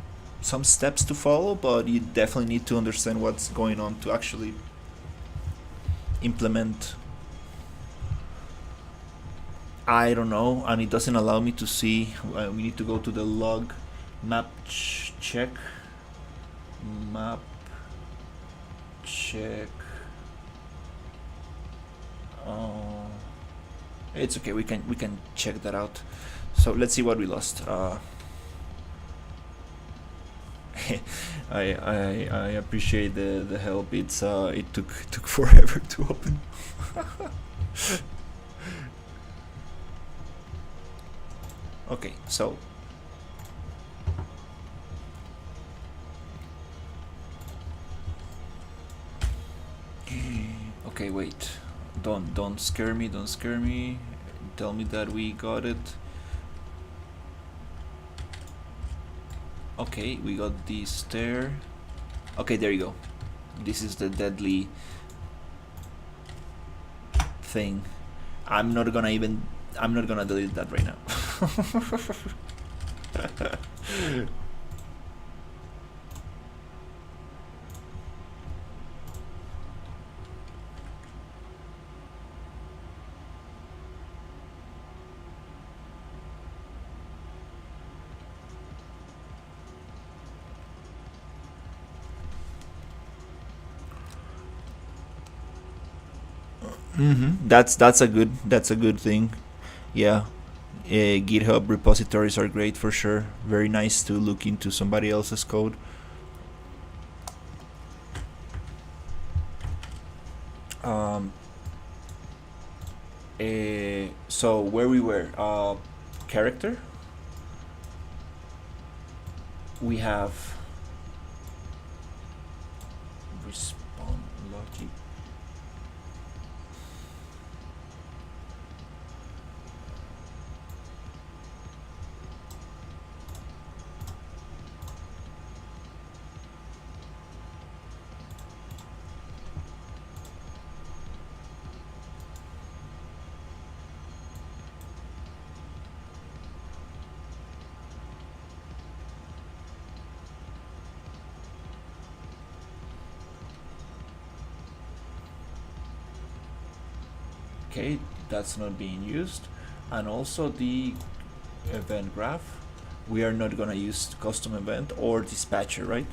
steps to follow, but you definitely need to understand what's going on to actually implement. I don't know, and it doesn't allow me to see. We need to go to the log map check. Map check. Uh, it's okay. We can check that out. So let's see what we lost. I appreciate the help. It took forever to open. Okay, so okay, wait. Don't scare me. Don't scare me. Tell me that we got it. Okay, we got the stair. Okay, there you go. This is the deadly thing. I'm not gonna delete that right now. That's a good thing. Yeah, GitHub repositories are great for sure. Very nice to look into somebody else's code. Um, so where we were, character. We have respawn logic. Okay, that's not being used. And also the event graph. We are not gonna use custom event or dispatcher, right?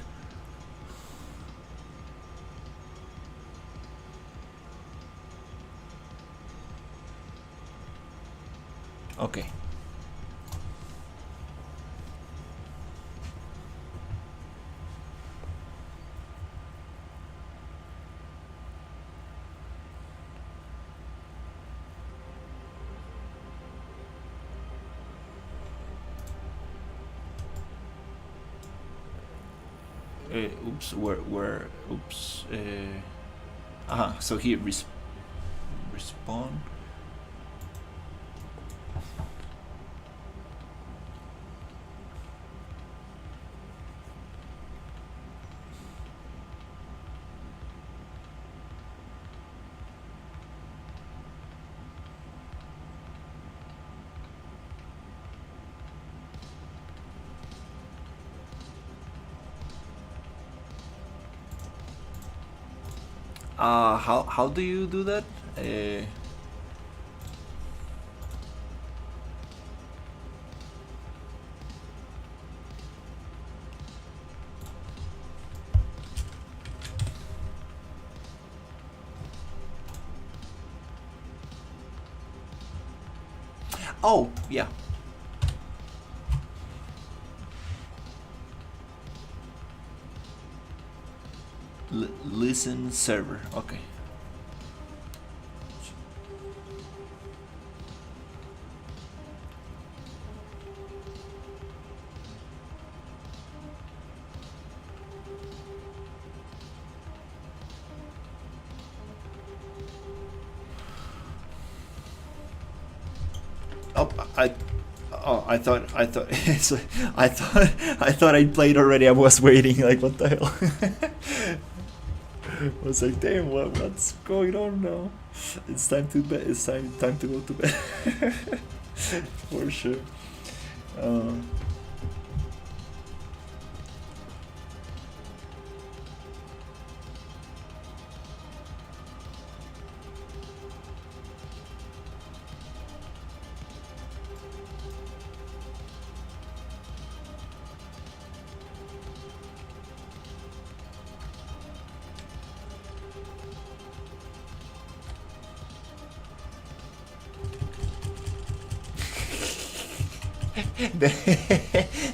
Okay. Oops, oops. So here, respawn. How do you do that? Oh, yeah. Listen server. Okay. Oh, I thought I thought I played already. I was waiting. Like, what the hell? I was like, damn, what's going on now? It's time to bed. It's time to go to bed. For sure. Uh,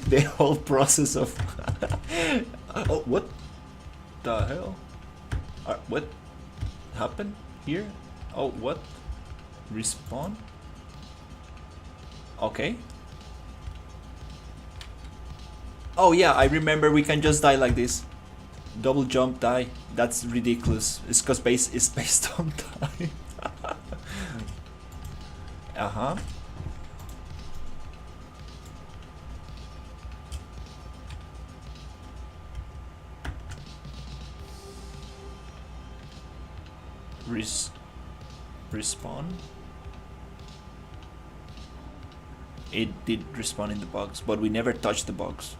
the whole process of oh, what the hell? What happened here? Oh, what? Respawn? Okay. Oh yeah, I remember we can just die like this. Double jump, die. That's ridiculous. It's because base is based on time. Uh-huh. Respawn? It did respawn in the box, but we never touched the box.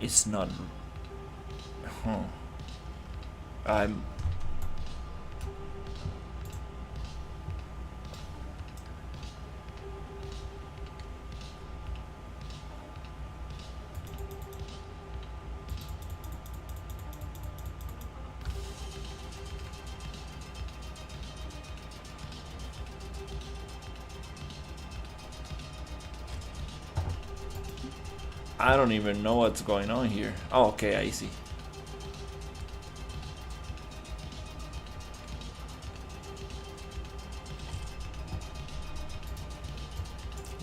It's not. Huh. I'm. I don't even know what's going on here. Oh, okay, I see.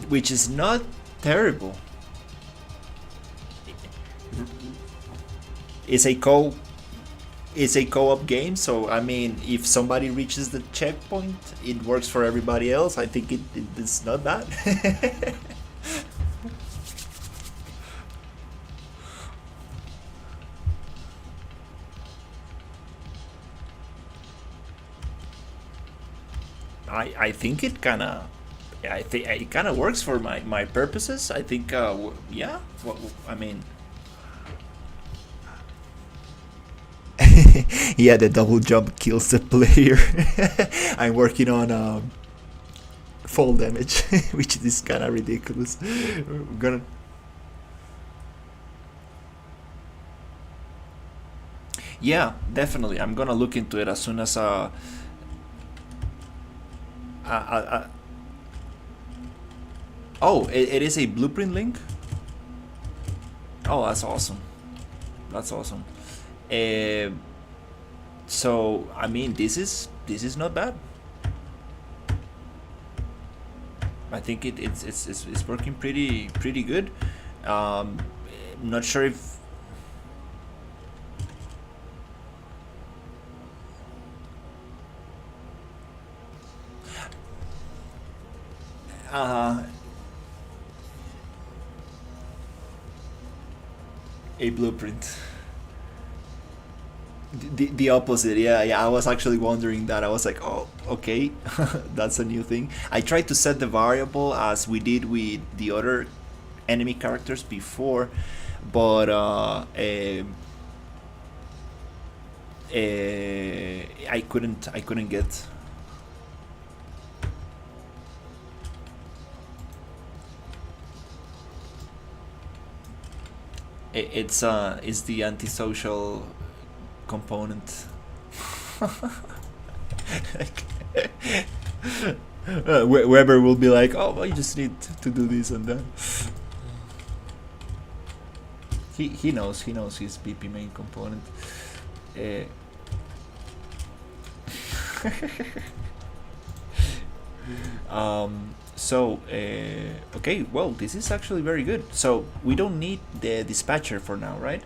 Which is not terrible. It's a co-op game, so I mean, if somebody reaches the checkpoint, it works for everybody else. I think it's not bad. I think it kind of I think it kind of works for my purposes. I think yeah. I mean, yeah, the double jump kills the player. I'm working on fall damage, which is kind of ridiculous. We're gonna. Yeah, definitely. I'm gonna look into it as soon as uh, oh, it is a blueprint link. Oh, that's awesome. That's awesome. Uh, so I mean, this is not bad. I think it's working pretty good. Um, not sure if. Uh, a blueprint. The opposite, yeah. I was actually wondering that. I was like, oh, okay, that's a new thing. I tried to set the variable as we did with the other enemy characters before, but I couldn't get. It's the antisocial component. Weber will be like, oh, well, you just need to do this and that. He knows his PP main component. So okay, well, this is actually very good. So we don't need the dispatcher for now, right?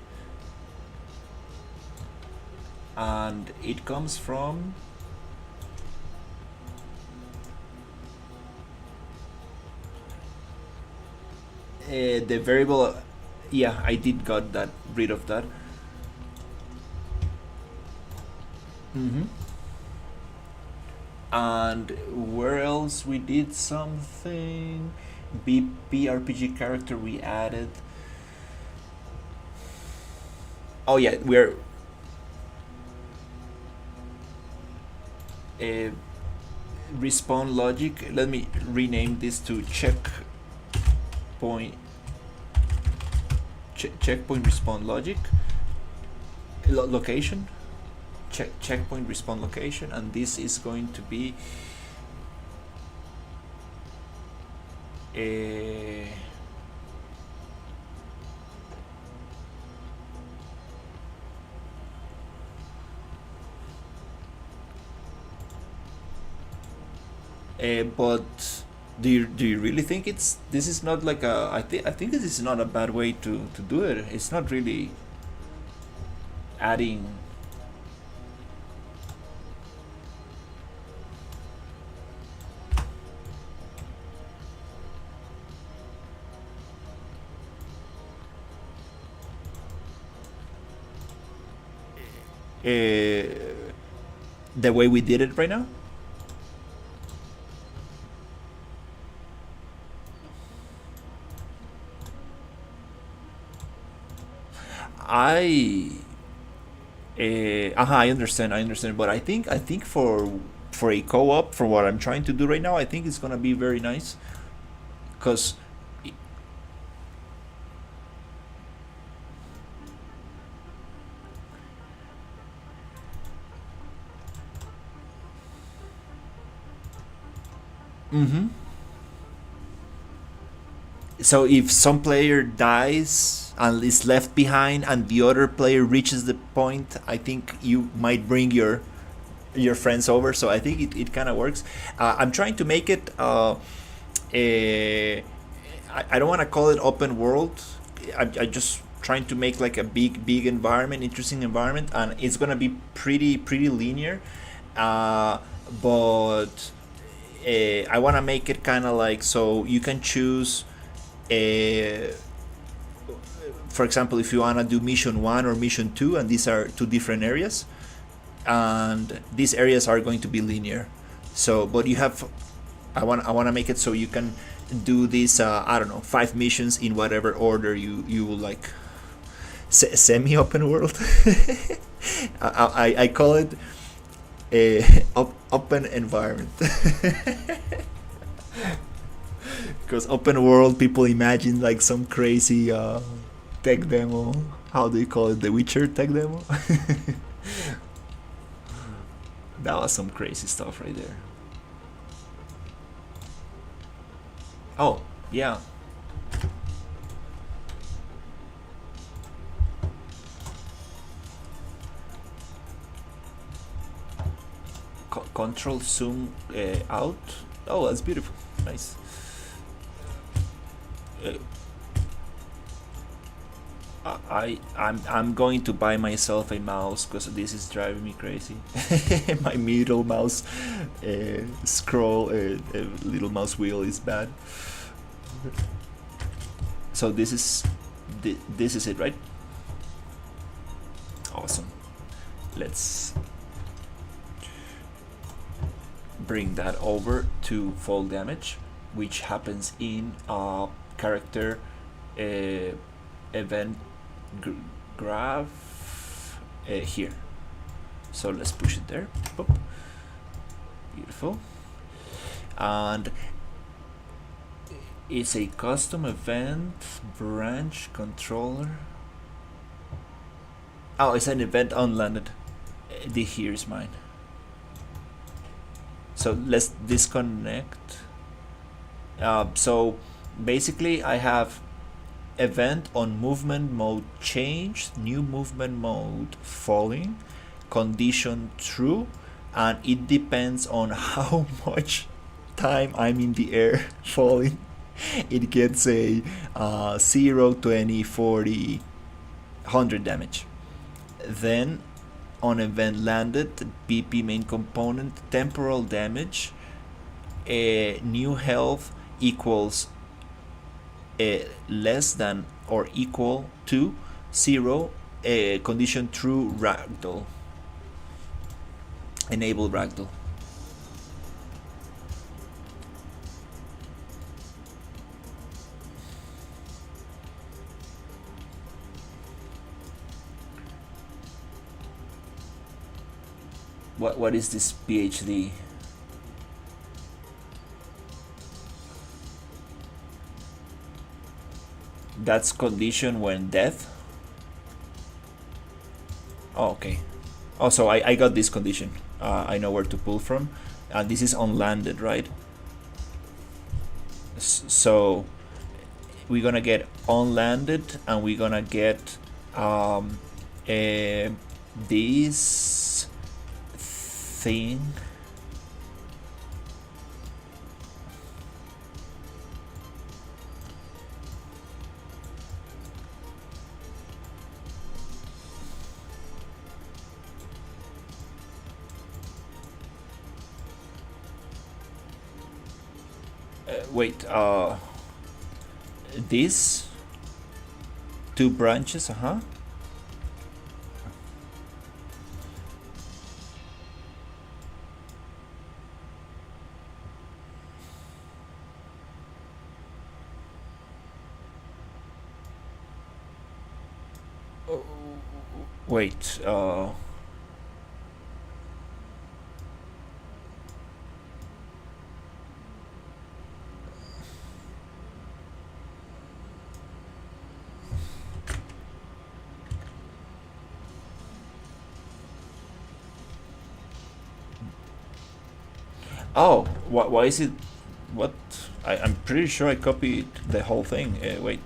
And it comes from the variable. Yeah, I did got that rid of that. Mm-hmm. And where else we did something? RPG character we added. Oh yeah, we're respawn logic. Let me rename this to checkpoint checkpoint respawn logic location. Checkpoint respawn location, and this is going to be a but do you really think this is not like a I think this is not a bad way to do it. It's not really adding the way we did it right now. I understand, but I think for a co-op, for what I'm trying to do right now, I think it's gonna be very nice, cause mm-hmm. So if some player dies and is left behind, and the other player reaches the point, I think you might bring your friends over. So I think it kind of works. I'm trying to make it. I don't want to call it open world. I just trying to make like a big environment, interesting environment, and it's gonna be pretty linear. But I want to make it kind of like so you can choose for example, if you want to do mission 1 or mission 2, and these are two different areas, and these areas are going to be linear. So but you have I want to make it so you can do these I don't know, 5 missions in whatever order you will like. Semi open world. I call it a open environment. Because open world, people imagine like some crazy tech demo. How do you call it? The Witcher tech demo? That was some crazy stuff right there. Oh, yeah. Control zoom out. Oh, that's beautiful. Nice. I'm going to buy myself a mouse because this is driving me crazy. My middle mouse scroll, little mouse wheel is bad. So this is it, right? Awesome. Let's bring that over to fall damage, which happens in character event graph here. So let's push it there. Boop. Beautiful. And it's a custom event branch controller. Oh, it's an event unlanded. The here's mine. So let's disconnect. So basically I have event on movement mode change, new movement mode falling, condition true, and it depends on how much time I'm in the air falling. It gets a 0, 20, 40, 100 damage. Then on event landed, BP main component, temporal damage, new health equals less than or equal to 0, condition true ragdoll. Enable ragdoll. What is this PhD? That's condition when death. Oh, okay. Also, I got this condition. I know where to pull from. And this is unlanded, right? So we're gonna get unlanded, and we're gonna get this thing. Wait, these two branches, wait, oh, why is it, what, I'm pretty sure I copied the whole thing. Wait.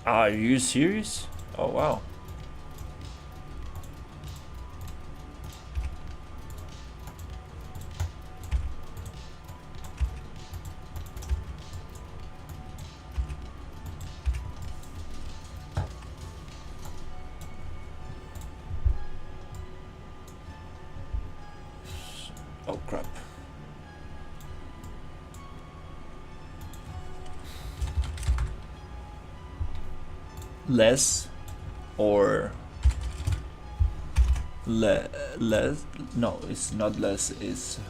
Are you serious? Oh wow. Oh crap. Less or less, no, it's not less, it's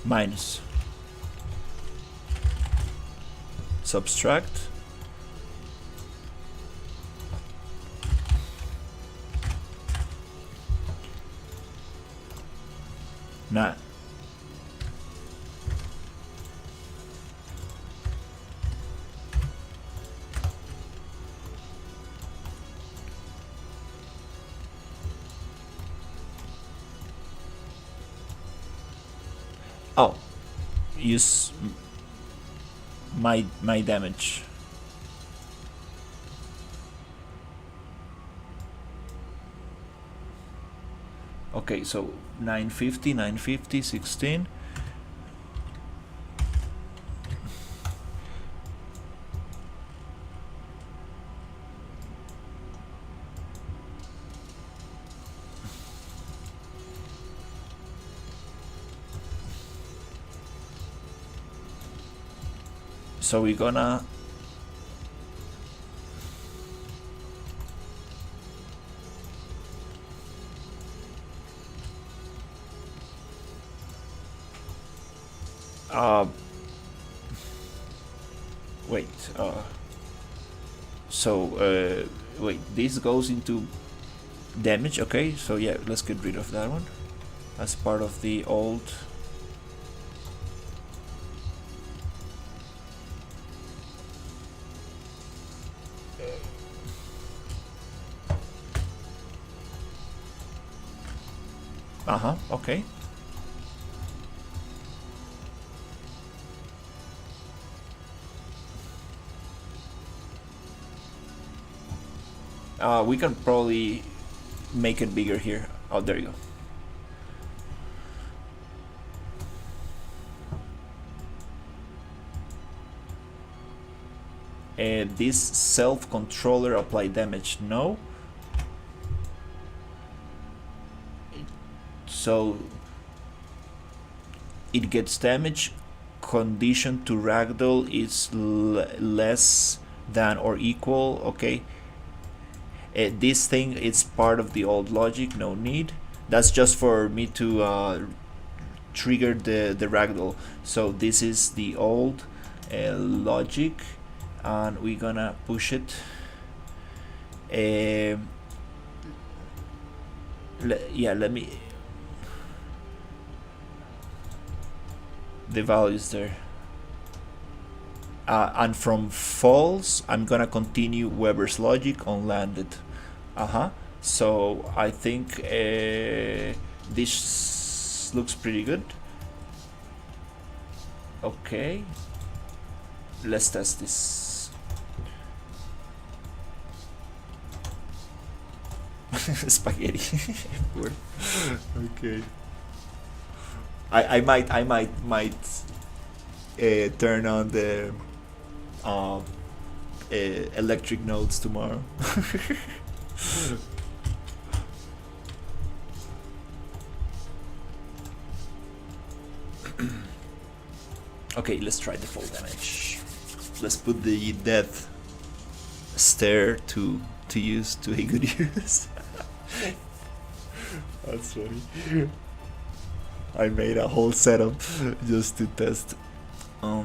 minus. Subtract. Nah. Oh, use my damage. Okay, so 950, 16. So we're gonna Uh, wait. So wait. This goes into damage. Okay. So yeah, let's get rid of that one as part of the old. Okay. We can probably make it bigger here. Oh, there you go. This self-controller apply damage? No. So it gets damage. Condition to ragdoll is less than or equal. Okay. This thing is part of the old logic. No need. That's just for me to trigger the ragdoll. So this is the old logic, and we're gonna push it. Let me. The values there. And from false, I'm gonna continue Weber's logic on landed. So I think this looks pretty good. Okay, let's test this. Spaghetti. Okay. I might turn on the electric notes tomorrow. Okay, let's try the full damage. Let's put the death stare to use to a good use. That's funny. I made a whole setup just to test. Let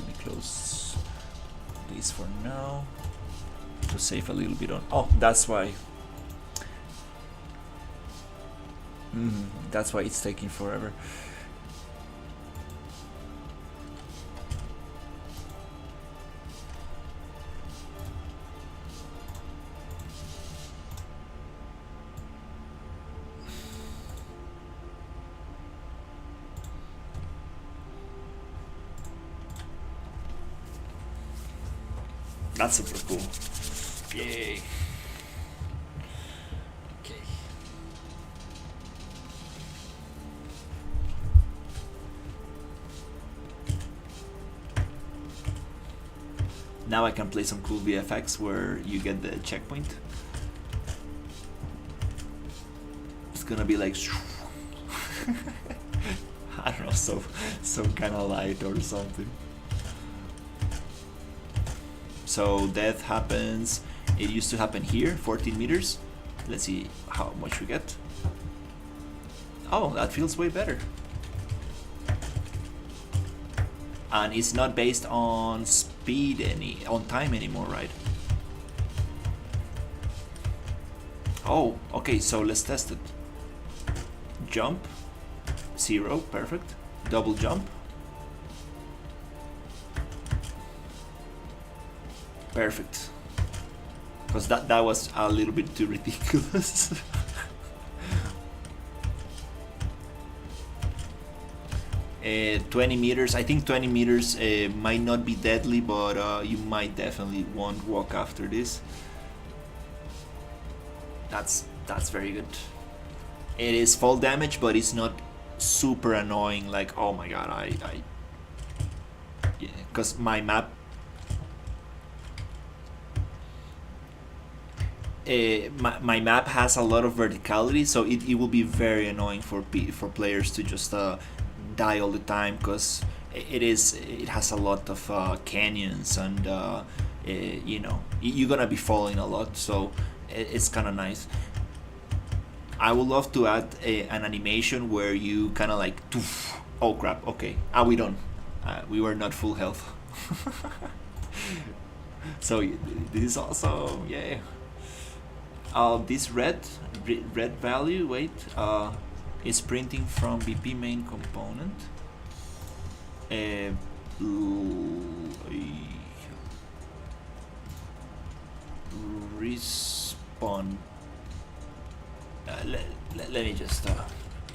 me close this for now to save a little bit on. Oh, that's why. That's why it's taking forever. That's super cool. Yay. Okay. Now I can play some cool VFX where you get the checkpoint. It's gonna be like I don't know, some kind of light or something. So death happens, it used to happen here, 14 meters. Let's see how much we get. Oh, that feels way better. And it's not based on speed on time anymore, right? Oh, okay, so let's test it. Jump, 0, perfect. Double jump. Perfect. Because that was a little bit too ridiculous. 20 meters. I think 20 meters might not be deadly, but you might definitely won't walk after this. That's very good. It is fall damage, but it's not super annoying. Like, oh my god, yeah, because my map. My map has a lot of verticality, so it will be very annoying for players to just die all the time, because it has a lot of canyons, and you know, you're gonna be falling a lot, so it's kind of nice. I would love to add an animation where you kind of like, toof, oh crap, okay, we don't, we were not full health. So this is also, yeah. This red value, wait, is printing from BP main component. Respawn. Let me just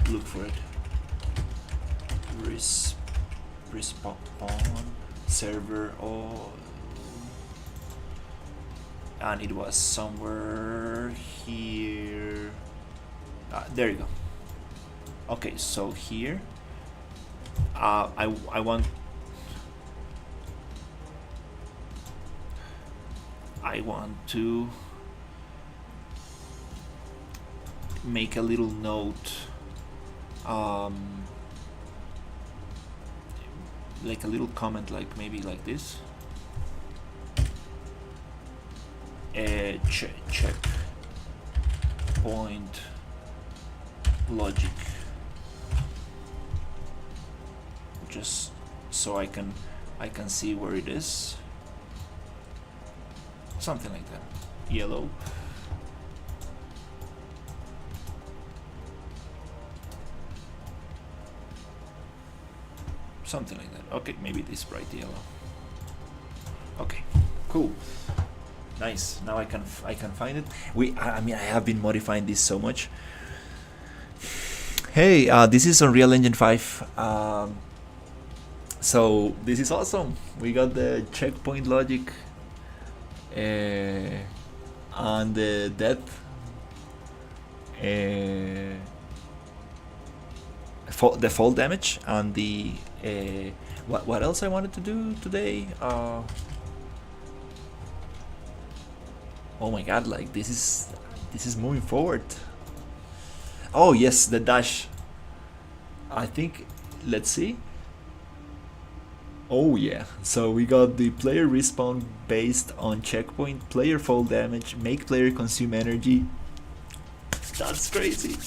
look for it. Respawn server. Oh, and it was somewhere here. There you go. Okay, so here, I want to make a little note, like a little comment, like maybe like this. Check point logic, just so I can see where it is. Something like that. Yellow. Something like that. Okay, maybe this bright yellow. Okay, cool. Nice. Now I can find it. I mean, I have been modifying this so much. Hey, this is Unreal Engine 5. So this is awesome. We got the checkpoint logic and the depth, the fall damage, and the what else I wanted to do today. Oh my god, like this is moving forward. Oh yes, the dash. I think, let's see. Oh yeah, so we got the player respawn based on checkpoint, player fall damage, make player consume energy. That's crazy.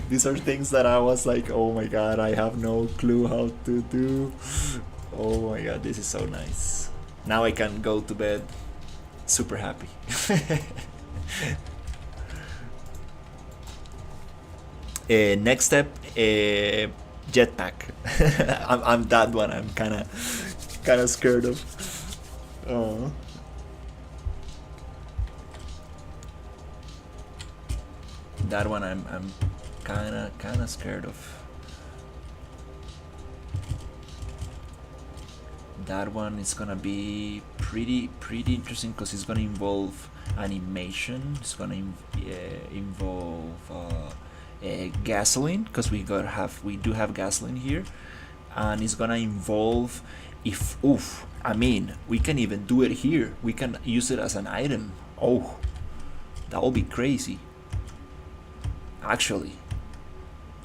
These are things that I was like, oh my god, I have no clue how to do. Oh my god, this is so nice. Now I can go to bed super happy. Next step, jetpack. I'm that one. I'm kind of scared of. That one I'm kind of scared of. That one is gonna be pretty interesting because it's gonna involve animation. It's gonna involve gasoline, because we do have gasoline here, and it's gonna involve, I mean, we can even do it here. We can use it as an item. Oh, that will be crazy, actually.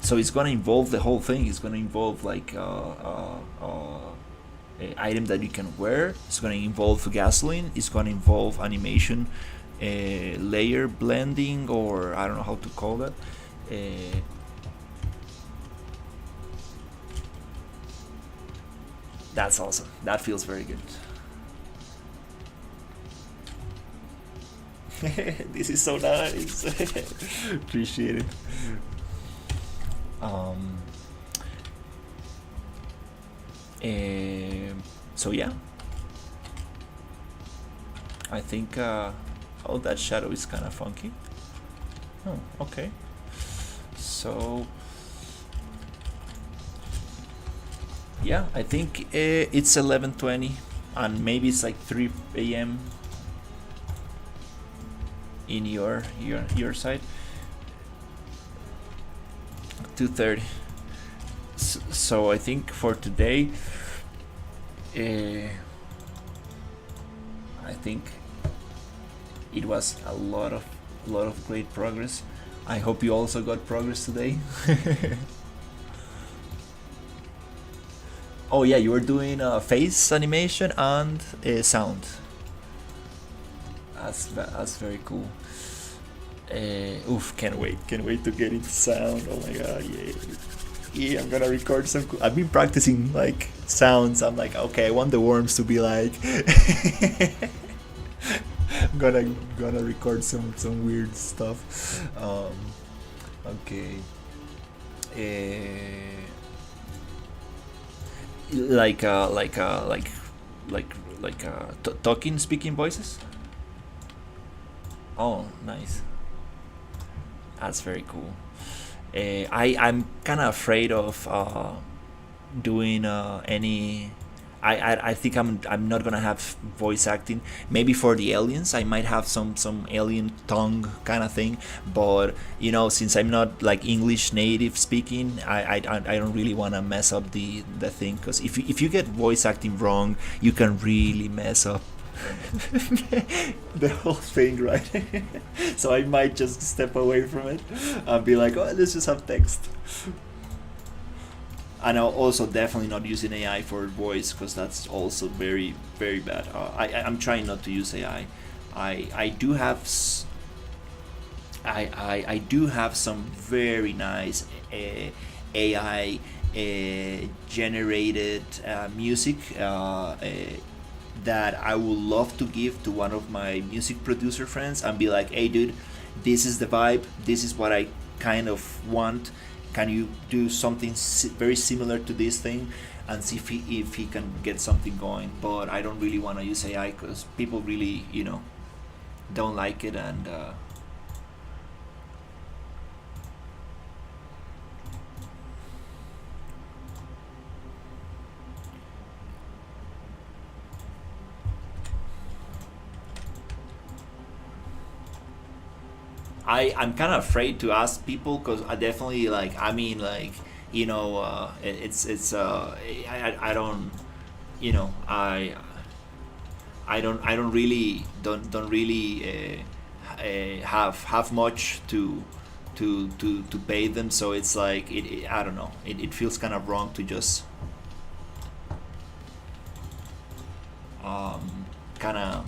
So it's gonna involve the whole thing. It's gonna involve like item that you can wear. It's gonna involve gasoline. It's gonna involve animation, layer blending, or I don't know how to call that. That's awesome. That feels very good. This is so nice. Appreciate it. So yeah, I think oh, that shadow is kind of funky. Oh, okay. So yeah, I think it's 11:20 and maybe it's like 3 a.m. in your side. 2:30. So I think for today, I think it was a lot of great progress. I hope you also got progress today. Oh yeah, you were doing face animation and sound. That's very cool. Oof, can't wait to get into sound. Oh my god, yeah. Yeah, I'm gonna record some. I've been practicing like sounds. I'm like, okay, I want the worms to be like. I'm gonna record some weird stuff. Okay. Uh, like like talking, speaking voices. Oh, nice. That's very cool. I'm kind of afraid of doing any. I think I'm not gonna have voice acting. Maybe for the aliens, I might have some alien tongue kind of thing. But since I'm not like English native speaking, I don't really want to mess up the thing, because if you get voice acting wrong, you can really mess up the whole thing, right? So I might just step away from it and be like, oh, let's just have text. And I'll also definitely not using AI for voice, because that's also very very bad. I'm trying not to use AI. I do have I do have some very nice AI generated music that I would love to give to one of my music producer friends and be like, hey dude, this is the vibe, this is what I kind of want. Can you do something very similar to this thing, and see if he can get something going? But I don't really want to use AI because people really, don't like it, and I'm kind of afraid to ask people, because I definitely like. I mean, like, it's I don't, I don't really don't really have much to pay them. So it's like I don't know. It feels kind of wrong to just kind of,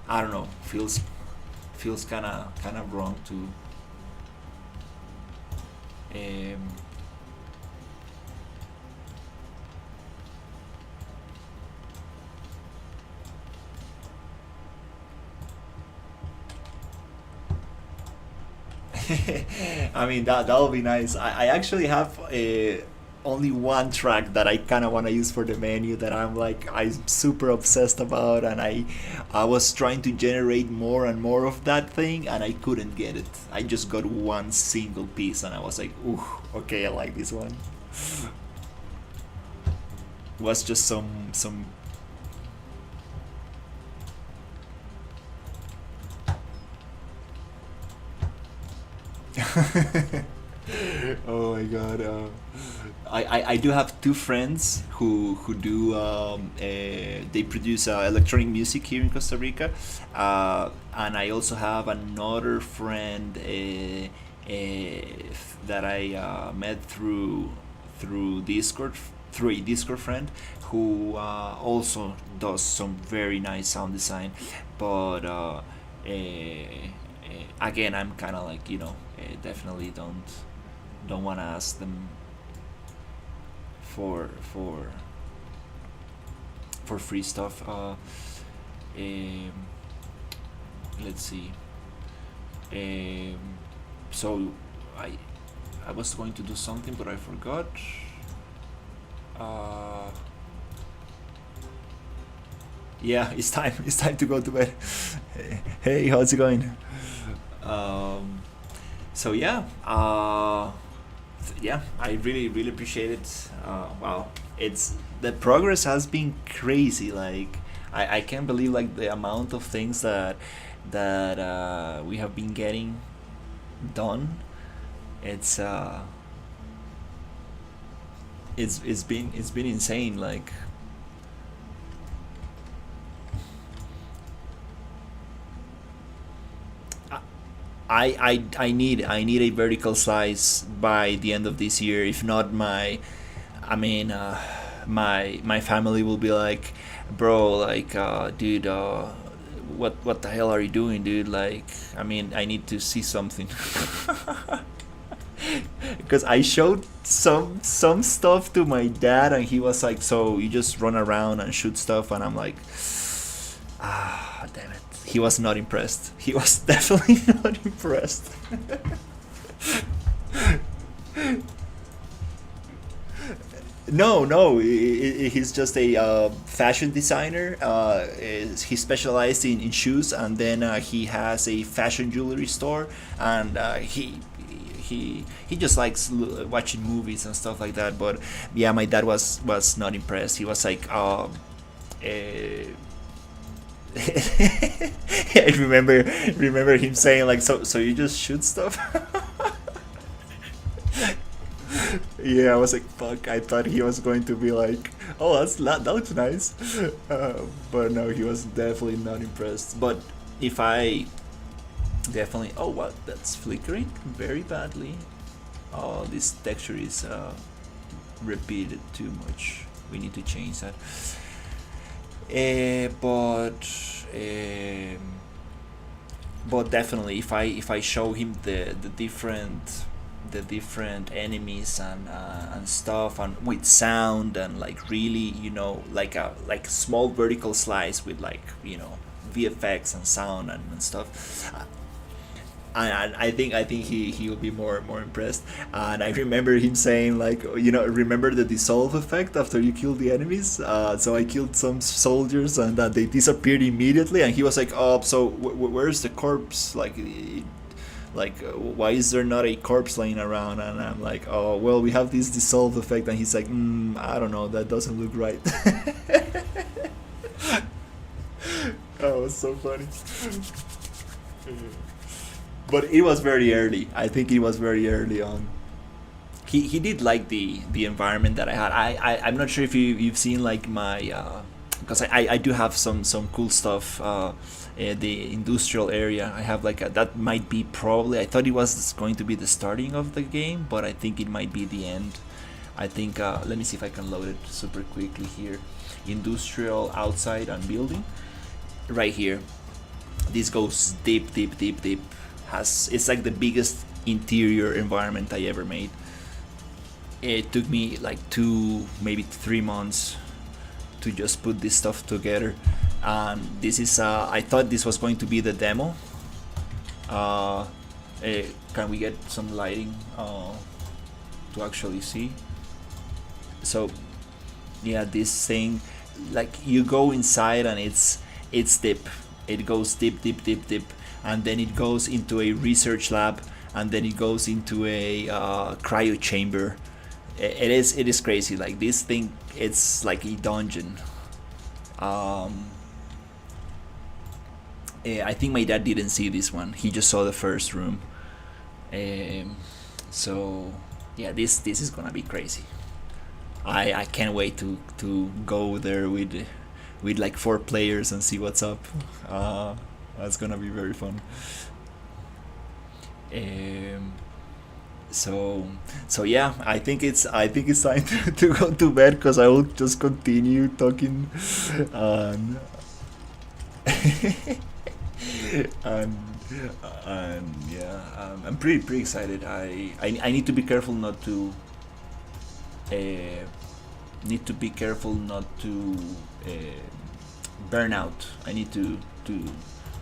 I don't know, feels kind of wrong to um, I mean, that'll be nice. I actually have only one track that I kind of want to use for the menu, that I'm super obsessed about, and I was trying to generate more and more of that thing, and I couldn't get it. I just got one single piece, and I was like, ooh, okay, I like this one. It was just some. Oh my god. I do have two friends who do they produce electronic music here in Costa Rica, and I also have another friend that I met through Discord, through a Discord friend, who also does some very nice sound design. But again, I'm kind of like, definitely don't want to ask them for for for free stuff. Um, let's see. Um, so I I was going to do something, but I forgot. Uh, yeah, it's time. It's time to go to bed. Hey, how's it going? Um, so yeah, yeah, I really really appreciate it. Wow, it's the progress has been crazy. Like, I can't believe like the amount of things that we have been getting done. It's it's been insane. Like, I need a vertical slice by the end of this year. If not, I mean, my family will be like, bro, like, dude, what the hell are you doing, dude? Like, I mean, I need to see something. Because I showed some stuff to my dad, and he was like, "So you just run around and shoot stuff?" And I'm like, "Ah, damn it." He was not impressed. He was definitely not impressed. No, no, he's just a fashion designer. He specialized in shoes, and then he has a fashion jewelry store, and he just likes watching movies and stuff like that. But yeah, my dad was not impressed. He was like, I remember him saying like, so you just shoot stuff. Yeah, I was like, fuck. I thought he was going to be like, oh, that looks nice, but no, he was definitely not impressed. But if I definitely, oh, what? That's flickering very badly. Oh, this texture is repeated too much. We need to change that. But definitely, if I show him the different enemies and stuff, and with sound, and like really, like a small vertical slice with like, VFX and sound and stuff. And I think he will be more impressed. And I remember him saying like, remember the dissolve effect after you kill the enemies. So I killed some soldiers, and they disappeared immediately. And he was like, oh, so where's the corpse? Like, why is there not a corpse laying around? And I'm like, oh, well, we have this dissolve effect. And he's like, I don't know, that doesn't look right. That was so funny. But it was very early. I think it was very early on. He did like the environment that I had. I'm not sure if you've seen like my because I do have some cool stuff. The industrial area, I have like that might be probably, I thought it was going to be the starting of the game, but I think it might be the end. I think let me see if I can load it super quickly here. Industrial outside and building right here. This goes deep. It's like the biggest interior environment I ever made. It took me like 2 maybe 3 months to just put this stuff together. And this is I thought this was going to be the demo. Can we get some lighting to actually see? So yeah, this thing, like, you go inside and it's deep. It goes deep, and then it goes into a research lab, and then it goes into a cryo chamber. It is crazy. Like, this thing, it's like a dungeon. I think my dad didn't see this one. He just saw the first room. So yeah, this is gonna be crazy. I can't wait to go there with like 4 players and see what's up. That's gonna be very fun. So yeah, I think it's time to go to bed, because I will just continue talking. And and yeah, I'm pretty excited. I need to be careful not to burn out. I need to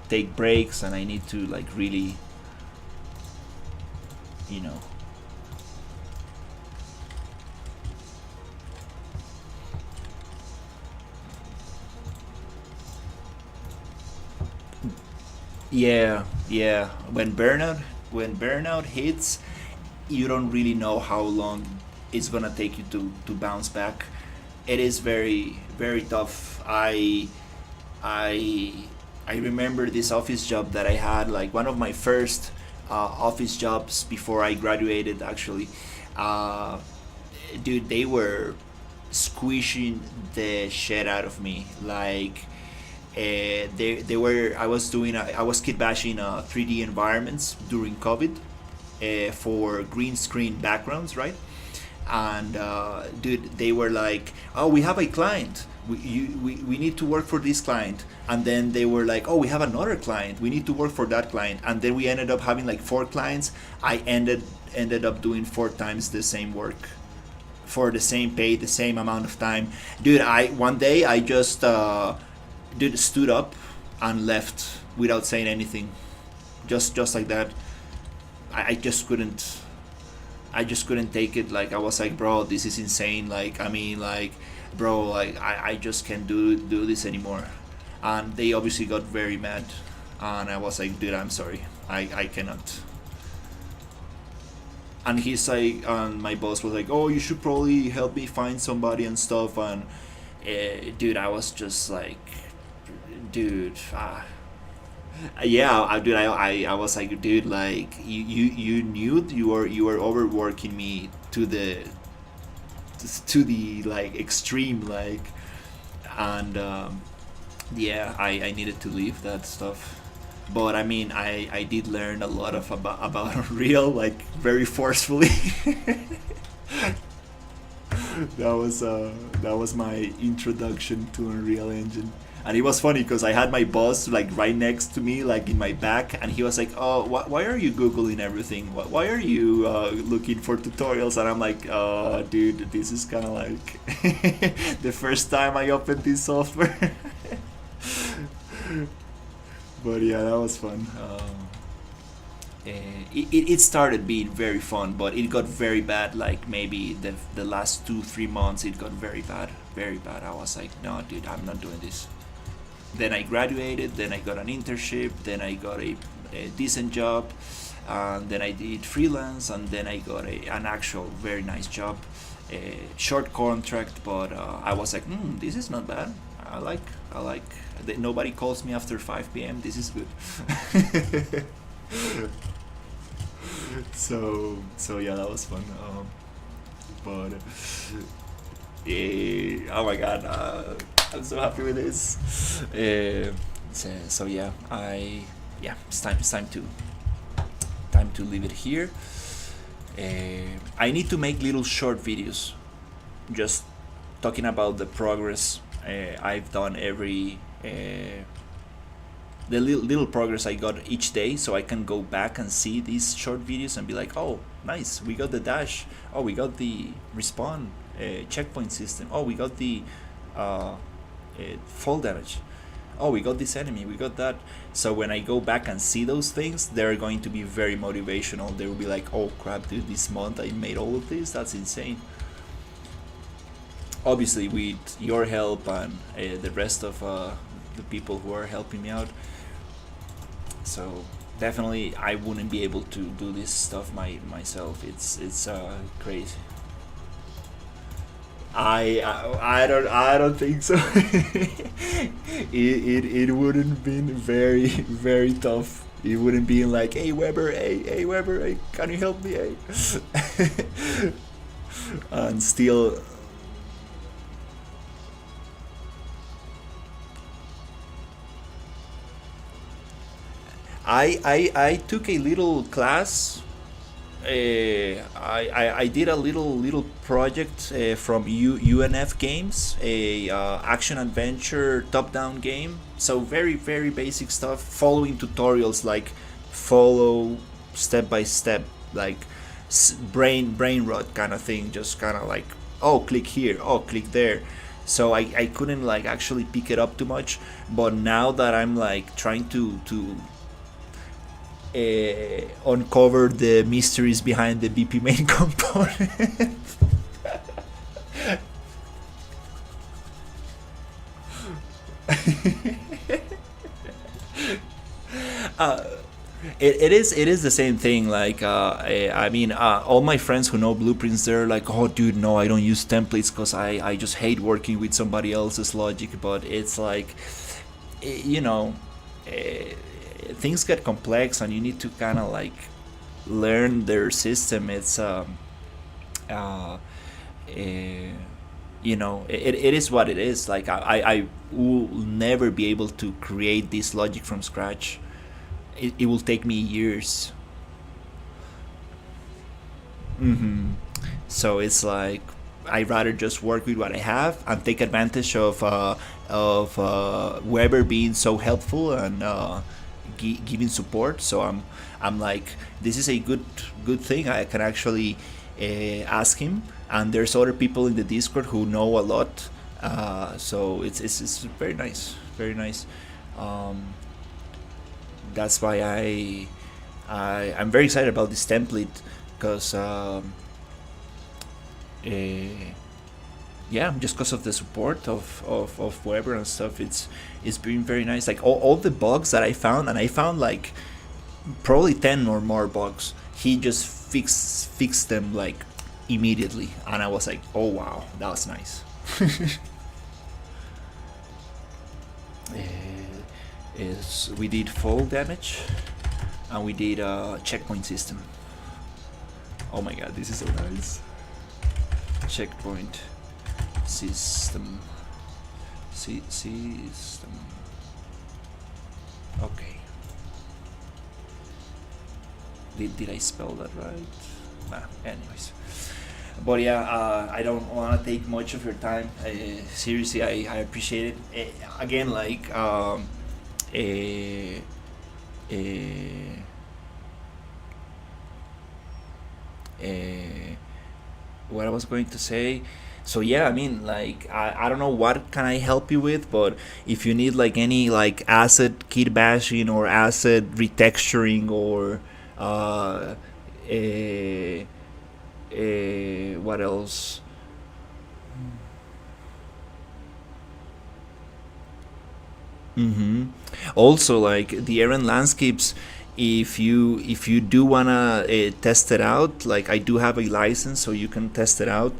take breaks, and I need to, like, really, you know yeah, when burnout hits, you don't really know how long it's gonna take you to bounce back. It is very, very tough. I remember this office job that I had, like one of my first office jobs before I graduated, actually. uh, Dude, they were squishing the shit out of me. Like, they were I was kit bashing 3D environments during COVID, for green screen backgrounds, right? And dude, they were like, oh, we have a client, we need to work for this client, and then they were like, oh, we have another client, we need to work for that client, and then we ended up having like four clients. I ended up doing four times the same work for the same pay, the same amount of time. Dude, I one day I just stood up and left without saying anything, just like that. I just couldn't. I just couldn't take it. Like I was like, bro, this is insane. Like I mean, like, bro, like I just can't do this anymore. And they obviously got very mad, and I was like, dude, I'm sorry, I cannot. And he's like, and my boss was like, oh, you should probably help me find somebody and stuff. And dude, I was just like, dude, yeah, dude, I was like, dude, like you knew you were overworking me to the like extreme, like. And yeah, I needed to leave that stuff. But I mean, I did learn a lot of about Unreal, like very forcefully. That was my introduction to Unreal Engine. And it was funny because I had my boss like right next to me, like in my back, and he was like, "Oh, why are you googling everything? Why are you looking for tutorials?" And I'm like, dude, this is kind of like the first time I opened this software." But yeah, that was fun. It started being very fun, but it got very bad. Like maybe the last 2-3 months, it got very bad, very bad. I was like, no, dude, I'm not doing this. Then I graduated. Then I got an internship. Then I got a decent job. And then I did freelance. And then I got an actual very nice job, a short contract. But I was like, this is not bad. I like. Nobody calls me after 5 p.m. This is good. So yeah, that was fun. But oh my god, I'm so happy with this. So yeah, it's time to leave it here. I need to make little short videos, just talking about the progress I've done every. The little progress I got each day, so I can go back and see these short videos and be like, oh, nice, we got the dash. Oh, we got the respawn checkpoint system. Oh, we got the fall damage. Oh, we got this enemy, we got that. So when I go back and see those things, they're going to be very motivational. They will be like, oh crap, dude, this month I made all of this. That's insane. Obviously with your help and the rest of the people who are helping me out. So definitely I wouldn't be able to do this stuff myself. It's crazy. I don't think so. It wouldn't been very tough. It wouldn't be like, hey Weber, hey Weber, hey, can you help me, hey? And still. I took a little class. I did a little project from UNF Games, a action adventure top down game. So very basic stuff, following tutorials, like follow step by step, like brain rot kind of thing. Just kind of like, oh, click here, oh, click there. So I couldn't like actually pick it up too much. But now that I'm like trying to uncover the mysteries behind the BP main component. uh, it is the same thing. Like I mean, all my friends who know blueprints, they're like, oh dude, no, I don't use templates because I just hate working with somebody else's logic. But it's like, you know, things get complex and you need to kind of like learn their system. It's you know, it is what it is. Like I will never be able to create this logic from scratch. It will take me years. So it's like, I rather just work with what I have and take advantage of Weber being so helpful and giving support. So I'm like, this is a good thing. I can actually ask him, and there's other people in the Discord who know a lot. So it's very nice, very nice. Um, that's why I'm very excited about this template because yeah, just because of the support of Weber and stuff, it's been very nice. Like all the bugs that I found, and I found like probably 10 or more bugs. He just fixed them like immediately, and I was like, oh wow, that was nice. Is we did fall damage, and we did a checkpoint system. Oh my god, this is so nice. Checkpoint system. System. Okay. Did I spell that right? Nah, anyways. But yeah, I don't want to take much of your time. Seriously, I appreciate it. Again, like, uh, what I was going to say. So yeah, I mean, like, I don't know what can I help you with, but if you need like any like asset kit bashing or asset retexturing or uh, what else? Mm-hmm. Also, like the errand landscapes, if you do wanna test it out, like I do have a license, so you can test it out.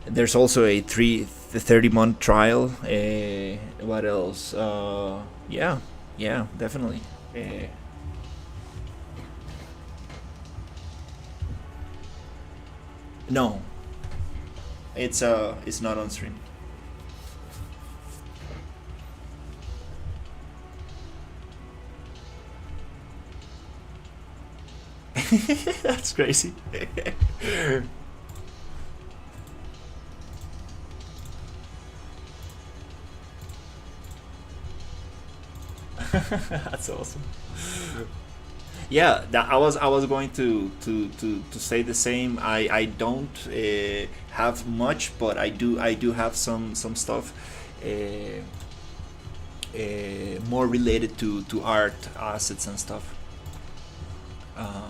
There's also a 30-month trial. What else? Yeah, yeah, definitely. Uh, no, it's not on stream. That's crazy. That's awesome. Yeah, I was going to say the same. I don't have much, but I do have some stuff more related to art assets and stuff. Uh,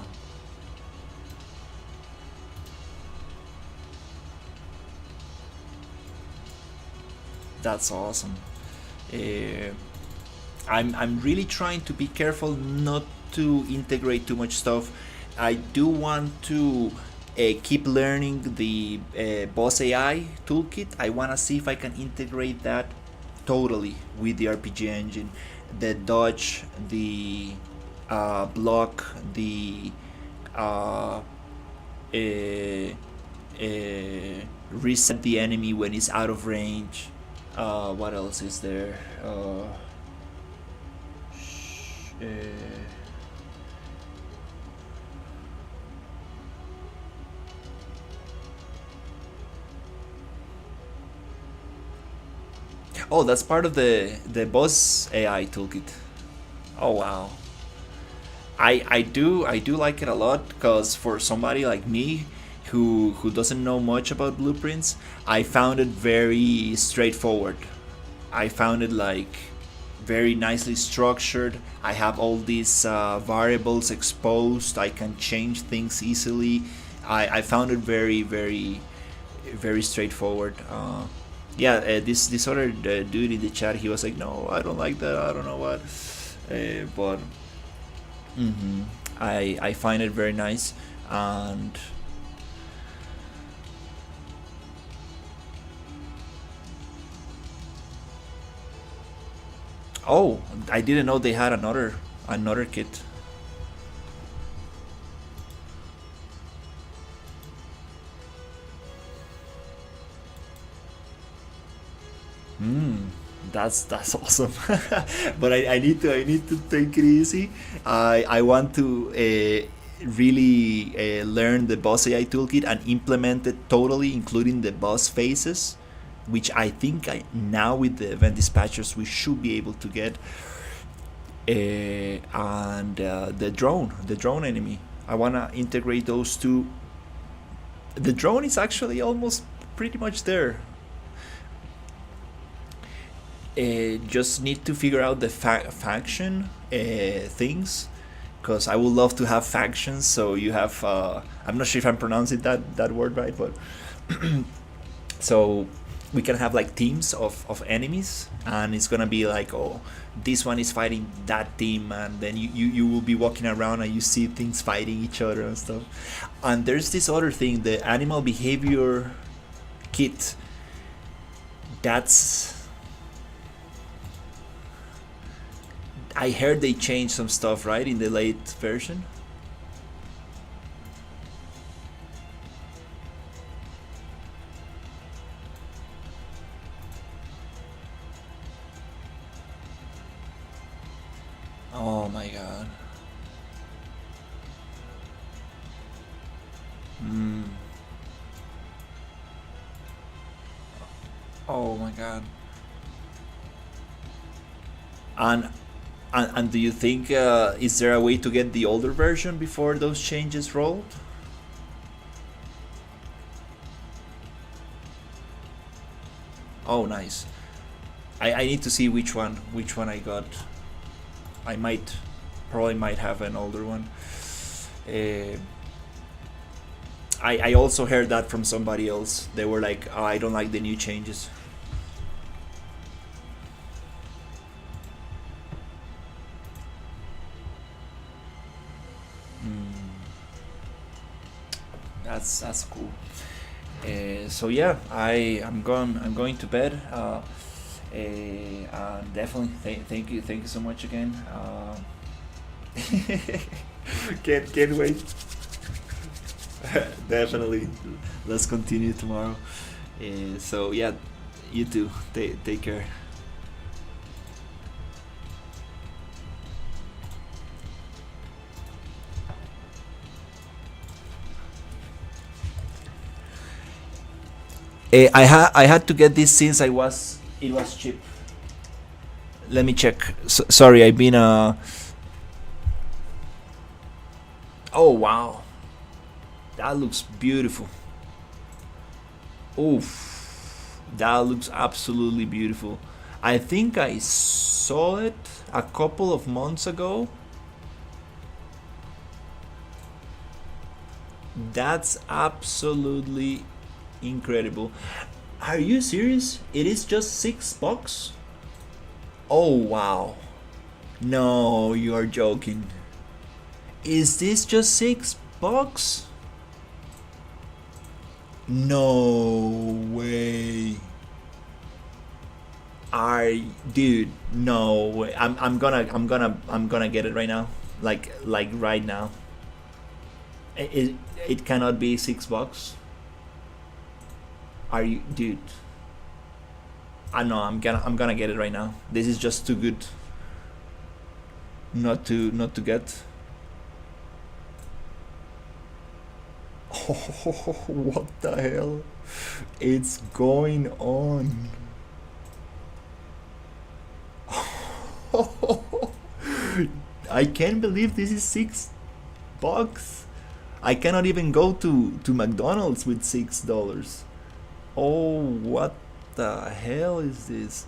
that's awesome. Uh, I'm really trying to be careful not to integrate too much stuff. I do want to keep learning the Boss AI toolkit. I want to see if I can integrate that totally with the RPG engine. The dodge, the block, the uh, uh, reset the enemy when it's out of range. What else is there? Uh, oh, that's part of the boss AI toolkit. Oh wow, I do like it a lot because for somebody like me who doesn't know much about blueprints, I found it very straightforward. I found it like very nicely structured. I have all these variables exposed. I can change things easily. I found it very straightforward. Yeah, this other dude in the chat, he was like, no, I don't like that. I don't know what, but hmm I find it very nice. And oh, I didn't know they had another kit. Hmm, that's awesome. But I need to take it easy. I want to really learn the boss AI toolkit and implement it totally, including the boss phases, which I think now with the event dispatchers we should be able to get. And the drone enemy. I wanna integrate those two. The drone is actually almost pretty much there. Just need to figure out the faction things, because I would love to have factions. So you have I'm not sure if I'm pronouncing that word right, but so we can have like teams of enemies, and it's gonna be like, oh, this one is fighting that team, and then you will be walking around and you see things fighting each other and stuff. And there's this other thing, the animal behavior kit. That's, I heard they changed some stuff, right, in the late version. Oh my god. Mm. Oh my god. And and do you think is there a way to get the older version before those changes rolled? Oh, nice. I need to see which one I got. I probably might have an older one. Uh, I also heard that from somebody else. They were like, oh, I don't like the new changes. That's cool. So yeah, I'm going to bed. Definitely thank you so much again. Can't wait. Definitely, let's continue tomorrow. So yeah, you too. Take care. I had to get this since it was cheap. Let me check. Sorry, I've been Oh wow, that looks beautiful. Oof, that looks absolutely beautiful. I think I saw it a couple of months ago. That's absolutely incredible. Are you serious? It is just $6? Oh wow. No, you are joking. Is this just $6? No way. Dude, no way. I'm gonna get it right now. Like right now. It cannot be $6. Are you, dude? I know. I'm gonna get it right now. This is just too good not to get. Oh, what the hell? It's going on. I can't believe this is $6. I cannot even go to McDonald's with $6. Oh, what the hell is this?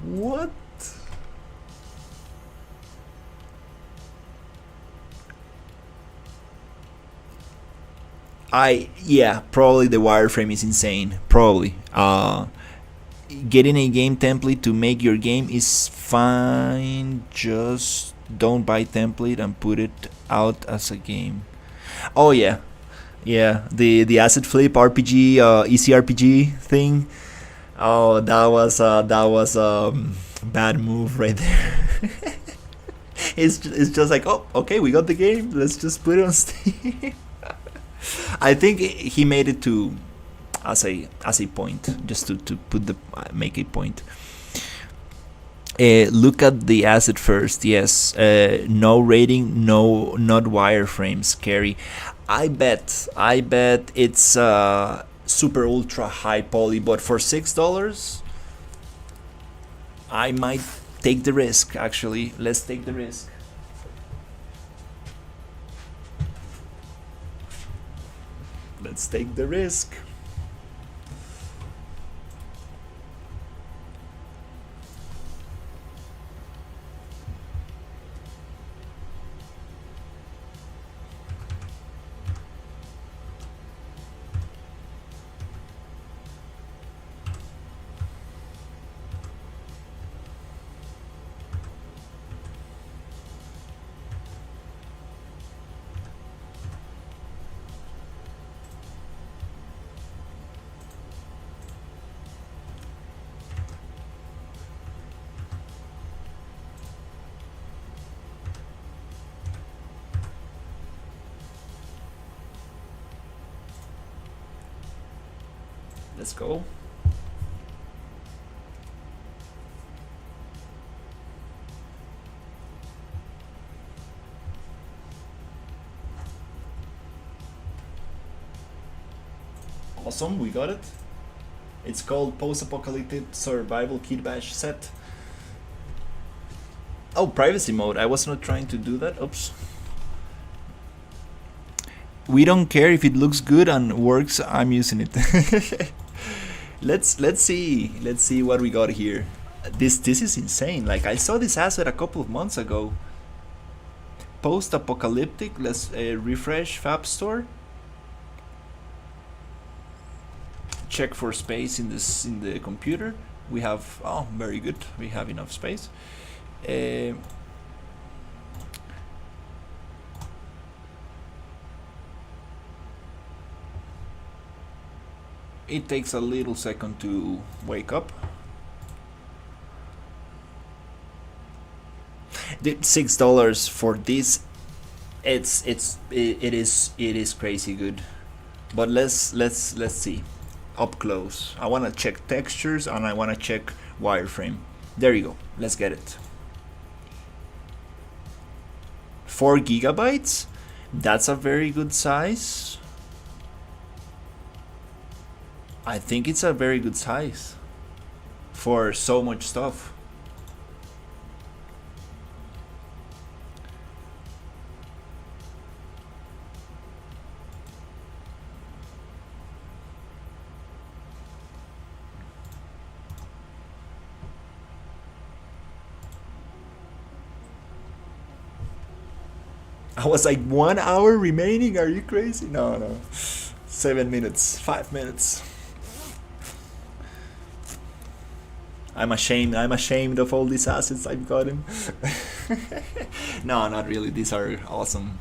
What? Yeah, probably the wireframe is insane. Probably. Getting a game template to make your game is fine. Just don't buy template and put it out as a game. Oh yeah, yeah. The asset flip RPG, easy RPG thing. Oh, that was bad move right there. It's just like, oh, okay, we got the game. Let's just put it on Steam. I think he made it to as a point, just to put the make a point. Look at the asset first. Yes. No rating. No, not wireframe. Scary. I bet it's super ultra high poly, but for $6, I might take the risk. Actually, let's take the risk. Let's take the risk. Let's go. Awesome, we got it. It's called Post-Apocalyptic Survival Kit Bash Set. Oh, privacy mode. I was not trying to do that. Oops. We don't care if it looks good and works. I'm using it. let's see what we got here. This is insane. Like, I saw this asset a couple of months ago. Post-apocalyptic. Let's refresh Fab Store. Check for space in the computer. We have, oh, very good. We have enough space. It takes a little second to wake up. The $6 for this, it is crazy good. But let's see up close. I want to check textures and I want to check wireframe. There you go. Let's get it. 4 gigabytes. That's a very good size. I think it's a very good size for so much stuff. I was like, 1 hour remaining? Are you crazy? No. 7 minutes, 5 minutes. I'm ashamed of all these assets I've gotten. No, not really. These are awesome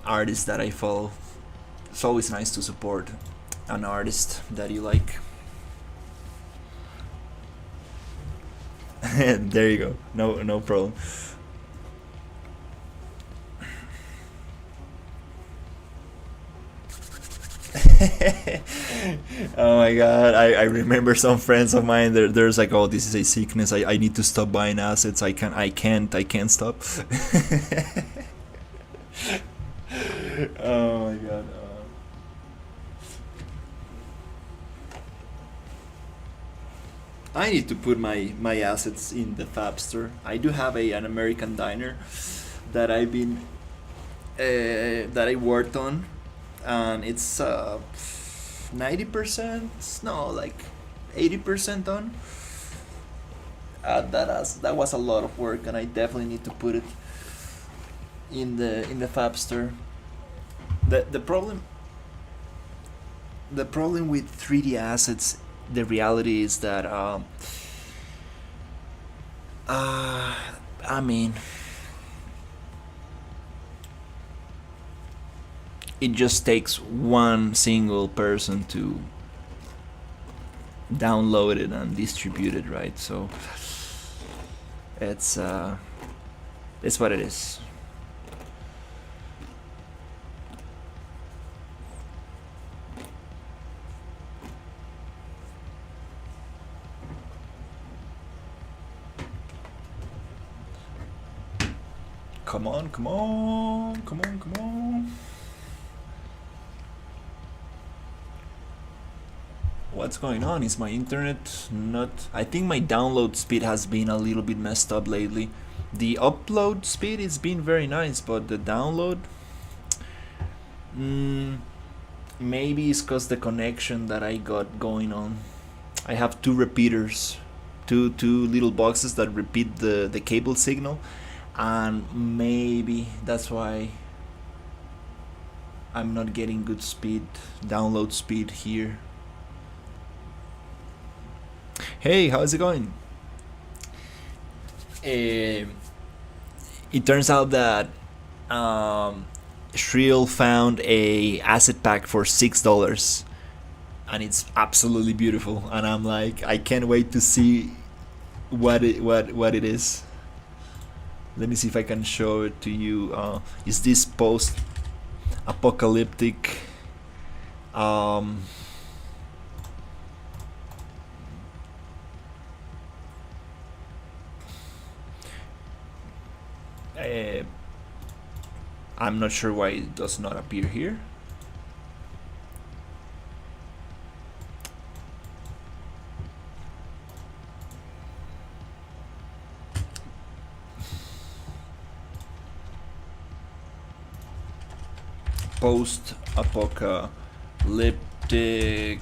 artists that I follow. It's always nice to support an artist that you like. There you go. No problem. Oh my god, I remember some friends of mine, there's like, oh, this is a sickness, I need to stop buying assets, I can't stop. Oh my god. I need to put my assets in the Fab Store. I do have an American diner that I've been that I worked on, and it's 90%, no, like 80% done. That was a lot of work, and I definitely need to put it in the Fab Store. The problem with 3D assets, the reality is that I mean, it just takes one single person to download it and distribute it, right? So it's what it is. Come on, come on, come on, come on. What's going on? Is my internet not... I think my download speed has been a little bit messed up lately. The upload speed is been very nice, but the download... maybe it's because the connection that I got going on. I have two repeaters, two little boxes that repeat the cable signal, and maybe that's why I'm not getting good speed, download speed here. Hey, how's it going? It turns out that Shrill found a asset pack for $6, and it's absolutely beautiful. And I'm like, I can't wait to see what it is. Let me see if I can show it to you. Is this post-apocalyptic? I'm not sure why it does not appear here. Post-apocalyptic.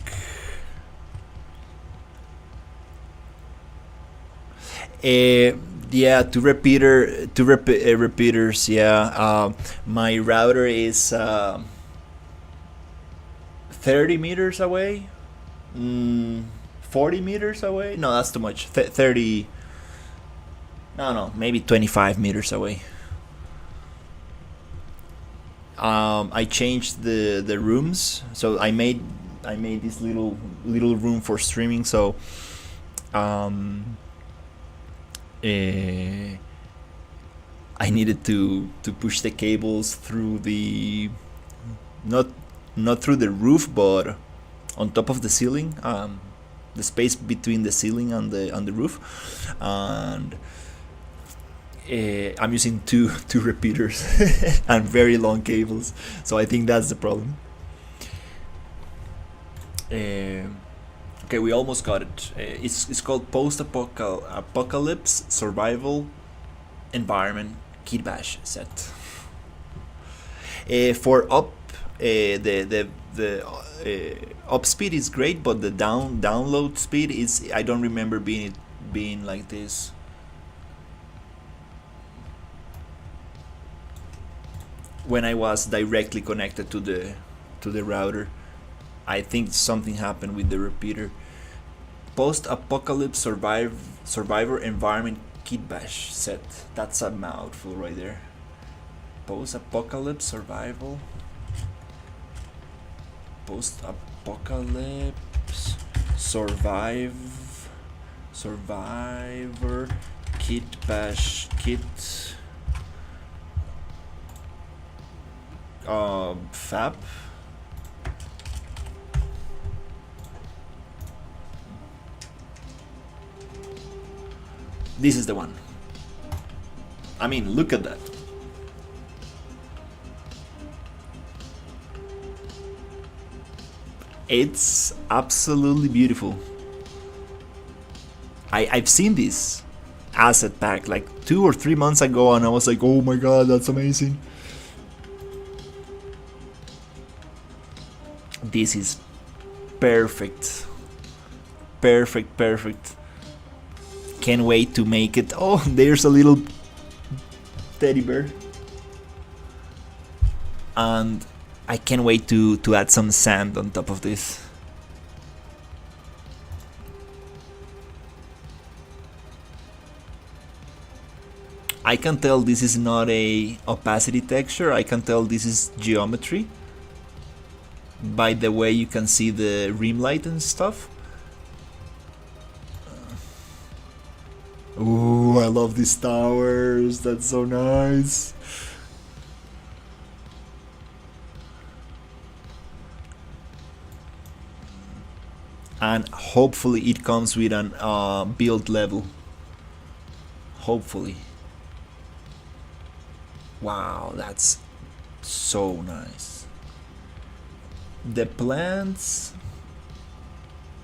Yeah, repeaters. Yeah, my router is 30 meters away, 40 meters away. No, that's too much. 30. No, maybe 25 meters away. I changed the rooms, so I made this little room for streaming. So I needed to push the cables through the not through the roof, but on top of the ceiling, the space between the ceiling and the roof, and I'm using two repeaters and very long cables, so I think that's the problem. Okay, we almost got it. It's called Post-Apocalypse Survival Environment Kit Bash set. For up, the up speed is great, but the download speed is, I don't remember being like this. When I was directly connected to the router. I think something happened with the repeater. Post-apocalypse survivor environment kit bash set. That's a mouthful right there. Post-apocalypse survival. Post-apocalypse survivor kit bash kit. Fab. This is the one. I mean, look at that. It's absolutely beautiful. I've seen this asset pack like 2 or 3 months ago, and I was like, oh my god, that's amazing. This is perfect. Perfect. Can't wait to make it. Oh, there's a little teddy bear. And I can't wait to add some sand on top of this. I can tell this is not a opacity texture. I can tell this is geometry by the way you can see the rim light and stuff. Ooh, I love these towers. That's so nice. And hopefully it comes with an build level. Hopefully. Wow, that's so nice. The plants,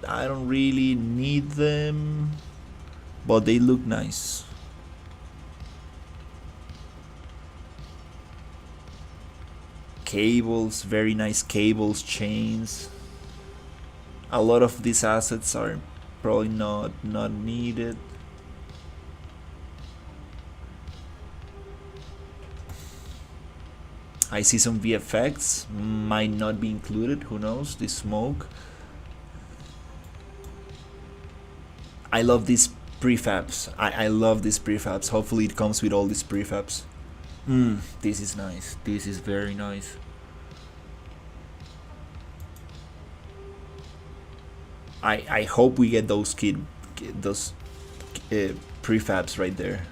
I don't really need them, but they look nice. Cables, very nice cables, chains. A lot of these assets are probably not needed. I see some VFX, might not be included, who knows, the smoke. I love these prefabs. I love these prefabs. Hopefully it comes with all these prefabs. This is nice. This is very nice. I hope we get those prefabs right there.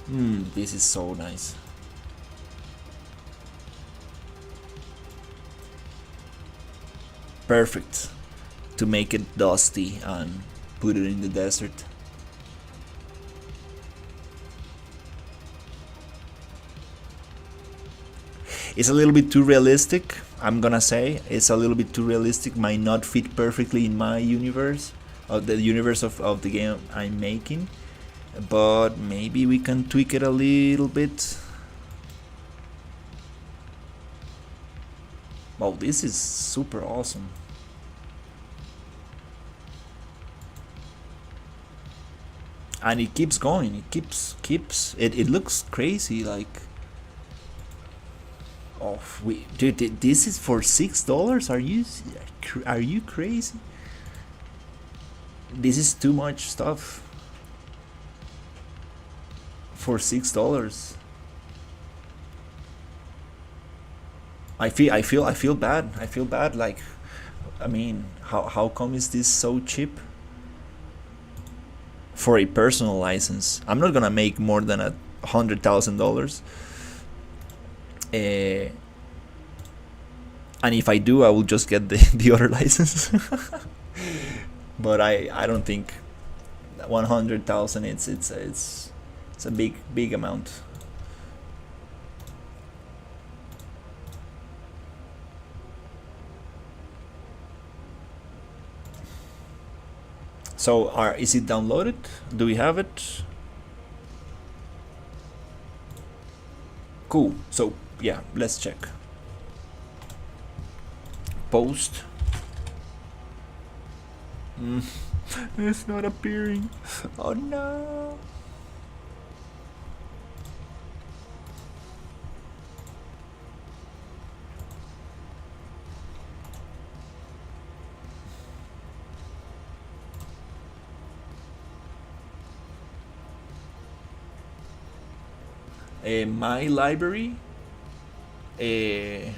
This is so nice. Perfect to make it dusty and put it in the desert. It's a little bit too realistic. I'm gonna say it's a little bit too realistic. Might not fit perfectly in my universe, of the universe of the game I'm making. But maybe we can tweak it a little bit. Wow, this is super awesome. And it keeps going. It keeps. It looks crazy. Like, oh, dude, this is for $6. Are you crazy? This is too much stuff for $6. I feel bad. I feel bad. Like, I mean, how come is this so cheap? For a personal license, I'm not gonna make more than $100,000. And if I do, I will just get the other license. But I don't think 100,000. It's a big amount. So is it downloaded? Do we have it? Cool. So yeah, let's check. Post. It's not appearing. Oh no. My library, it's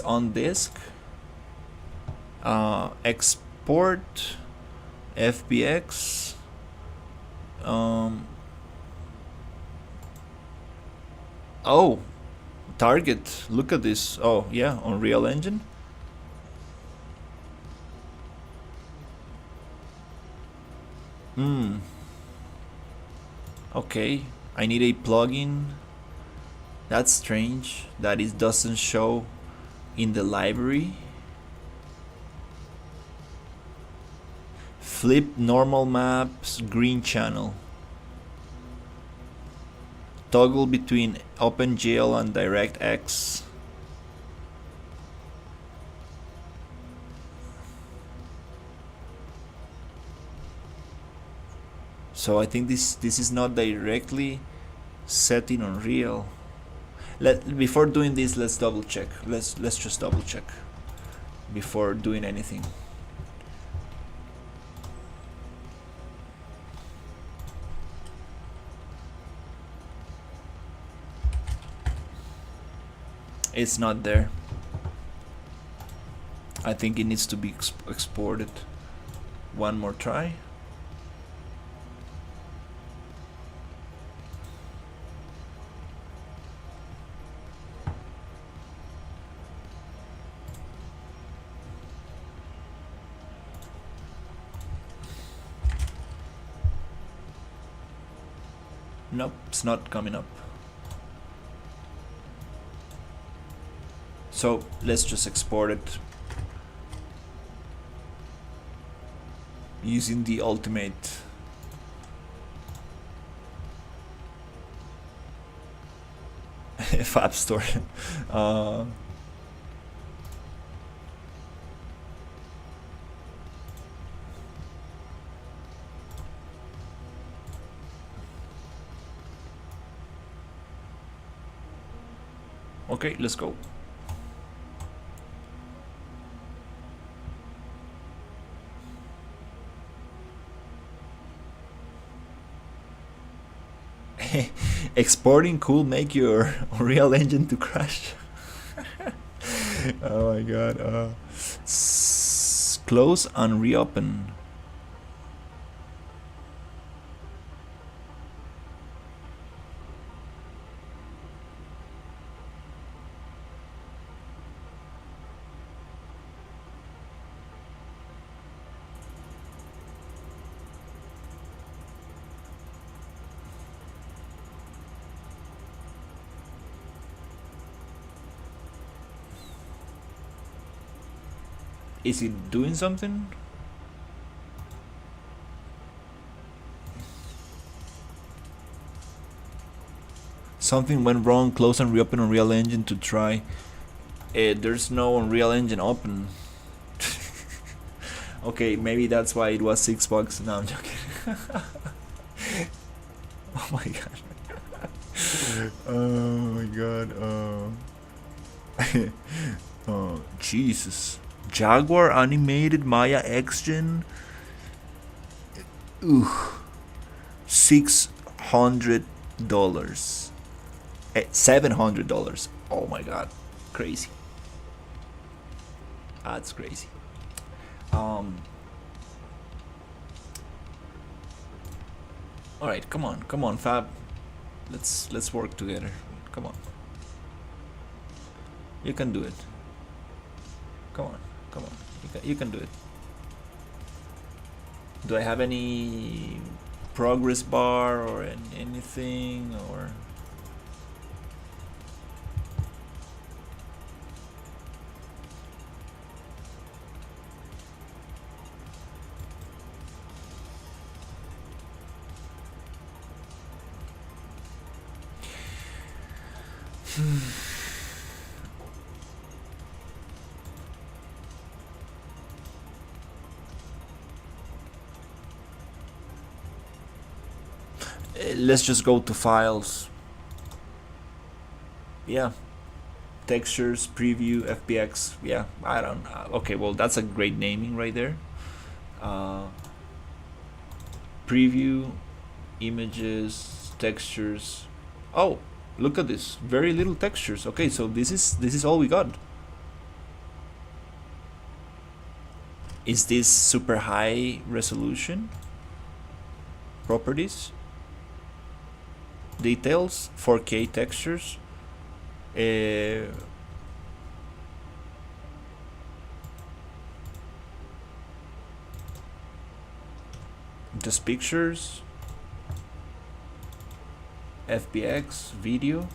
on disk. Export FBX. Oh, target. Look at this. Oh yeah, Unreal Engine. Okay, I need a plugin. That's strange that it doesn't show in the library. Flip normal maps, green channel. Toggle between OpenGL and DirectX. So I think this is not directly set in Unreal. Before doing this, let's double check. Let's just double check before doing anything. It's not there. I think it needs to be exported. One more try. Nope, it's not coming up. So let's just export it using the ultimate Fab Store. Okay, let's go. Exporting could make your Unreal Engine to crash. Oh my god. Close and reopen. Is it doing something? Something went wrong. Close and reopen Unreal Engine to try. There's no Unreal Engine open. Okay, maybe that's why it was $6. No, I'm joking. Oh my god. Oh my god. Oh Jesus. Jaguar animated Maya XGen. Ooh. $600. $700. Oh my god. Crazy. That's crazy. Alright, come on, Fab. Let's work together. Come on. You can do it. Come on. You can do it. Do I have any progress bar or anything or? Let's just go to files. Yeah, textures, preview, FBX. Yeah, I don't know. Okay, well that's a great naming right there. Preview, images, textures. Oh, look at this. Very little textures. Okay, so this is all we got. Is this super high resolution? Properties. Details, 4K textures. Just pictures, FBX, video.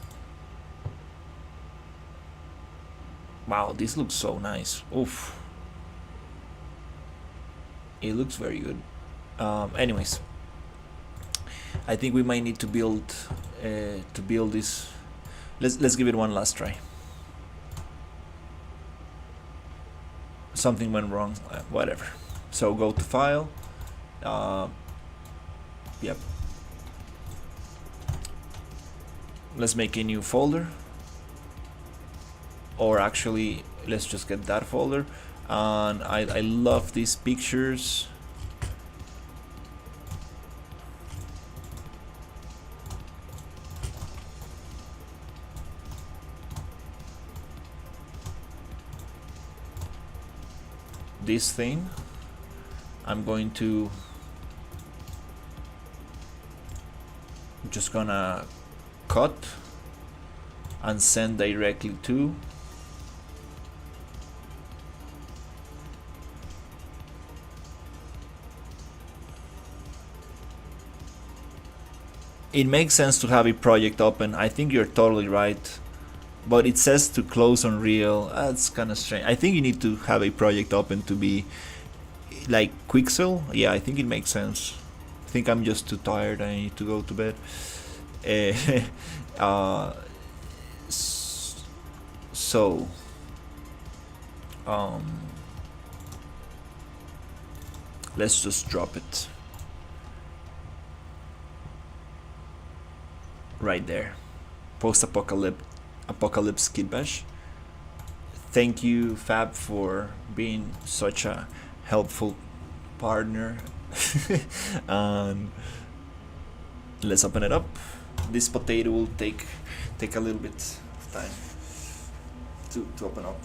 Wow, this looks so nice. Oof. It looks very good. Anyways, I think we might need to build this. Let's give it one last try. Something went wrong. Whatever. So go to file. Yep. Let's make a new folder. Or actually, let's just get that folder. And I love these pictures. This thing, I'm going to just gonna cut and send directly to it makes sense to have a project open. I think you're totally right. But it says to close Unreal. That's kind of strange. I think you need to have a project open to be like Quixel. Yeah, I think it makes sense. I think I'm just too tired. I need to go to bed. uh, so, um, let's just drop it right there. Apocalypse Kid Bash. Thank you, Fab, for being such a helpful partner. And let's open it up. This potato will take a little bit of time to open up.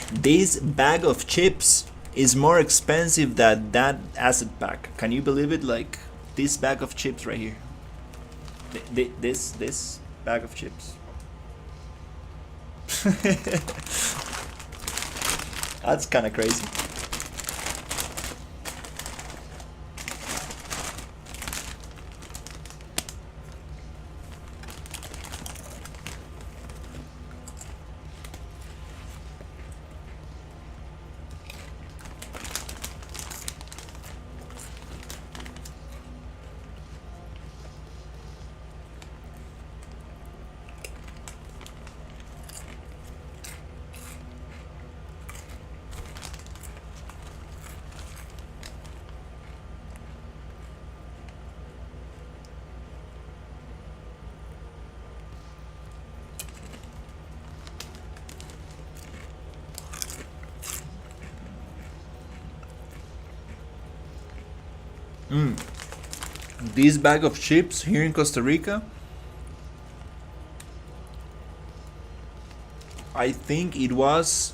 This bag of chips is more expensive than that asset pack. Can you believe it? Like this bag of chips right here. This bag of chips. That's kind of crazy. This bag of chips here in Costa Rica, I think it was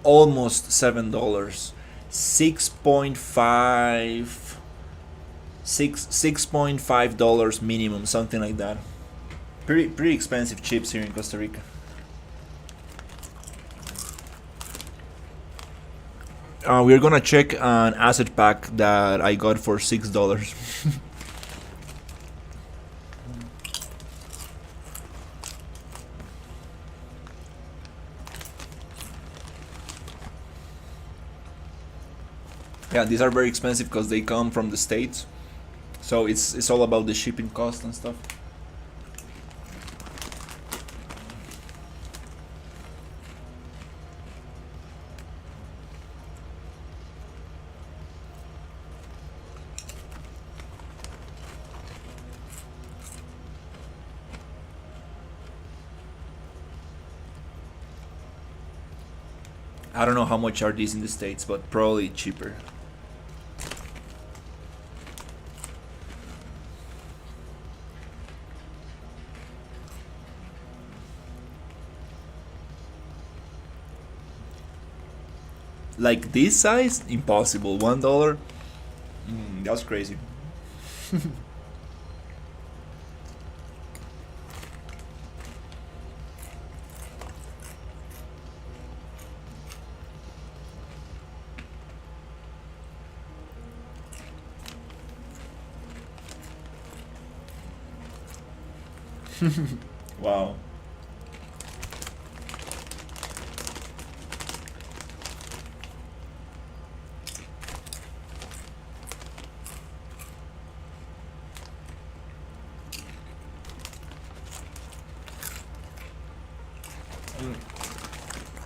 almost $7. 6.5 minimum, something like that. Pretty expensive chips here in Costa Rica. We're gonna check an asset pack that I got for $6. Yeah, these are very expensive because they come from the States, so it's all about the shipping cost and stuff. I don't know how much are these in the States, but probably cheaper. Like this size? Impossible. $1? That's crazy. Wow.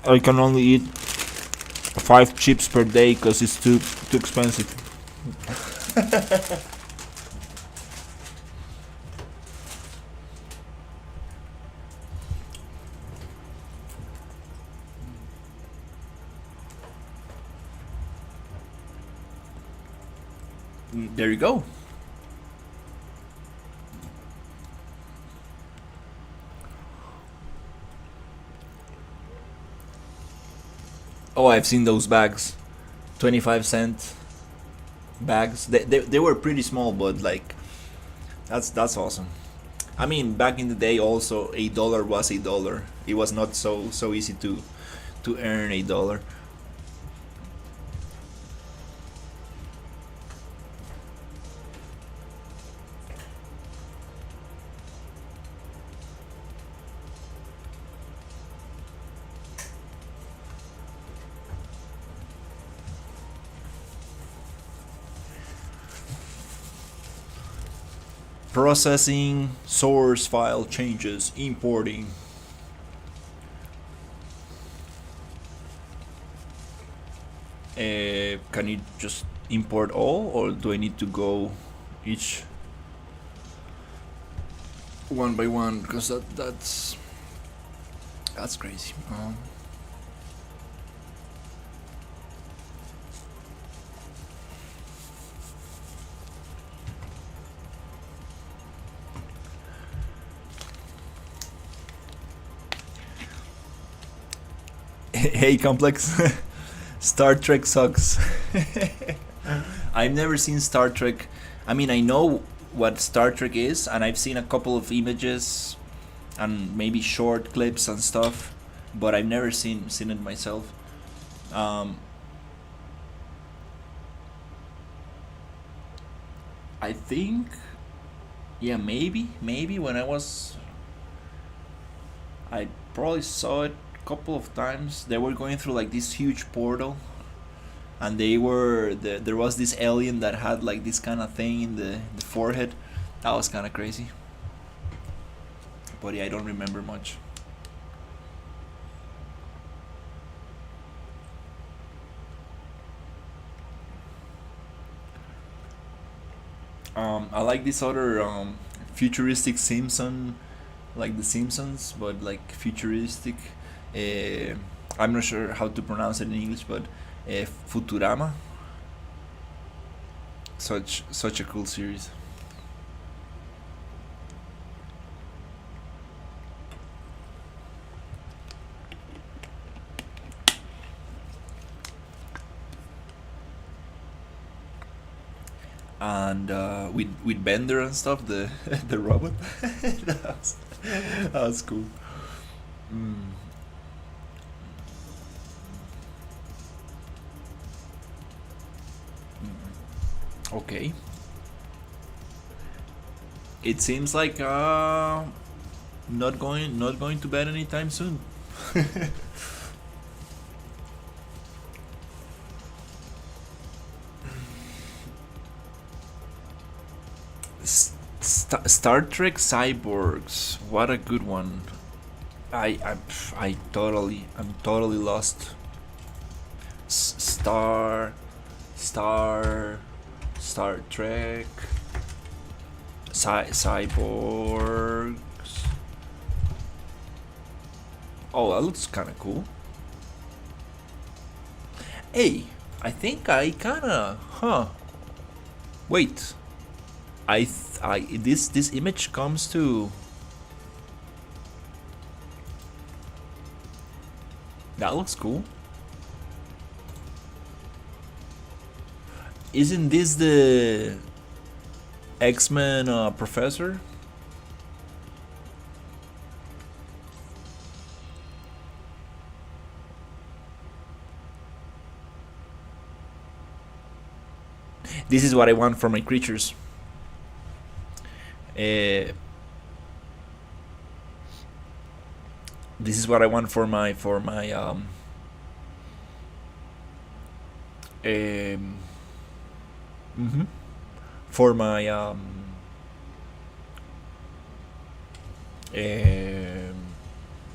I can only eat 5 chips per day because it's too expensive. There you go. Oh, I've seen those bags. 25 cents. bags. They were pretty small, but like that's awesome. I mean, back in the day, also $1 was $1. It was not so easy to earn $1. Processing, source file changes, importing. Can you just import all, or do I need to go each one by one? Because that's crazy. Hey, Complex. Star Trek sucks. I've never seen Star Trek. I mean, I know what Star Trek is, and I've seen a couple of images and maybe short clips and stuff, but I've never seen it myself. I think, yeah, maybe when I probably saw it a couple of times. They were going through like this huge portal, and there was this alien that had like this kind of thing in the forehead. That was kind of crazy. But yeah, I don't remember much. I like this other futuristic Simpson, like the Simpsons, but like futuristic. Uh, I'm not sure how to pronounce it in English, but Futurama. Such a cool series. And with Bender and stuff, the the robot. That was cool. Mm. Okay. It seems like not going to bed anytime soon. Star Trek Cyborgs. What a good one. I'm totally lost. Star Star Trek Cyborgs. Oh, that looks kind of cool. Hey, I think I kind of wait. This image comes to. That looks cool. Isn't this the X-Men professor? This is what I want for my creatures. Uh, this is what I want for my um mhm, for my um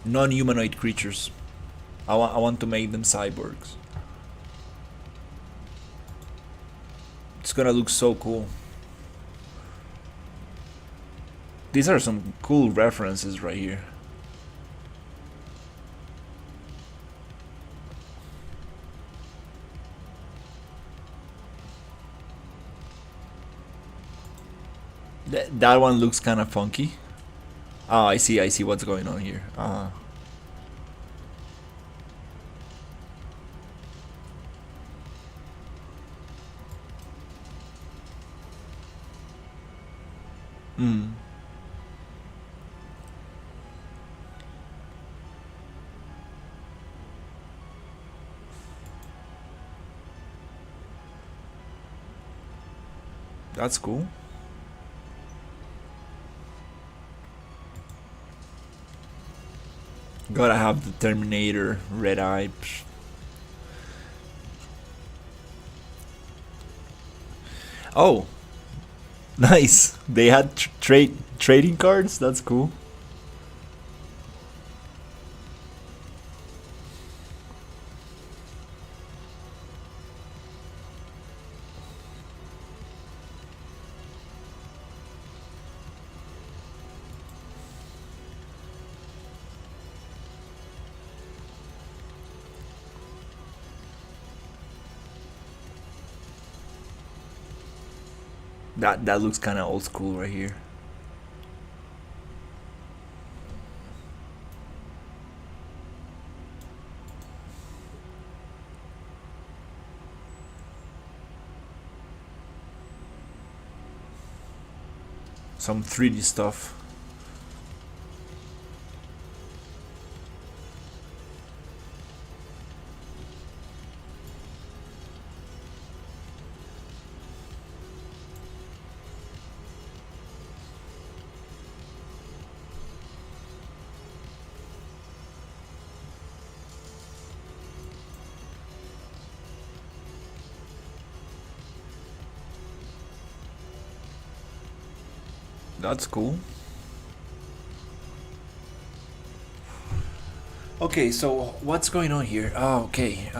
non-humanoid creatures. I want to make them cyborgs. It's gonna look so cool. These are some cool references right here. That one looks kind of funky. Oh, I see what's going on here. Mm. That's cool. Gotta have the Terminator red eye. Oh, nice. They had trading cards. That's cool. That looks kind of old school right here. Some 3D stuff. That's cool. Okay, so what's going on here? Oh, okay.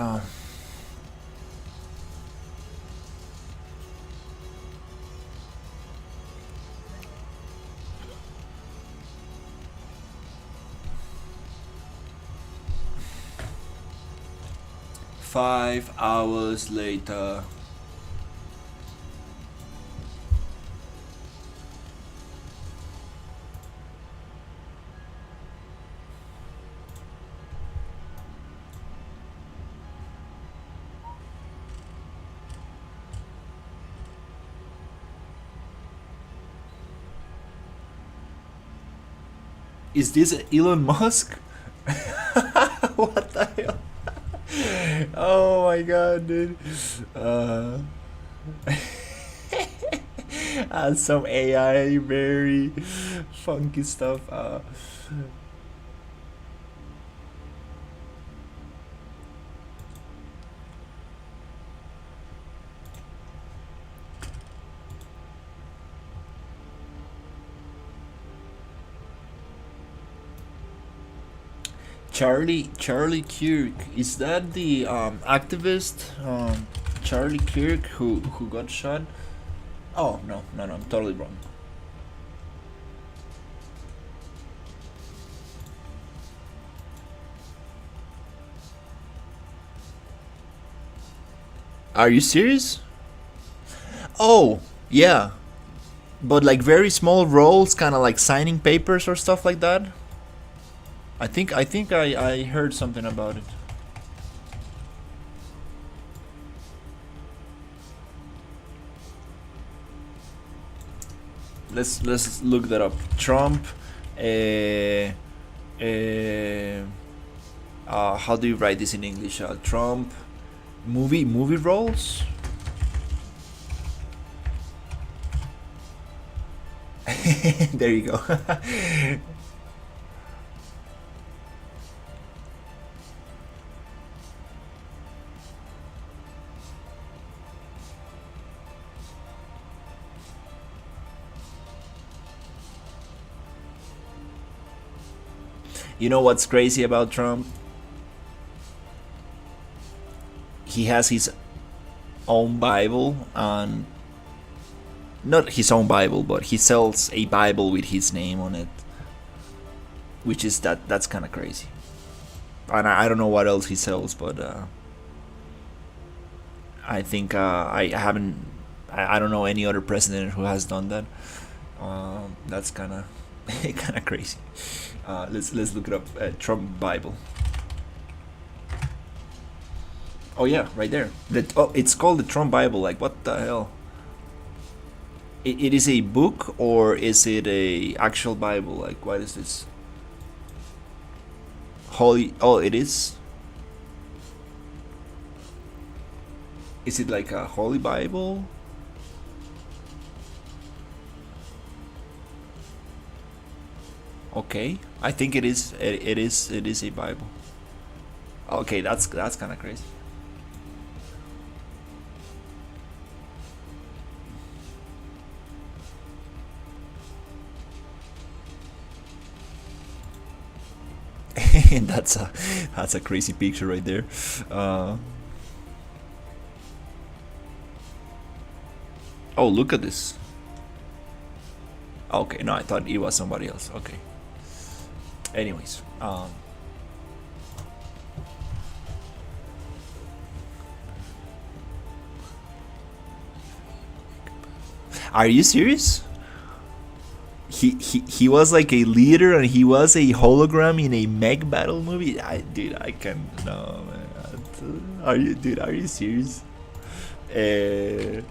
5 hours later. Is this Elon Musk? What the hell? Oh my god, dude. Uh, some AI, very funky stuff. Charlie Kirk, is that the activist Charlie Kirk who got shot? Oh no, I'm totally wrong. Are you serious? Oh yeah, but like very small roles, kind of like signing papers or stuff like that. I heard something about it. Let's look that up. Trump. Uh, uh, how do you write this in English? Trump movie roles. There you go. You know what's crazy about Trump? He has his own Bible, and not his own Bible, but he sells a Bible with his name on it, which is that's kind of crazy. And I don't know what else he sells, but I think I haven't. I don't know any other president who has done that. That's kind of kind of crazy. Let's look it up. Trump Bible. Oh yeah, right there. That, oh, it's called the Trump Bible. Like what the hell? It is a book or is it a actual Bible? Like, what is this? Holy. Oh, it is. Is it like a holy Bible? Okay, I think it is. It is. It is a Bible. Okay, that's kind of crazy. that's a crazy picture right there. Uh, oh, look at this. Okay, no, I thought it was somebody else. Okay. Anyways, are you serious? He was like a leader and he was a hologram in a mech battle movie. Dude, I can no man. Are you serious? Uh,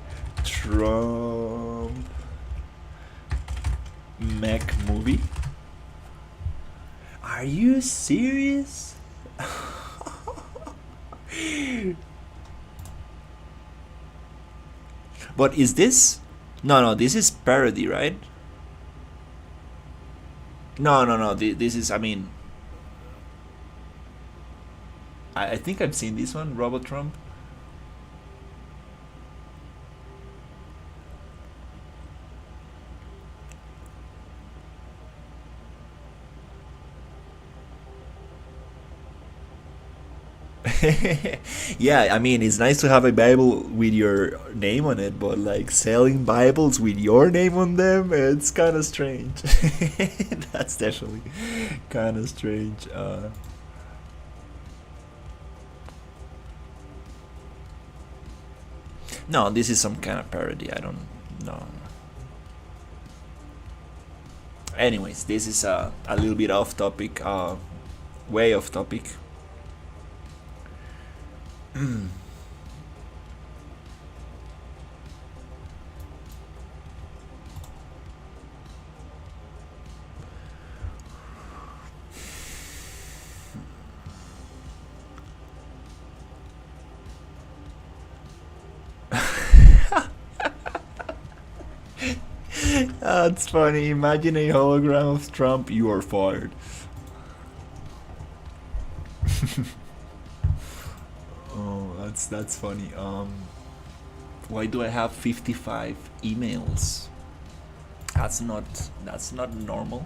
Trump mech movie? Are you serious? But is this? No, no, this is parody, right? No, no, no. This is. I mean, I think I've seen this one, Robot Trump. Yeah, I mean, it's nice to have a Bible with your name on it, but like selling Bibles with your name on them, it's kind of strange. That's definitely kind of strange. No, this is some kind of parody. I don't know. Anyways, this is a little bit off topic, way off topic. That's funny. Imagine a hologram of Trump. You are fired. Oh, that's funny. Why do I have 55 emails? That's not that's not normal.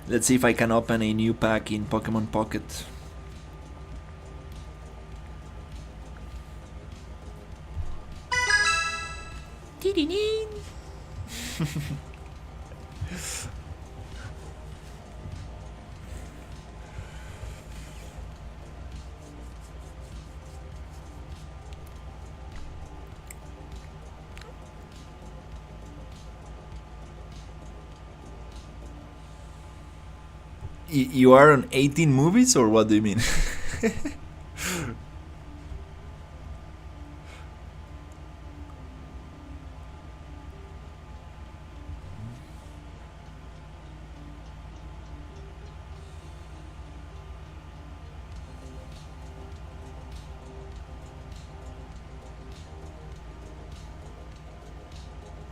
Let's see if I can open a new pack in Pokemon Pocket. You are on 18 movies, or what do you mean?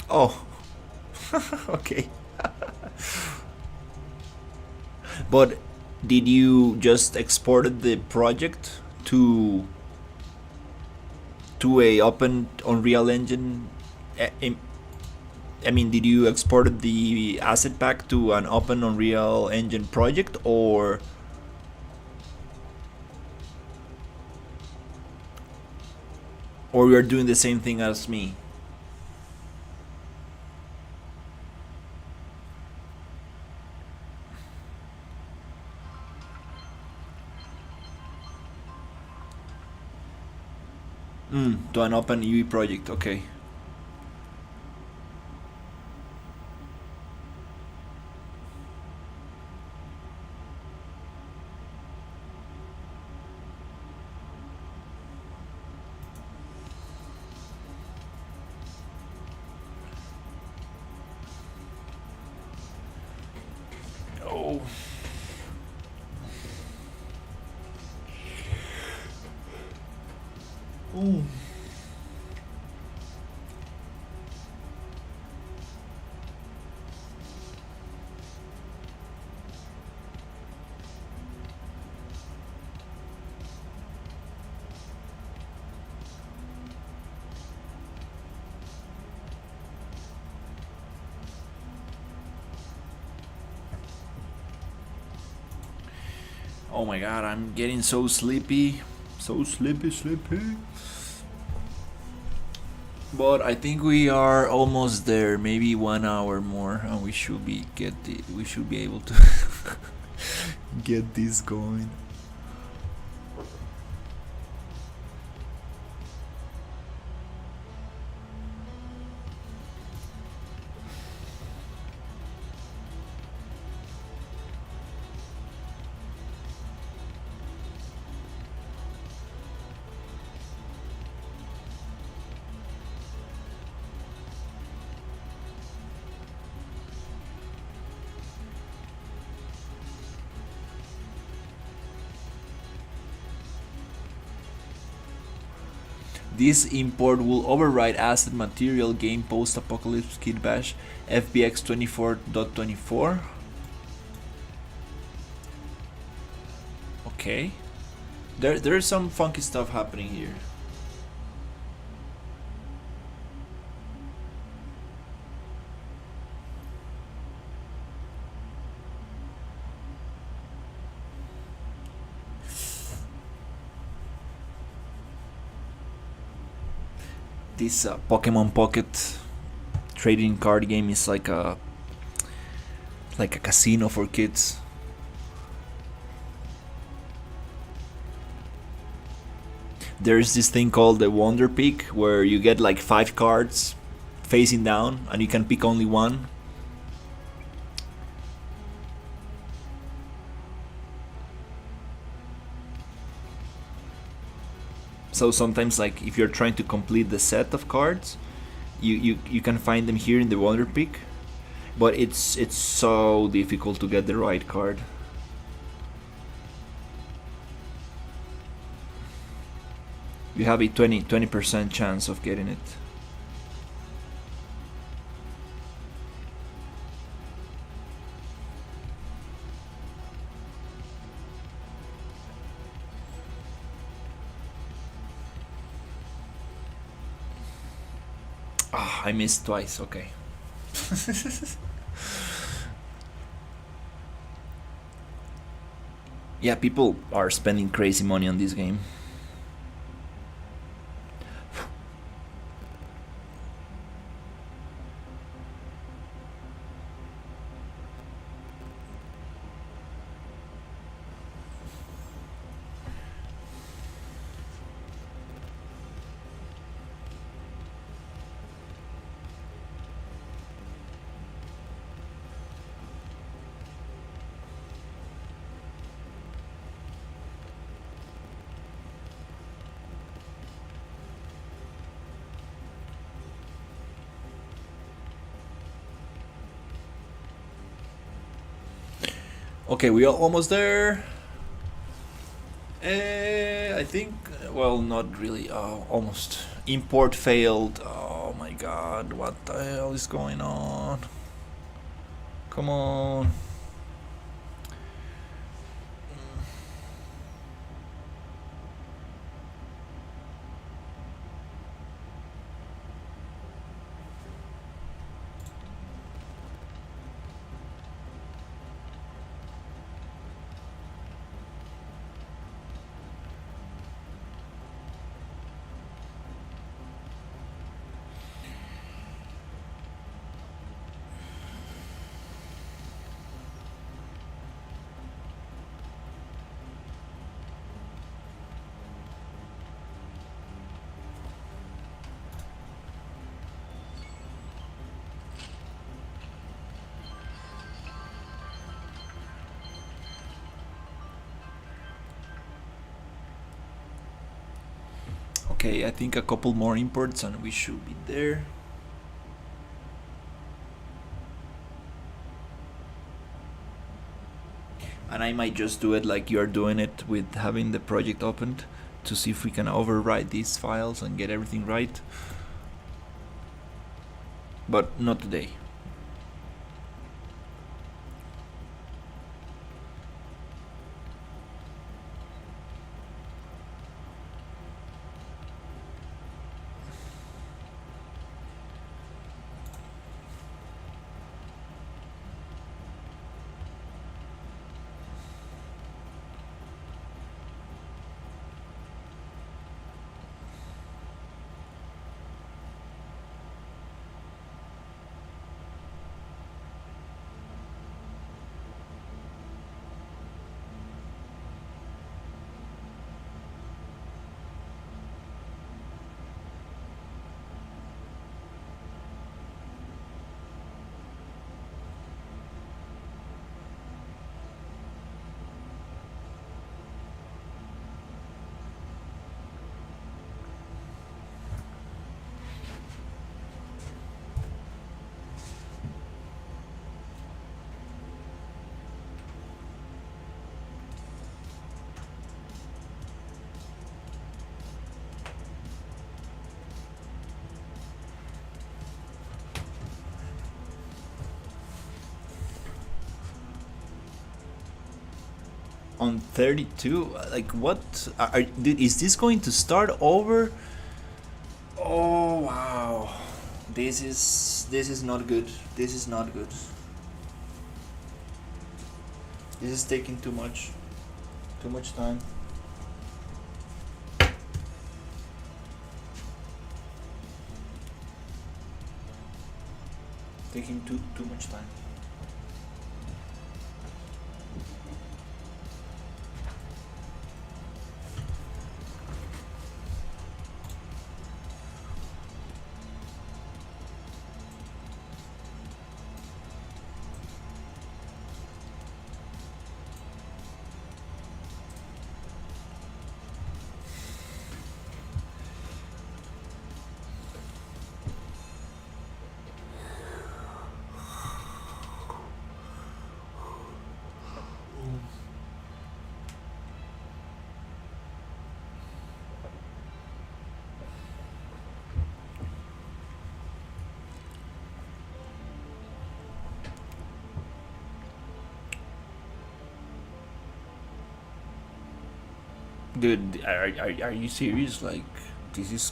Oh, okay. But did you just exported the project to a open Unreal Engine? I mean, did you exported the asset pack to an open Unreal Engine project, or you're doing the same thing as me? To an open UE project. Okay. Oh. Ooh. Oh my god, I'm getting so sleepy. So sleepy. But I think we are almost there. Maybe 1 hour more, and we should be able to get this going. This import will override asset material game post-apocalypse kit bash FBX 24.24. Okay. There's some funky stuff happening here. This Pokemon Pocket trading card game is like a casino for kids. There's this thing called the Wonder Pick where you get like 5 cards facing down and you can pick only one. So sometimes, like if you're trying to complete the set of cards, you can find them here in the Wonder Pick, but it's so difficult to get the right card. You have a 20% chance of getting it. Ah, I missed twice. Okay. Yeah, people are spending crazy money on this game. Okay, we are almost there. I think, well, not really. Oh, almost. Import failed. Oh my god, what the hell is going on? Come on. Okay, I think a couple more imports and we should be there. And I might just do it like you're doing it with having the project opened to see if we can overwrite these files and get everything right. But not today. On 32, like what? Dude, is this going to start over? Oh wow, this is not good. This is not good. This is taking too much time. Taking too much time. Dude, are you serious? Like, this is.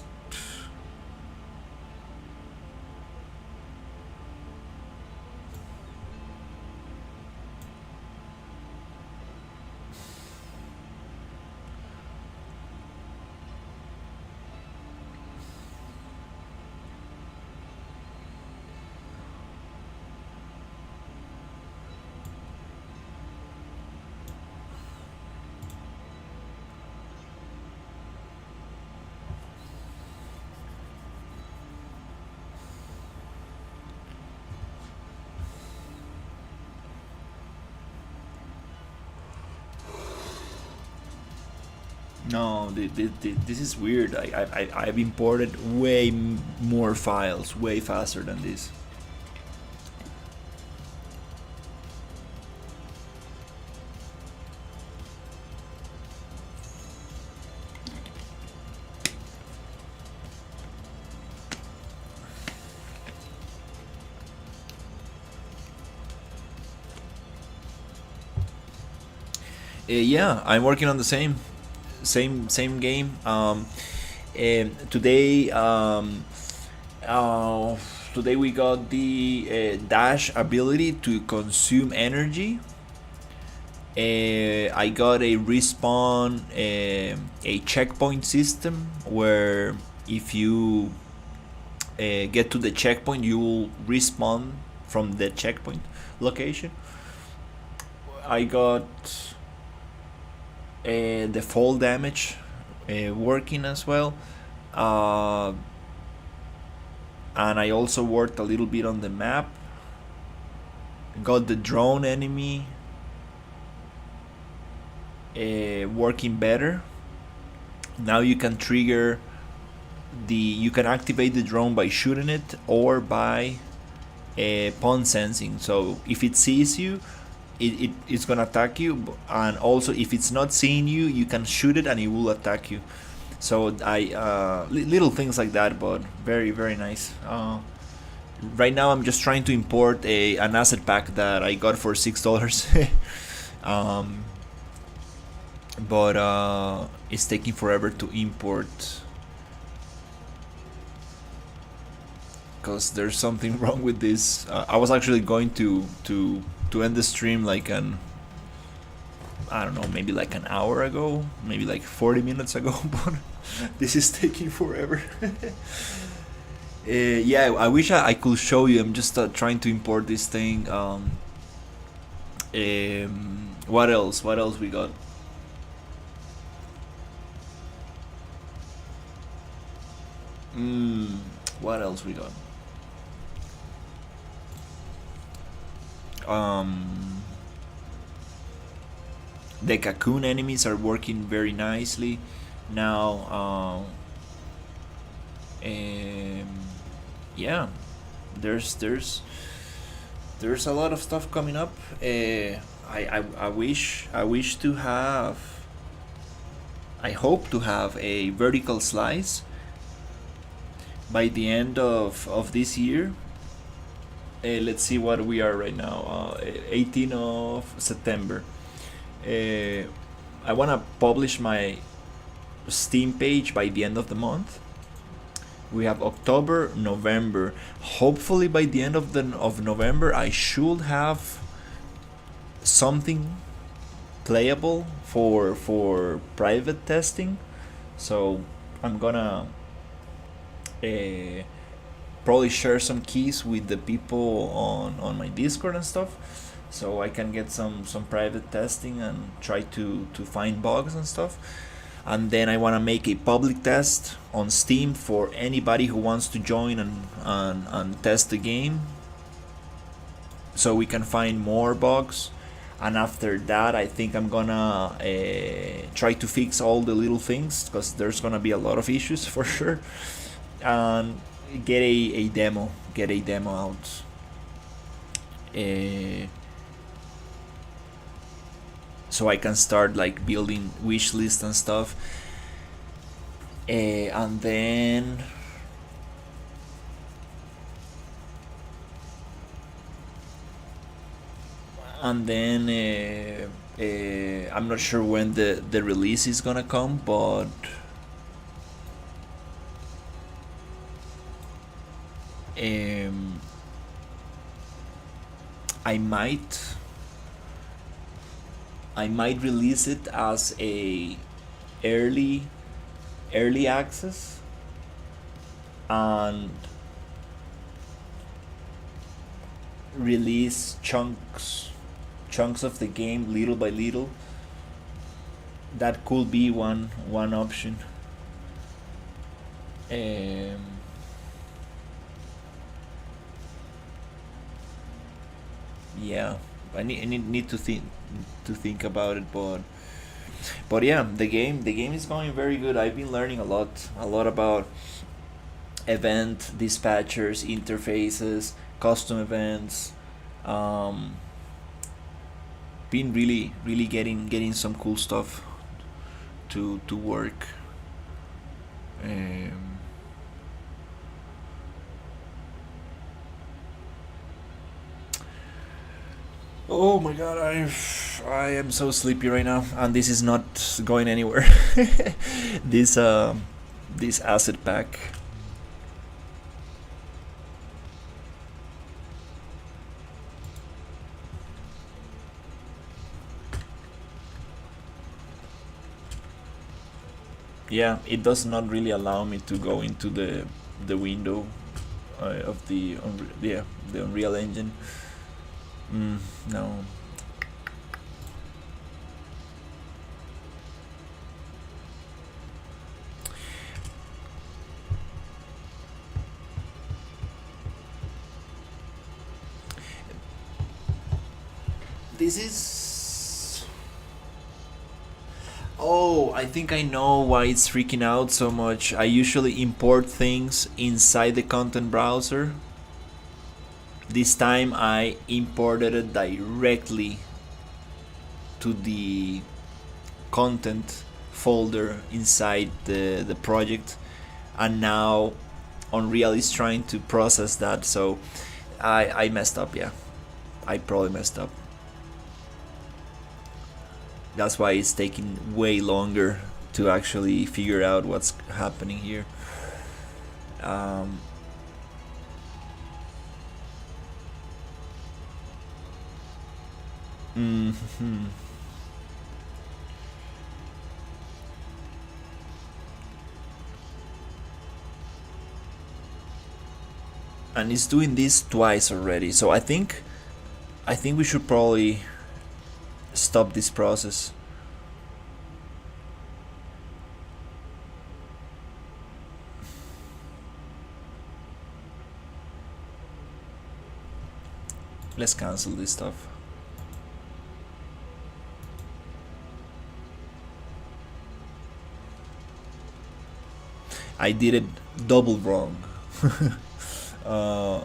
No, this is weird. I've imported way more files, way faster than this. Yeah, I'm working on the same game. Today, today we got the dash ability to consume energy. I got a respawn, a checkpoint system where if you get to the checkpoint, you will respawn from the checkpoint location. I got the fall damage working as well, and I also worked a little bit on the map. Got the drone enemy working better. Now you can trigger the you can activate the drone by shooting it or by pawn sensing. So if it sees you, it's gonna attack you, and also if it's not seeing you, you can shoot it and it will attack you. So little things like that, but very very nice. Right now I'm just trying to import an asset pack that I got for $6. um, but it's taking forever to import because there's something wrong with this. I was actually going to end the stream like I don't know, maybe like an hour ago, maybe like 40 minutes ago, but this is taking forever. Yeah, I wish I could show you. I'm just trying to import this thing. What else? What else we got? What else we got? The cocoon enemies are working very nicely now. Yeah, there's a lot of stuff coming up. I wish to have. I hope to have a vertical slice by the end of this year. Let's see what we are right now. 18th of September. I want to publish my Steam page by the end of the month. We have October, November. Hopefully by the end of November I should have something playable for private testing. So I'm gonna probably share some keys with the people on my Discord and stuff, so I can get some private testing and try to find bugs and stuff. And then I want to make a public test on Steam for anybody who wants to join and test the game, so we can find more bugs. And after that, I think I'm gonna try to fix all the little things, because there's gonna be a lot of issues for sure, and get a demo out. So I can start like building wish list and stuff, and then I'm not sure when the release is gonna come, but I might release it as a early access, and release chunks of the game little by little. That could be one option. Yeah, I need to think about it, but yeah, the game is going very good. I've been learning a lot about event dispatchers, interfaces, custom events. Been really getting some cool stuff to work. Oh my god, I am so sleepy right now, and this is not going anywhere. this this acid pack. Yeah, it does not really allow me to go into the window of the Unreal Engine. No. This is Oh, I think I know why it's freaking out so much. I usually import things inside the content browser. This time I imported it directly to the content folder inside the project, and now Unreal is trying to process that, so I messed up, yeah. I probably messed up. That's why it's taking way longer to actually figure out what's happening here. Um, mhm. And it's doing this twice already, so I think we should probably stop this process. Let's cancel this stuff. I did it double wrong. uh,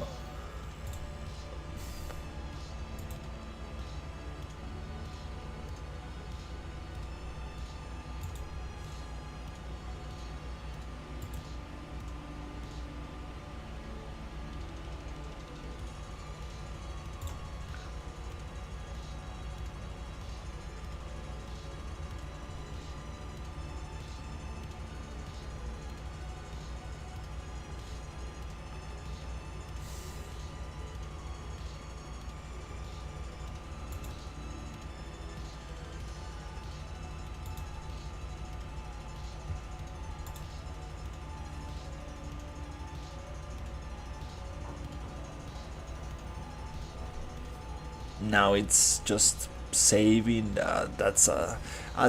Now it's just saving. That's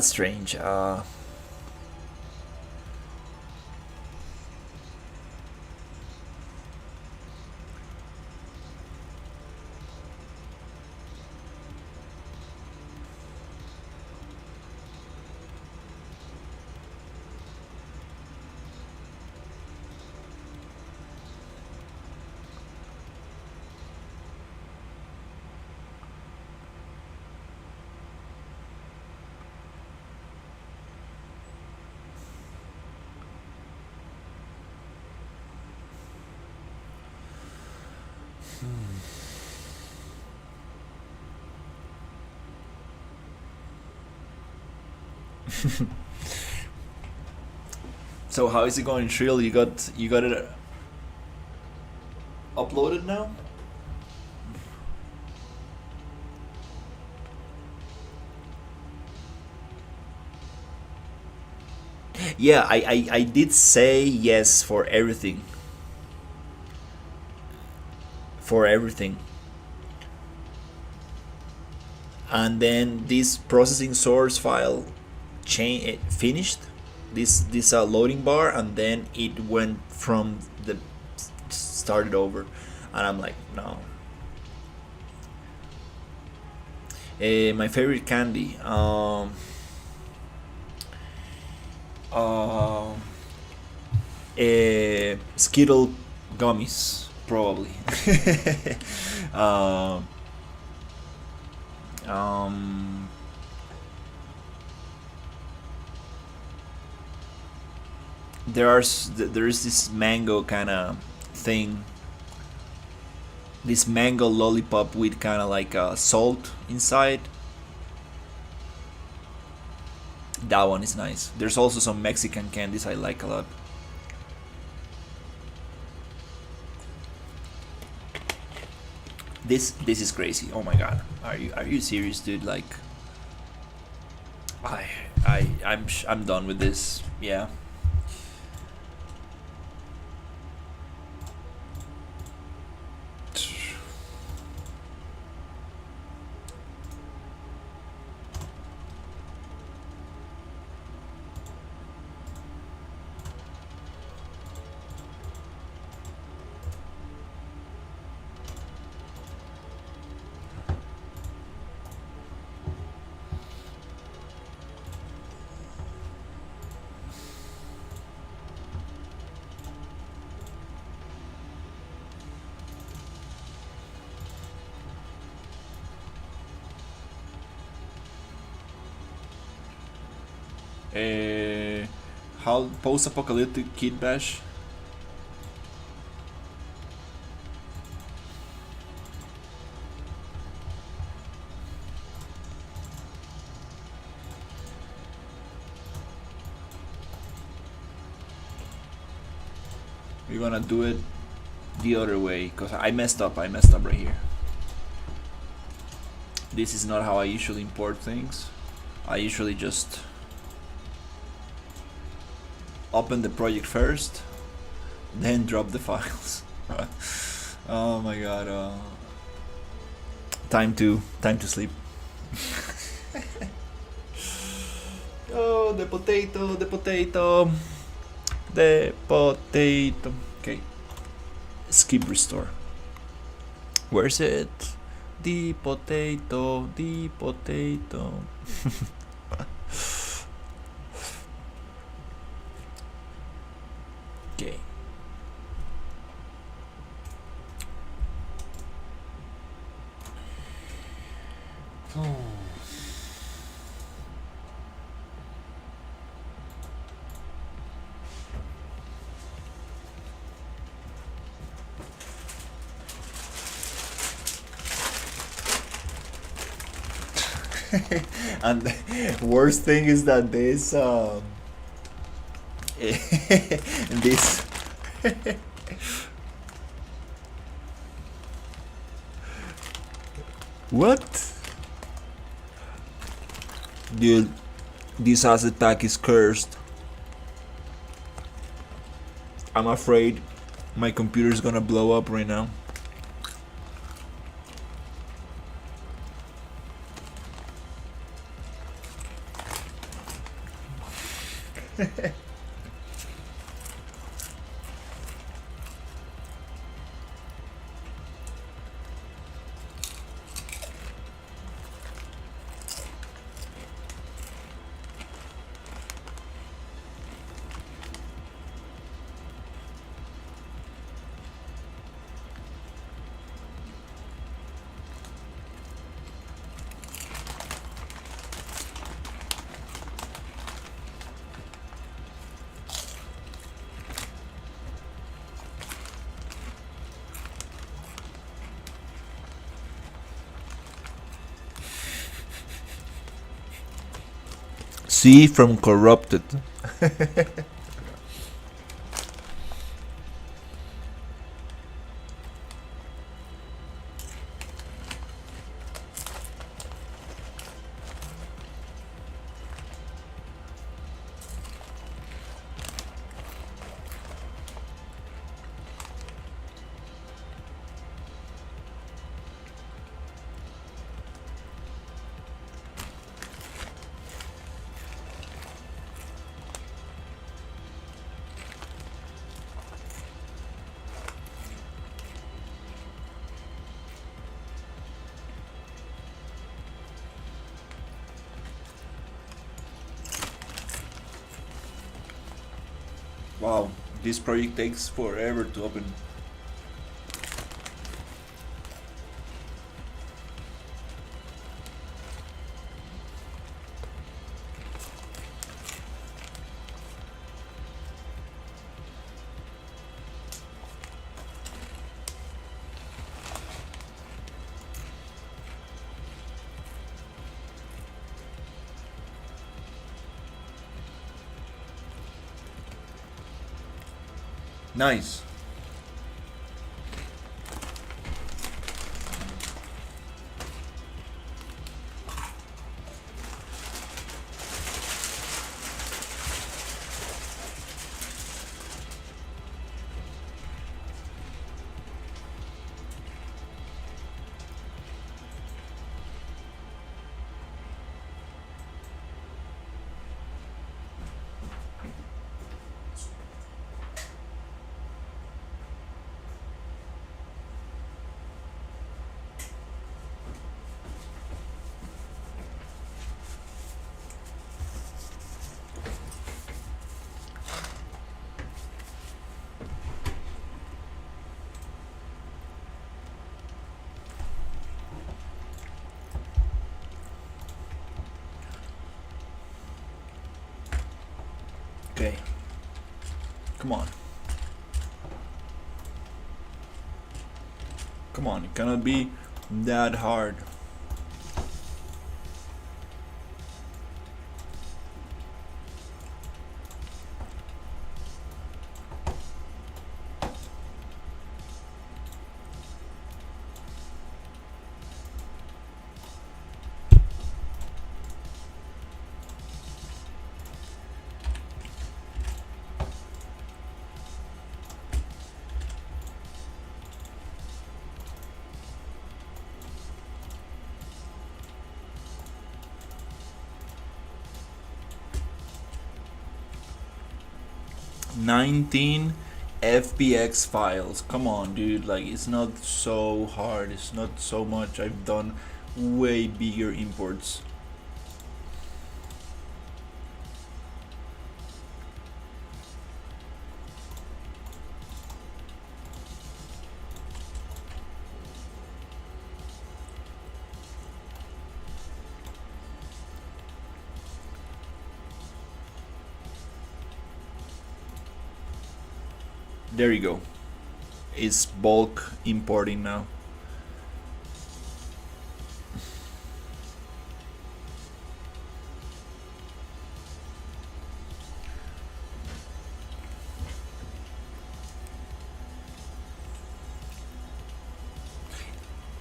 strange. So how is it going, Trill? You got it uploaded now? Yeah, I did say yes for everything. For everything. And then this processing source file finished this loading bar, and then it went from the started over, and I'm like, no. My favorite candy, uh, Skittle gummies, probably. um, um, there is this mango kind of thing, this mango lollipop with kind of like salt inside. That one is nice. There's also some Mexican candies I like a lot. This is crazy. Oh my god. Are you serious, dude? Like I'm done with this. Yeah. Uh, how post-apocalyptic Kid Bash? We're gonna do it the other way because I messed up. I messed up right here. This is not how I usually import things. I usually just open the project first, then drop the files. Oh my god. Time to sleep. Oh, the potato, the potato, the potato. Okay. Skip restore. Where's it? The potato, the potato. Okay. And the worst thing is that this this what? Dude, this asset pack is cursed. I'm afraid my computer is gonna blow up right now. C from corrupted. Wow, this project takes forever to open. Nice. Come on. Come on, it cannot be that hard. "19 FBX files." Come on, dude. Like, it's not so hard. It's not so much. I've done way bigger imports. There you go. It's bulk importing now.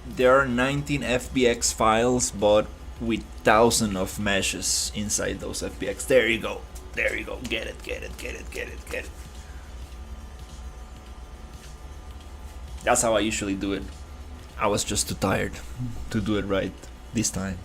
There are 19 FBX files, but with thousands of meshes inside those FBX. There you go. There you go. Get it, get it, get it, get it, get it. That's how I usually do it. I was just too tired to do it right this time.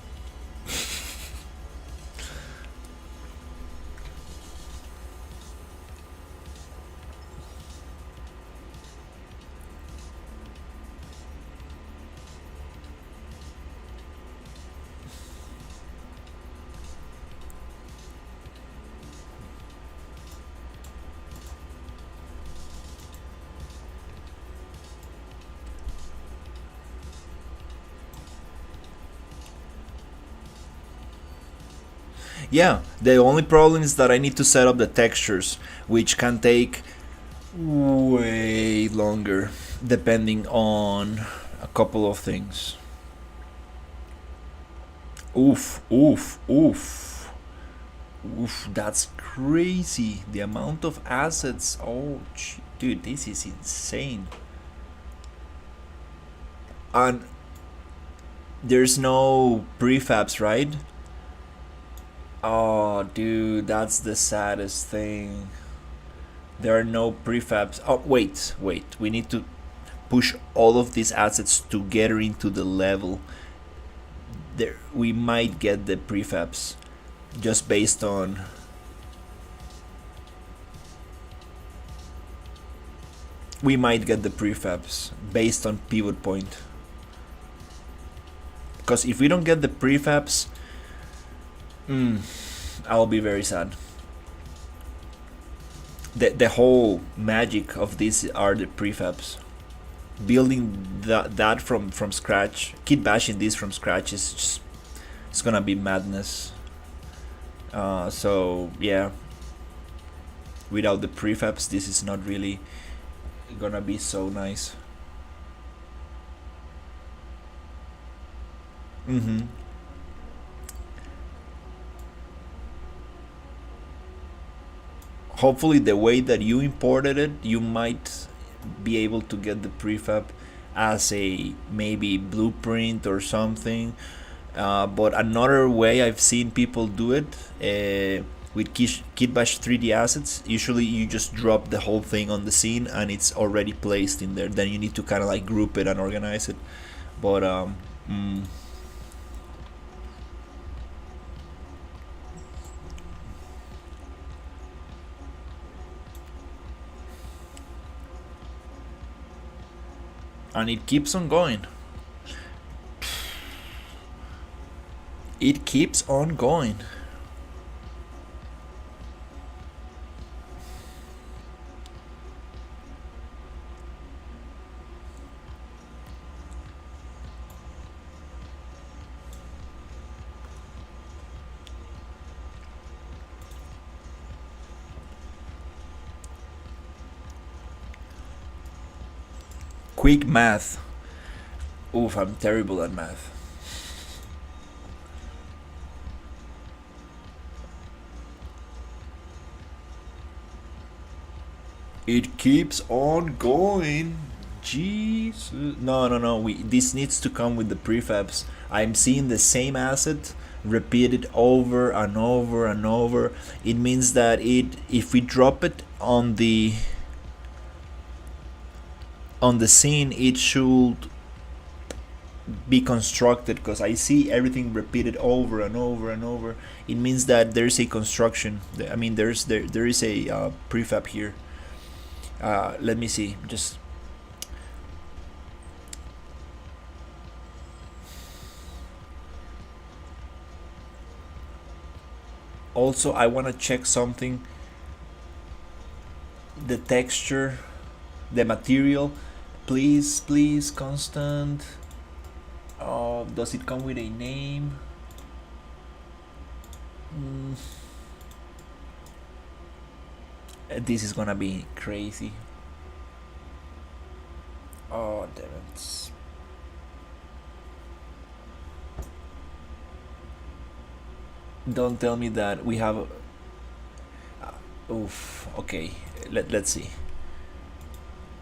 Yeah, the only problem is that I need to set up the textures, which can take way longer depending on a couple of things. Oof, oof, oof. Oof, that's crazy. The amount of assets. Oh, dude, this is insane. And there's no prefabs, right? Oh, dude, that's the saddest thing. There are no prefabs. Oh, wait, wait. We need to push all of these assets together into the level. There, we might get the prefabs just based on. We might get the prefabs based on pivot point. Because if we don't get the prefabs, I'll be very sad. The whole magic of this are the prefabs. Building that from scratch, kit bashing this from scratch is just, it's gonna be madness. So yeah, without the prefabs, this is not really gonna be so nice. Mm-hmm. Hopefully, the way that you imported it, you might be able to get the prefab as a maybe blueprint or something. But another way I've seen people do it with Kitbash 3D assets, usually you just drop the whole thing on the scene and it's already placed in there. Then you need to kind of like group it and organize it. But and it keeps on going. It keeps on going. quick math. Oof, I'm terrible at math. It keeps on going. Jesus. No, no, no. This needs to come with the prefabs. I'm seeing the same asset repeated over and over and over. It means that if we drop it on the scene, it should be constructed, because I see everything repeated over and over and over. It means that there's a construction. I mean, there is a prefab here. Let me see. Just also, I want to check something. The texture, the material. Please, please, constant. Does it come with a name? This is gonna be crazy. Oh, damn it. Don't tell me that we have. Oof. Okay. Let's see.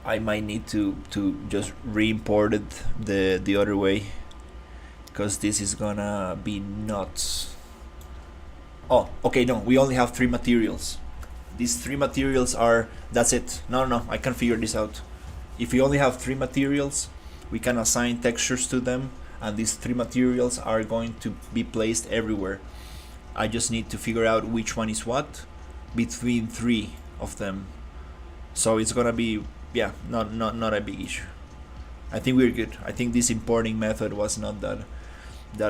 I might need to just re-import it the other way, because this is gonna be nuts. Oh, okay. No, we only have 3 materials. These 3 materials are. That's it. No, no, no. I can figure this out. If we only have 3 materials, we can assign textures to them, and these 3 materials are going to be placed everywhere. I just need to figure out which one is what between 3 of them. So it's gonna be, yeah, not a big issue. I think we're good. I think this importing method was not that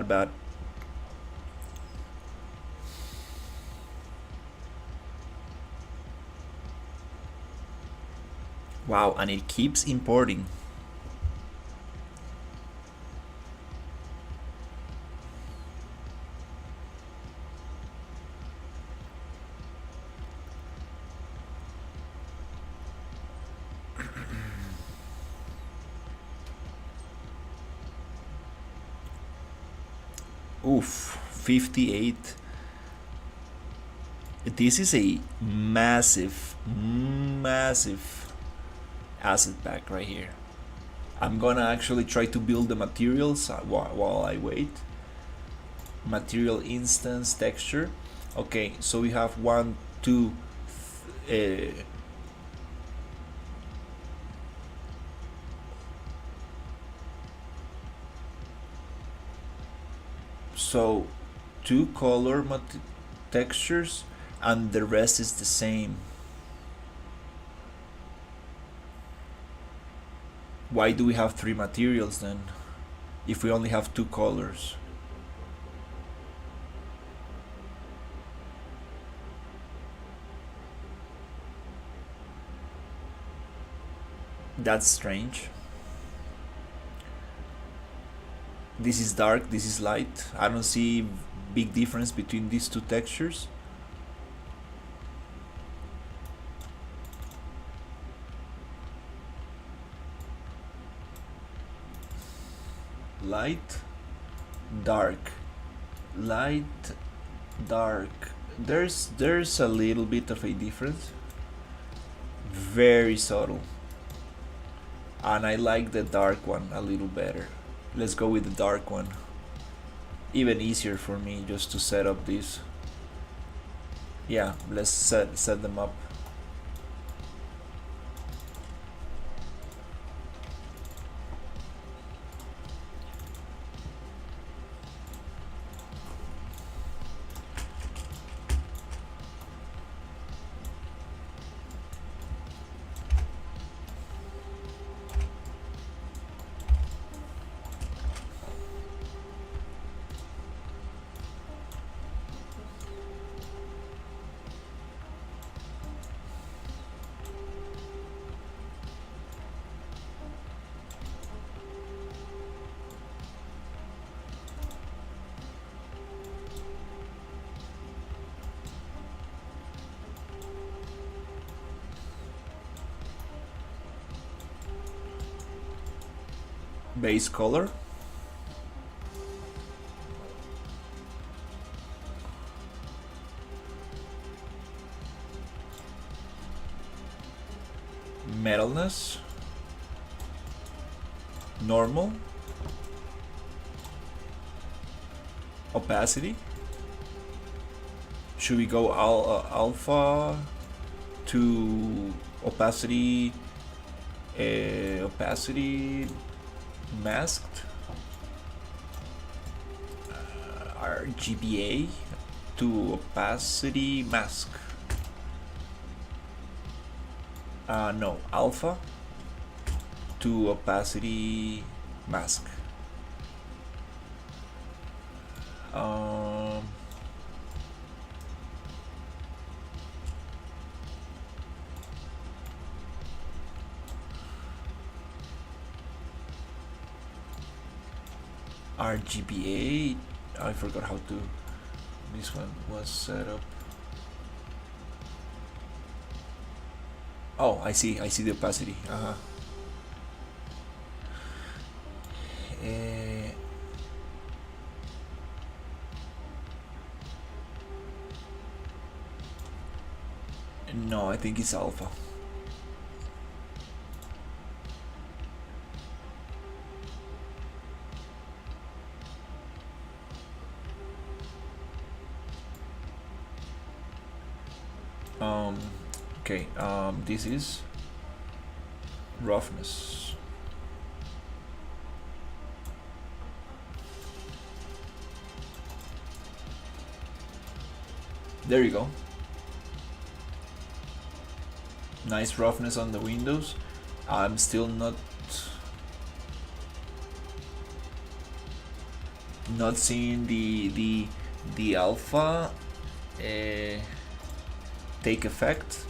bad. Wow, and it keeps importing. Oof, 58. This is a massive asset pack right here. I'm gonna actually try to build the materials while I wait. Material instance texture. Okay, so we have 1, 2, so 2 color textures, and the rest is the same. Why do we have 3 materials then, if we only have 2 colors? That's strange. This is dark, this is light. I don't see big difference between these 2 textures. Light, dark, light, dark. There's a little bit of a difference. Very subtle. And I like the dark one a little better. Let's go with the dark one. Even easier for me just to set up these. Yeah, let's set them up. Base color. Metalness. Normal. Opacity. Should we go alpha to opacity? Opacity masked. RGBA to opacity mask. No, alpha to opacity mask. RGBA. I forgot how to. This one was set up. Oh, I see the opacity. No, I think it's alpha. Okay, this is roughness. There you go. Nice roughness on the windows. I'm still not seeing the alpha take effect.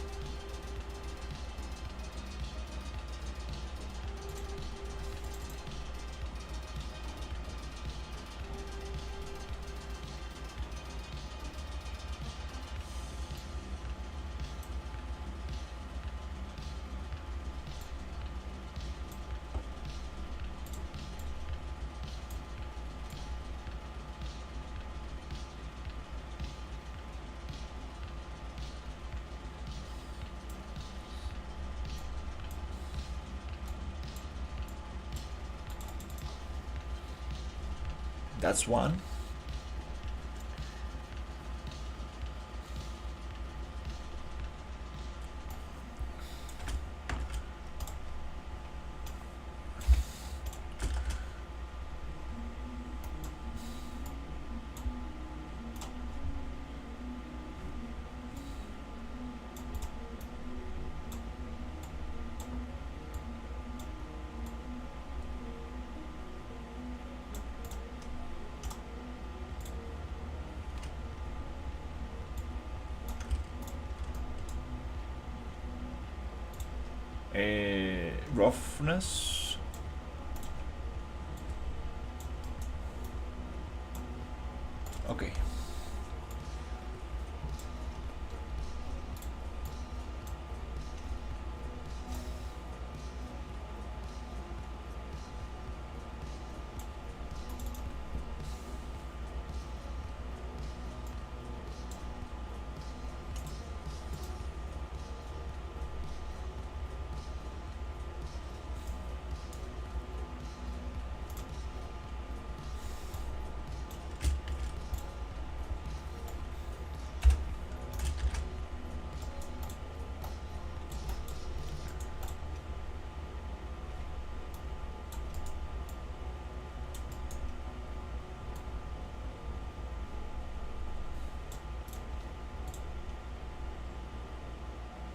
That's one. Roughness. Okay.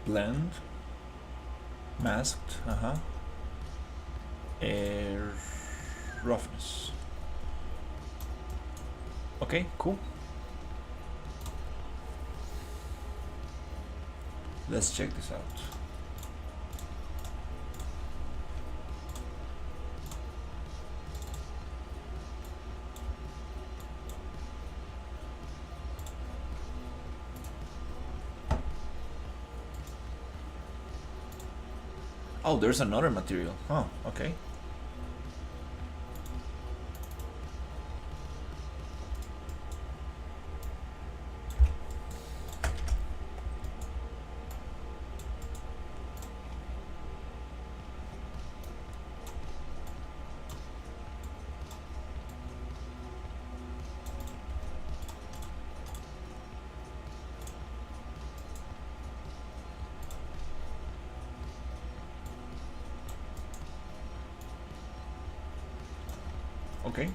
Blend. Masked. Air roughness. Okay, cool. Let's check this out. Oh, there's another material. Oh, okay. Okay.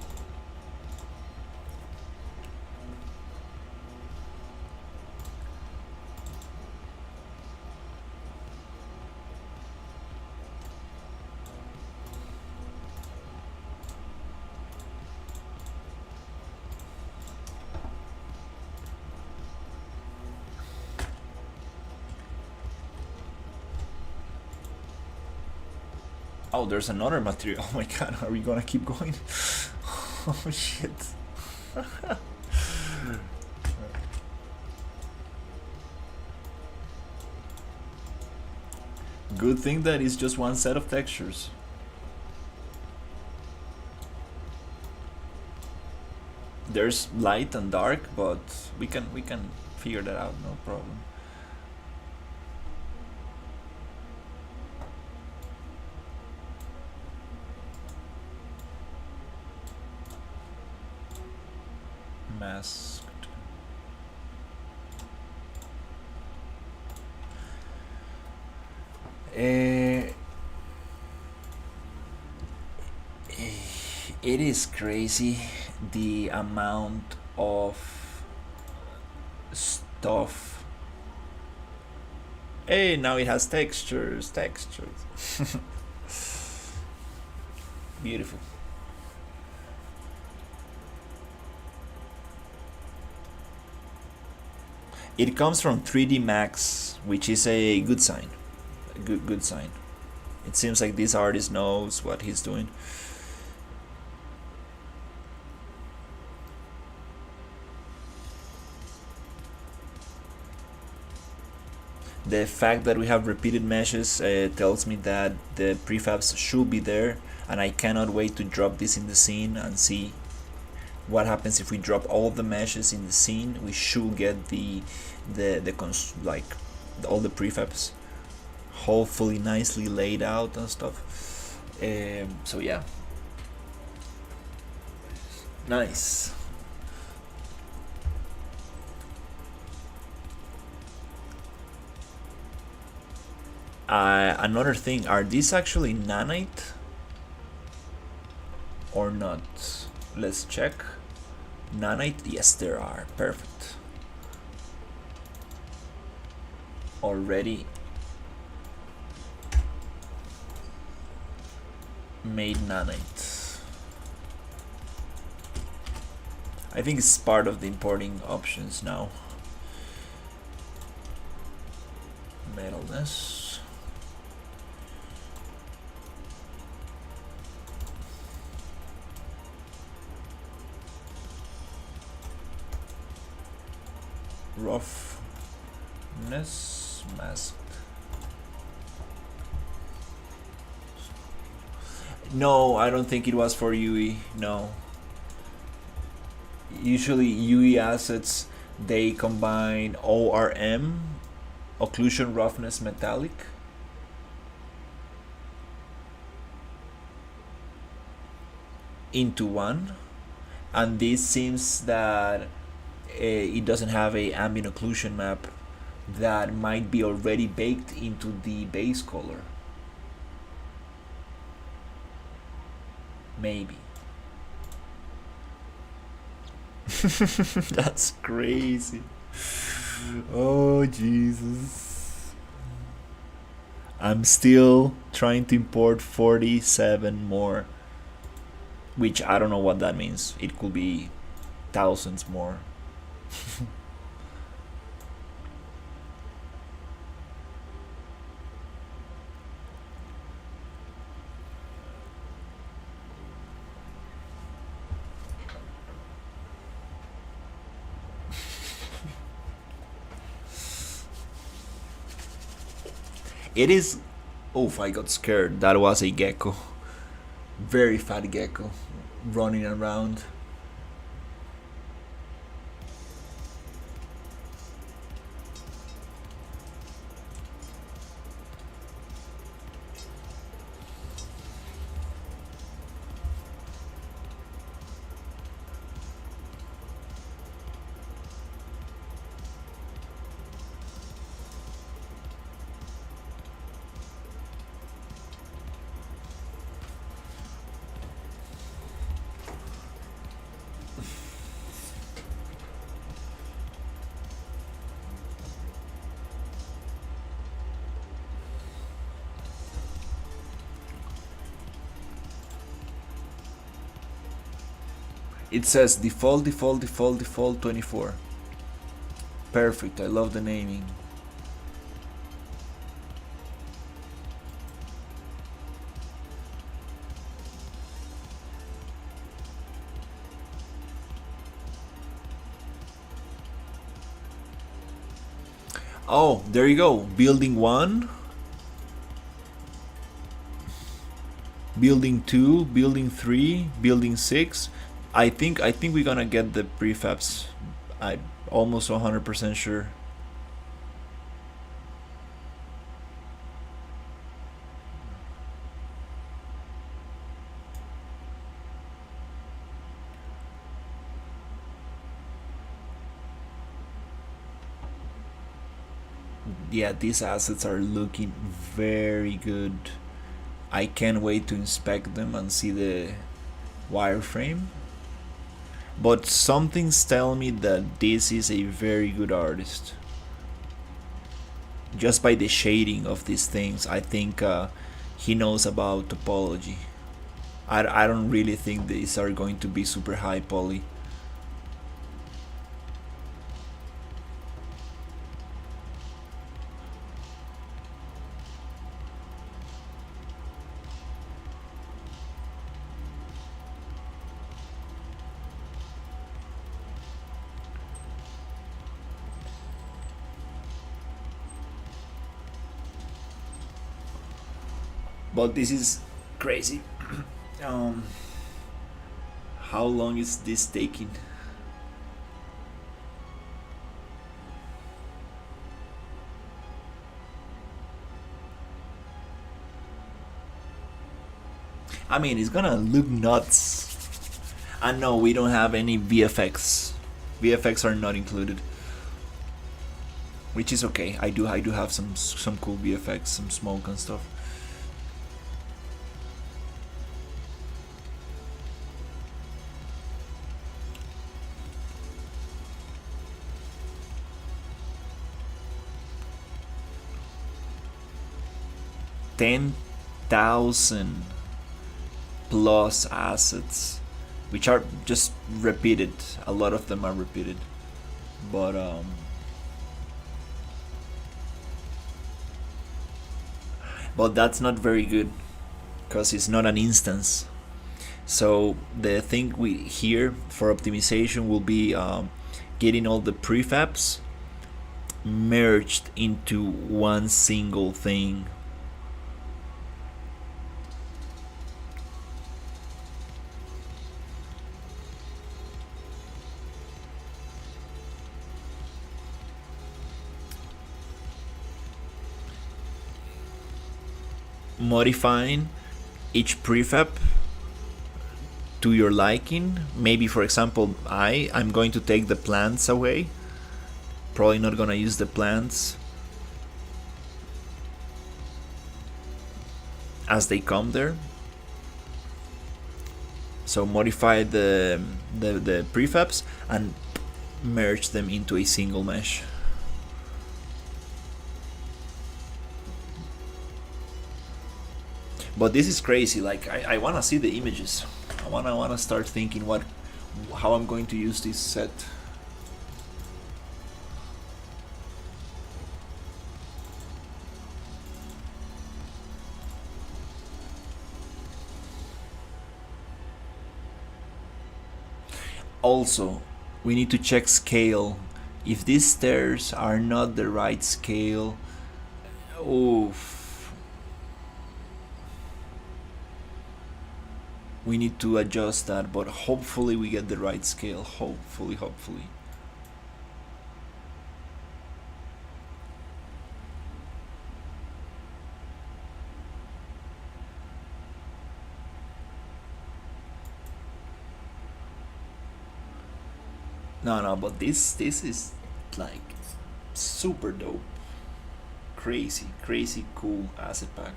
Oh, there's another material. Oh my god, are we gonna keep going? Oh shit. Good thing that it's just one set of textures. There's light and dark, but we can figure that out, no problem. Masked. Eh, it is crazy the amount of stuff. Hey, now it has textures. Beautiful. It comes from 3D Max, which is a good sign. A good sign. It seems like this artist knows what he's doing. The fact that we have repeated meshes tells me that the prefabs should be there, and I cannot wait to drop this in the scene and see what happens if we drop all of the meshes in the scene. We should get like all the prefabs hopefully nicely laid out and stuff. So yeah, nice. Another thing, are these actually nanite or not? Let's check. Nanite, yes there are, perfect. Already made nanite. I think it's part of the importing options now. Metalness. Roughness masked. No, I don't think it was for UE. No. Usually UE assets, they combine ORM, occlusion roughness metallic, into one, and this seems that it doesn't have a ambient occlusion map that might be already baked into the base color. Maybe. That's crazy. Oh Jesus. I'm still trying to import 47 more, which I don't know what that means. It could be thousands more. It is. Oof, I got scared. That was a gecko. Very fat gecko running around. It says default, default, default, default 24. Perfect. I love the naming. Oh, there you go. Building 1, building 2, building 3, building 6. I think we're gonna get the prefabs. I'm almost 100% sure. Yeah, these assets are looking very good. I can't wait to inspect them and see the wireframe. But something's telling me that this is a very good artist. Just by the shading of these things, I think he knows about topology. I don't really think these are going to be super high poly. But this is crazy. um, how long is this taking? I mean, it's gonna look nuts. And no, we don't have any VFX. VFX are not included, which is okay. I do have some cool VFX, some smoke and stuff. $10,000 plus assets, which are just repeated. A lot of them are repeated, but that's not very good because it's not an instance. So the thing we here for optimization will be getting all the prefabs merged into one single thing. Modifying each prefab to your liking. Maybe, for example, I'm going to take the plants away. Probably not gonna use the plants as they come there. So modify the prefabs and merge them into a single mesh. But this is crazy. Like I wanna see the images. I wanna start thinking how I'm going to use this set. Also, we need to check scale. If these stairs are not the right scale, oof, we need to adjust that, but hopefully we get the right scale. Hopefully. No, but this is like super dope. Crazy cool asset pack.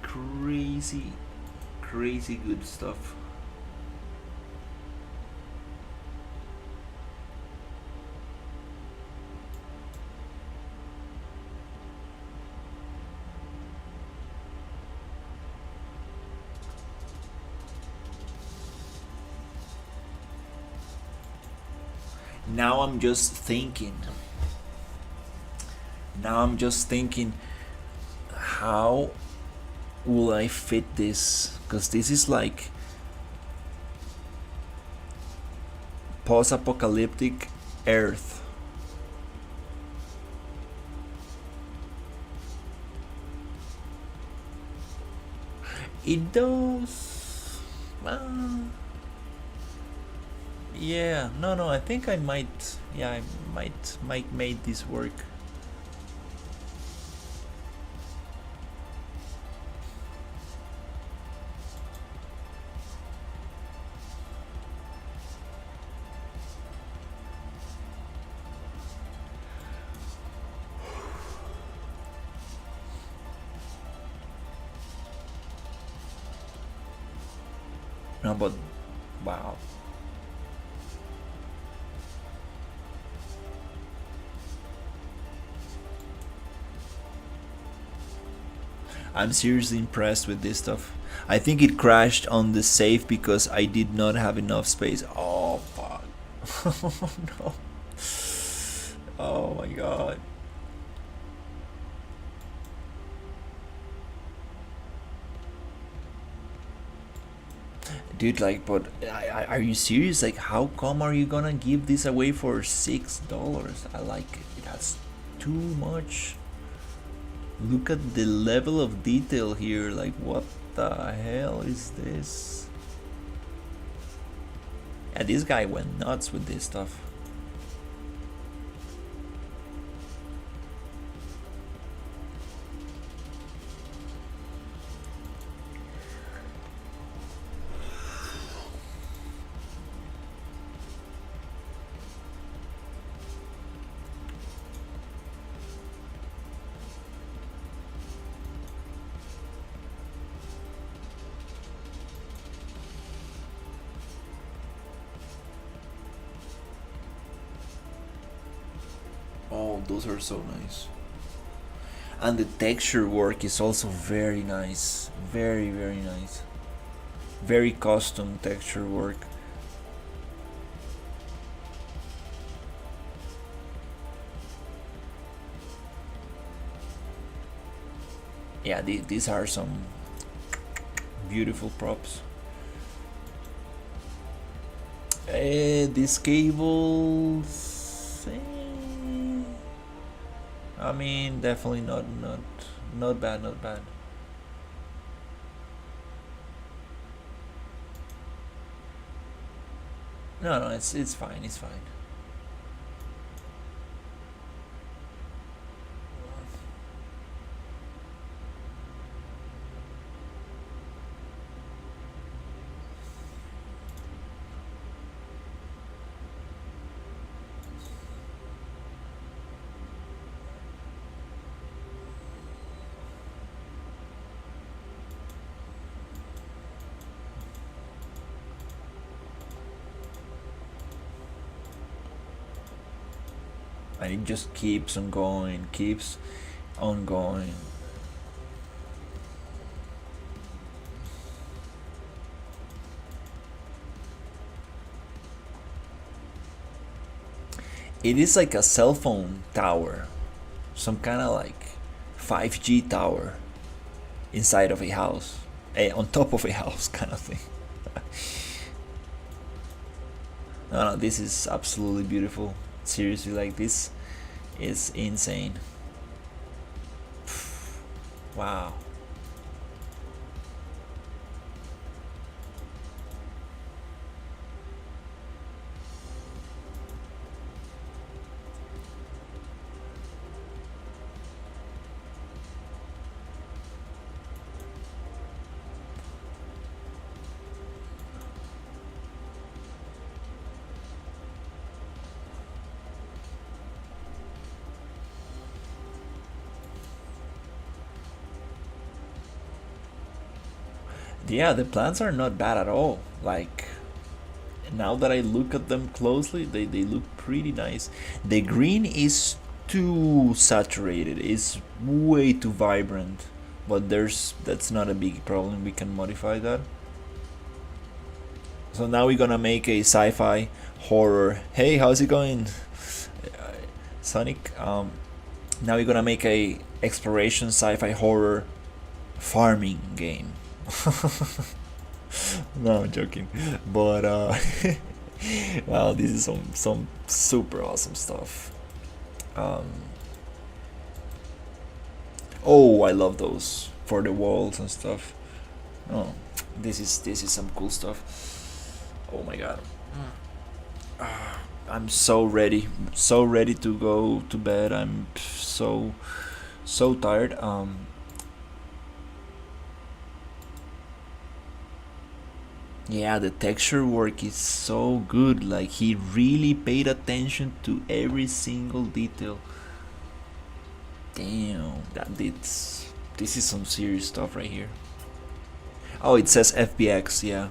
Crazy good stuff. Now I'm just thinking. Now I'm just thinking, how will I fit this? Because this is like post-apocalyptic Earth. It does. Yeah. No. No. I think I might. Yeah. I might make this work. No, but wow. I'm seriously impressed with this stuff. I think it crashed on the save because I did not have enough space. Oh fuck. Oh no. Oh my god. Dude, like, but are you serious? Like, how come are you gonna give this away for $6? I like it. That's too much. Look at the level of detail here. Like, what the hell is this? Yeah, this guy went nuts with this stuff. Oh, those are so nice. And the texture work is also very nice. Very, very nice. Very custom texture work. Yeah, these are some beautiful props. These cables. I mean, definitely not bad, not bad. No, no, it's fine, it's fine. And it just keeps on going, keeps on going. It is like a cell phone tower, some kind of like 5G tower inside of a house, on top of a house, kind of thing. No, no, this is absolutely beautiful. Seriously, like, this is insane. Wow. Yeah, the plants are not bad at all. Like, now that I look at them closely, they look pretty nice. The green is too saturated, it's way too vibrant. But that's not a big problem, we can modify that. So now we're gonna make a sci-fi horror. Hey, how's it going, Sonic? Now we're gonna make a exploration sci-fi horror farming game. No, I'm joking, but wow, this is some super awesome stuff. Um, oh, I love those for the walls and stuff. Oh, this is some cool stuff. Oh my god. I'm so ready to go to bed. I'm so tired. Yeah, the texture work is so good. Like he really paid attention to every single detail. Damn, this is some serious stuff right here. Oh, it says FBX. Yeah.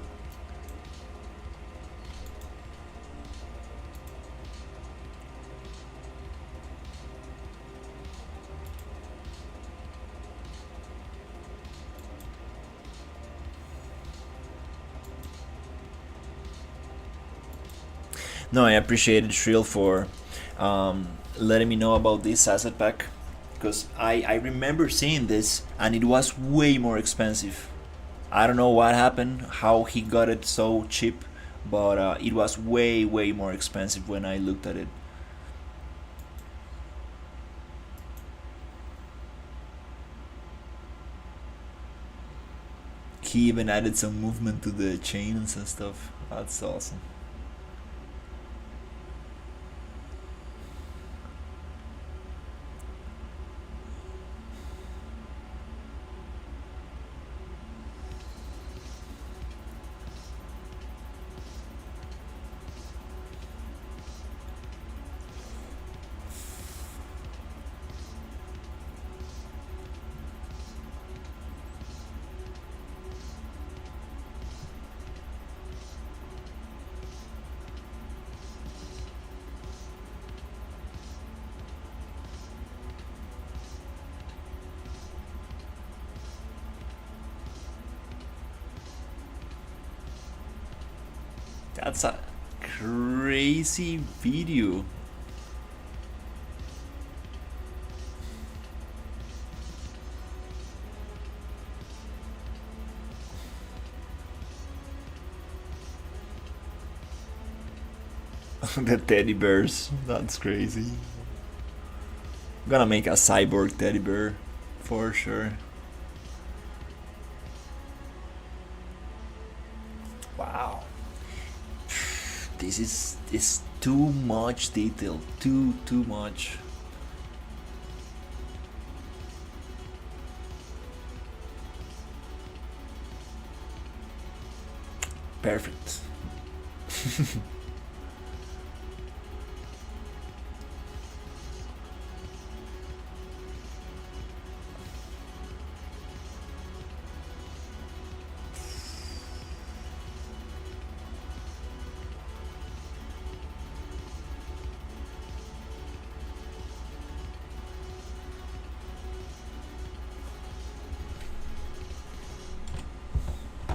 No, I appreciated Shrill for letting me know about this asset pack because I remember seeing this and it was way more expensive. I don't know what happened, how he got it so cheap, but it was way more expensive when I looked at it. He even added some movement to the chains and stuff. That's awesome. That's a crazy video. The teddy bears. That's crazy. I'm gonna make a cyborg teddy bear for sure. Wow. This is too much detail. Too much. Perfect.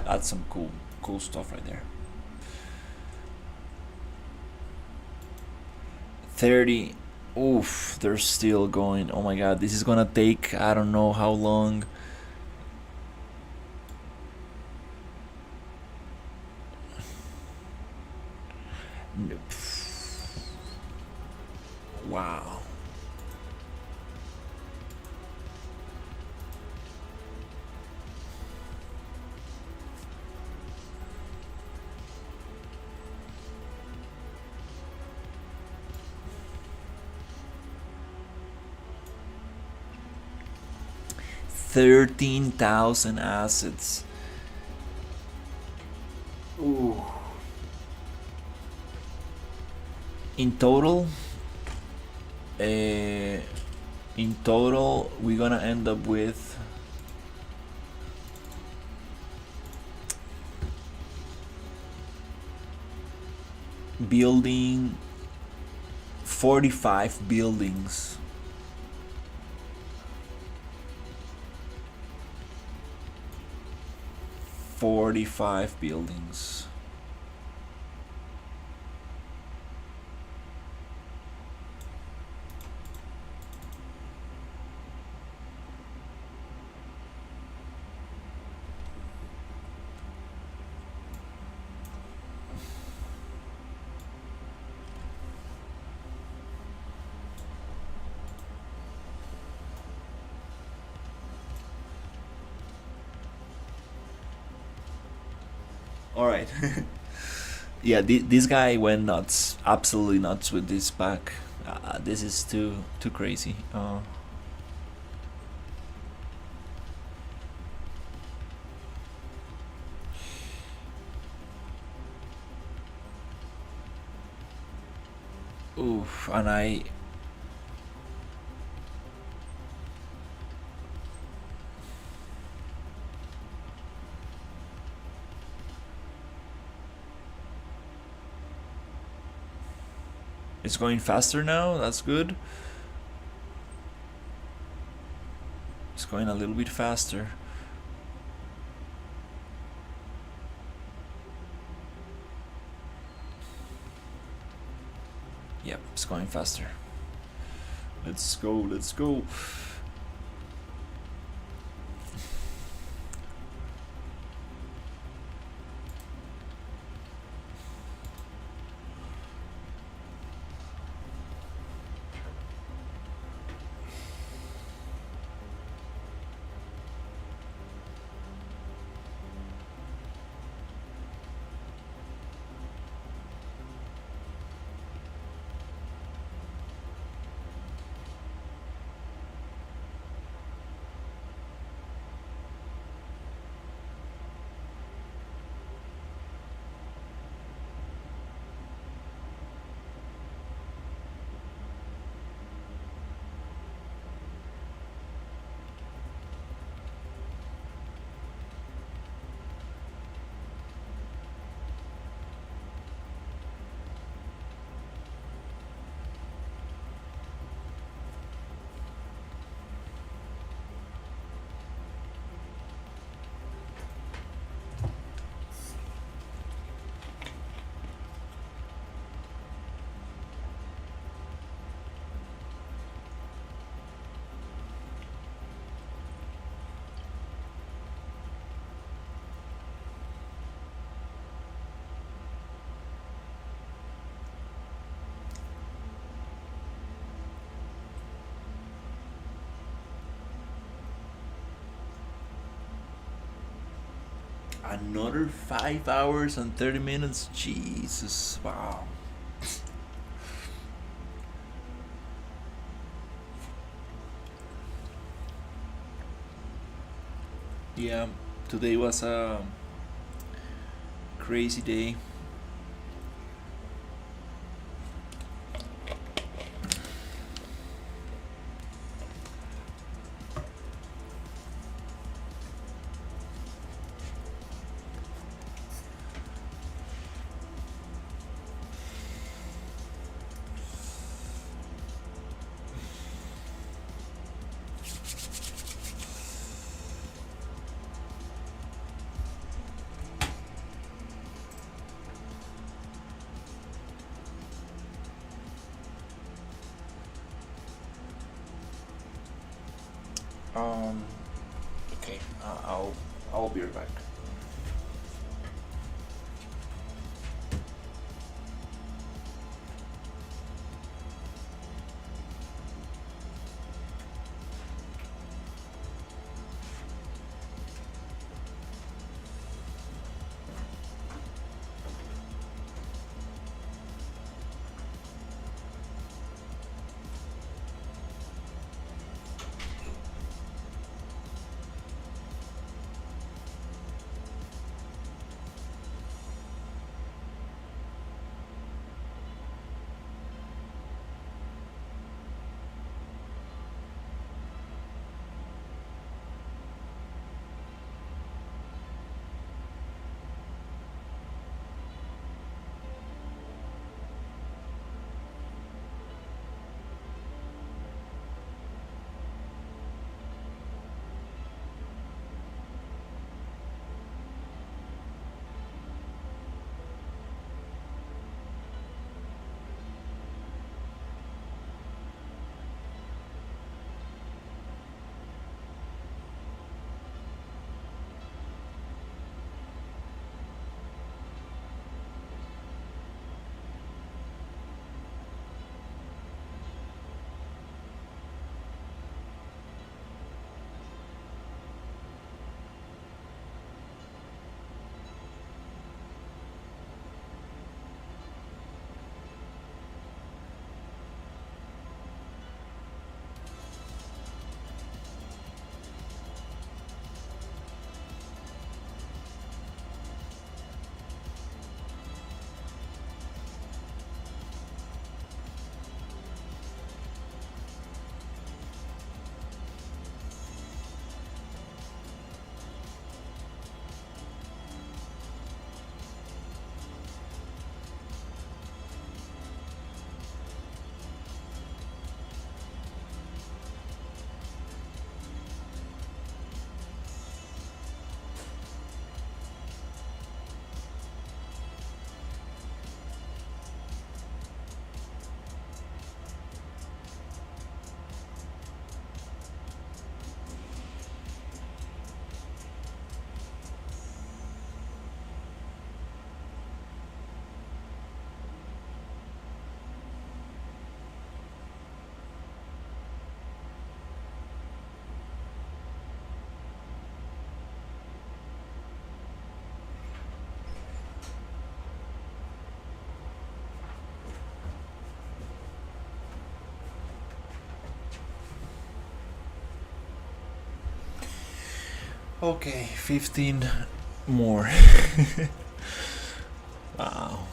That's some cool stuff right there. 30. Oof, they're still going. Oh my god, this is gonna take I don't know how long. Wow. $13,000 assets. Ooh. In total, we're gonna end up with building 45 buildings. 45 buildings. All right. Yeah, this guy went nuts, absolutely nuts with this pack. This is too crazy. Oof, and I. It's going faster now. That's good. It's going a little bit faster. Yep, it's going faster. Let's go, let's go. Another 5 hours and 30 minutes. Jesus, wow. Yeah, today was a crazy day. Um, okay, I'll be right back. Okay, 15 more. Wow.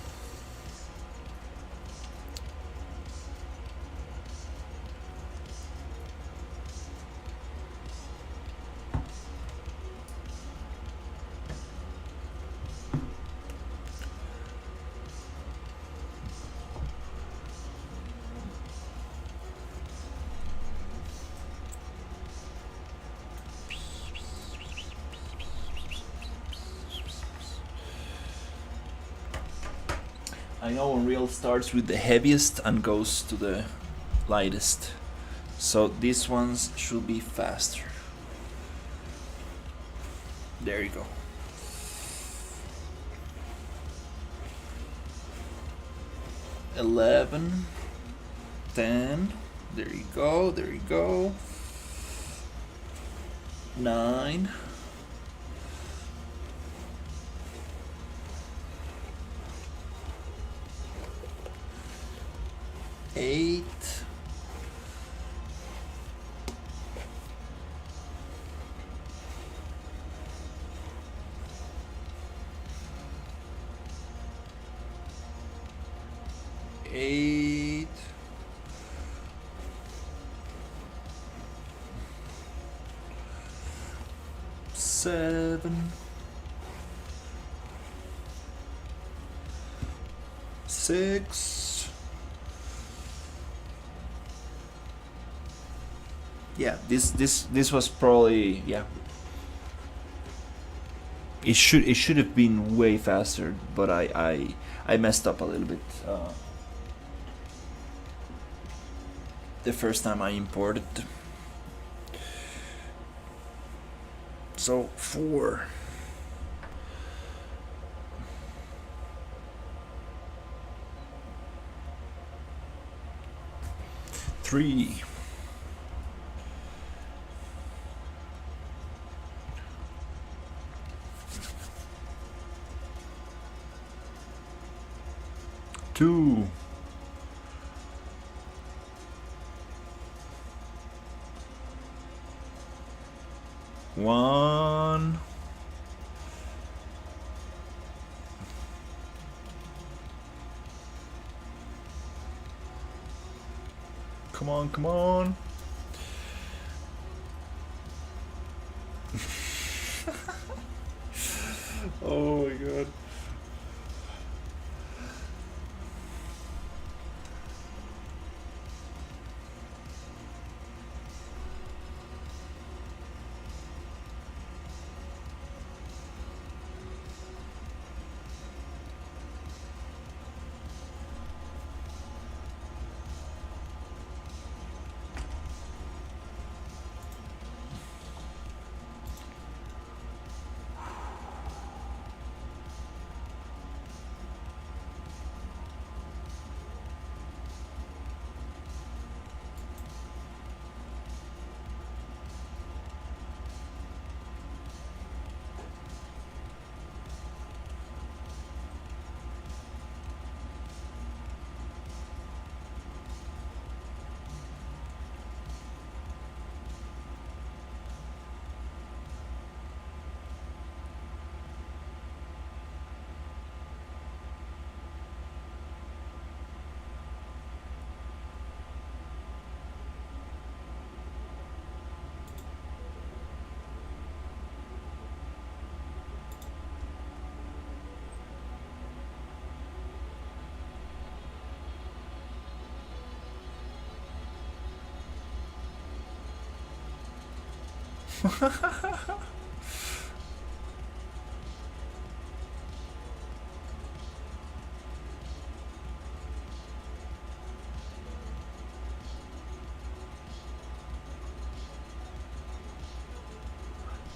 I know Unreal starts with the heaviest and goes to the lightest. So these ones should be faster. There you go. $11, $10. There you go. There you go. $9. $8. $8. $7. $6. Yeah, this was probably, yeah. It should have been way faster, but I messed up a little bit. The first time I imported. So 4. Three. Two. One. Come on, come on. Oh my god.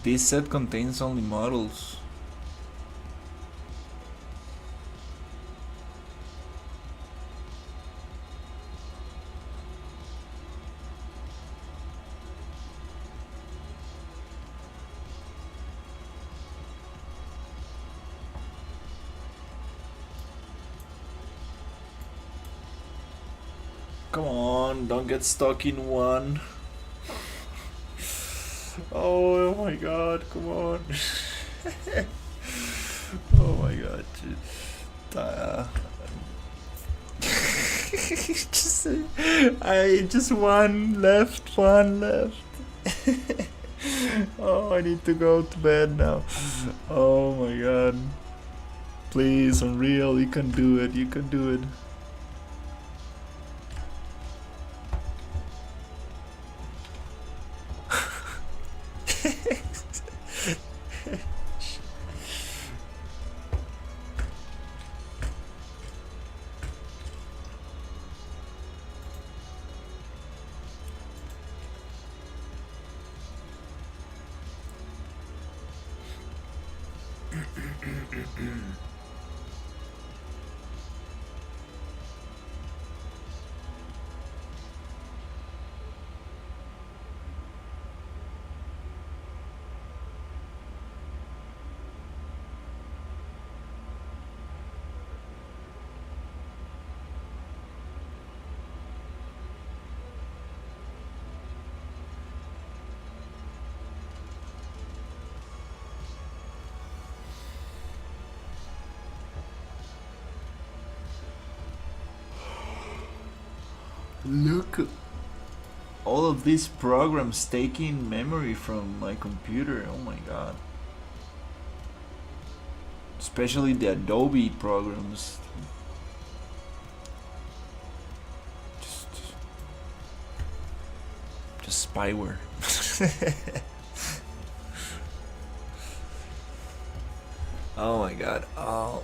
This set contains only models. Come on, don't get stuck in one. Oh my god, come on. Oh my god. Uh, just, I just one left. Oh, I need to go to bed now. Oh my god. Please, Unreal, you can do it. You can do it. Look, all of these programs taking memory from my computer. Oh my god. Especially the Adobe programs. Just, just spyware. Oh my god. Oh.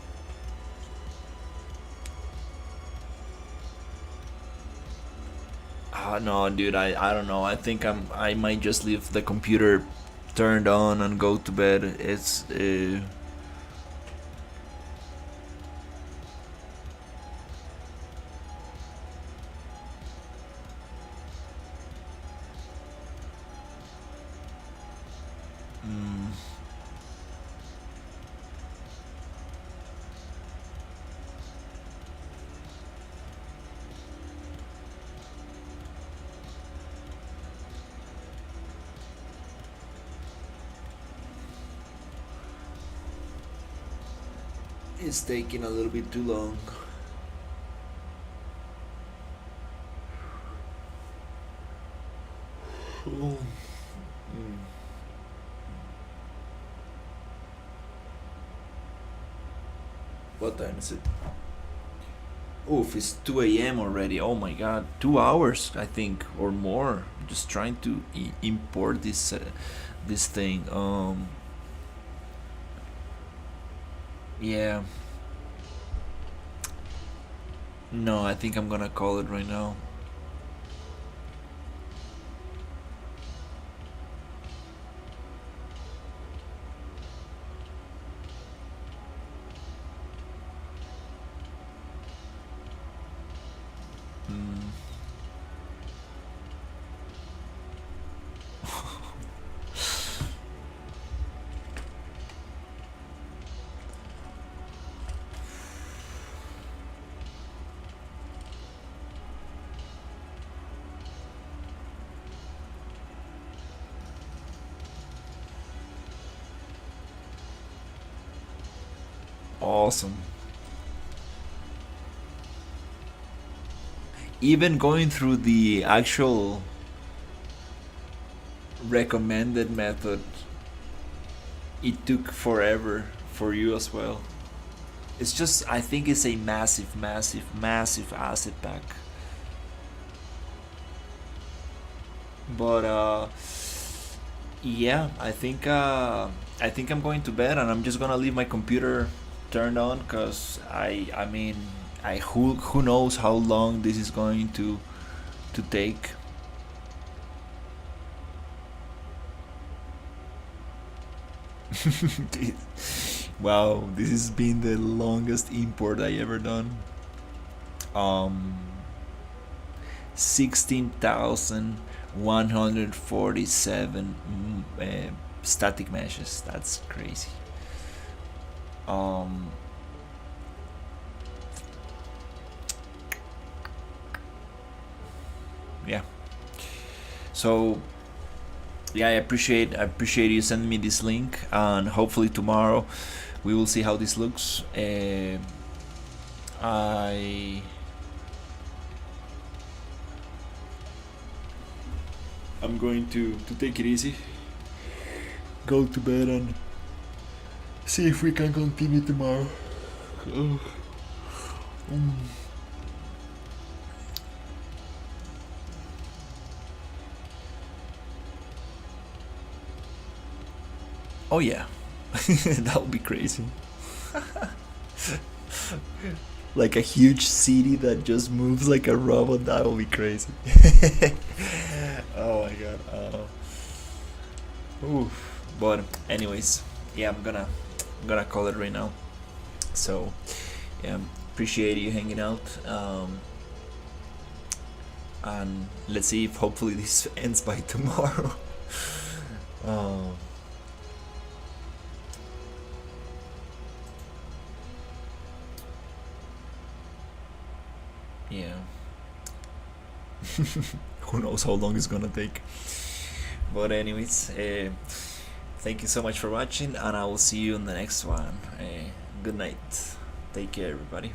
No, dude. I don't know. I think I might just leave the computer turned on and go to bed. It's mm, it's taking a little bit too long. Oh. Mm. What time is it? Oof, it's 2 a.m. already. Oh my god, 2 hours I think or more. Just trying to import this thing. Yeah. No, I think I'm gonna call it right now. Mm. Awesome. Even going through the actual recommended method, it took forever for you as well. It's just, I think it's a massive, massive, massive asset pack. But yeah, I think I'm going to bed and I'm just gonna leave my computer turned on because I mean I who knows how long this is going to take. Wow, this has been the longest import I ever done. Um, 16,147 static meshes. That's crazy. Um, yeah. So yeah, I appreciate you sending me this link, and hopefully tomorrow we will see how this looks. I I'm going to take it easy, go to bed, and see if we can continue tomorrow. Oh, mm. Oh yeah, that would be crazy. Like a huge city that just moves like a robot. That would be crazy. Oh my god. Oof. But anyways, yeah, I'm gonna call it right now. So yeah, appreciate you hanging out. And let's see if hopefully this ends by tomorrow. um, yeah. Who knows how long it's gonna take. But anyways, thank you so much for watching, and I will see you in the next one. Good night. Take care, everybody.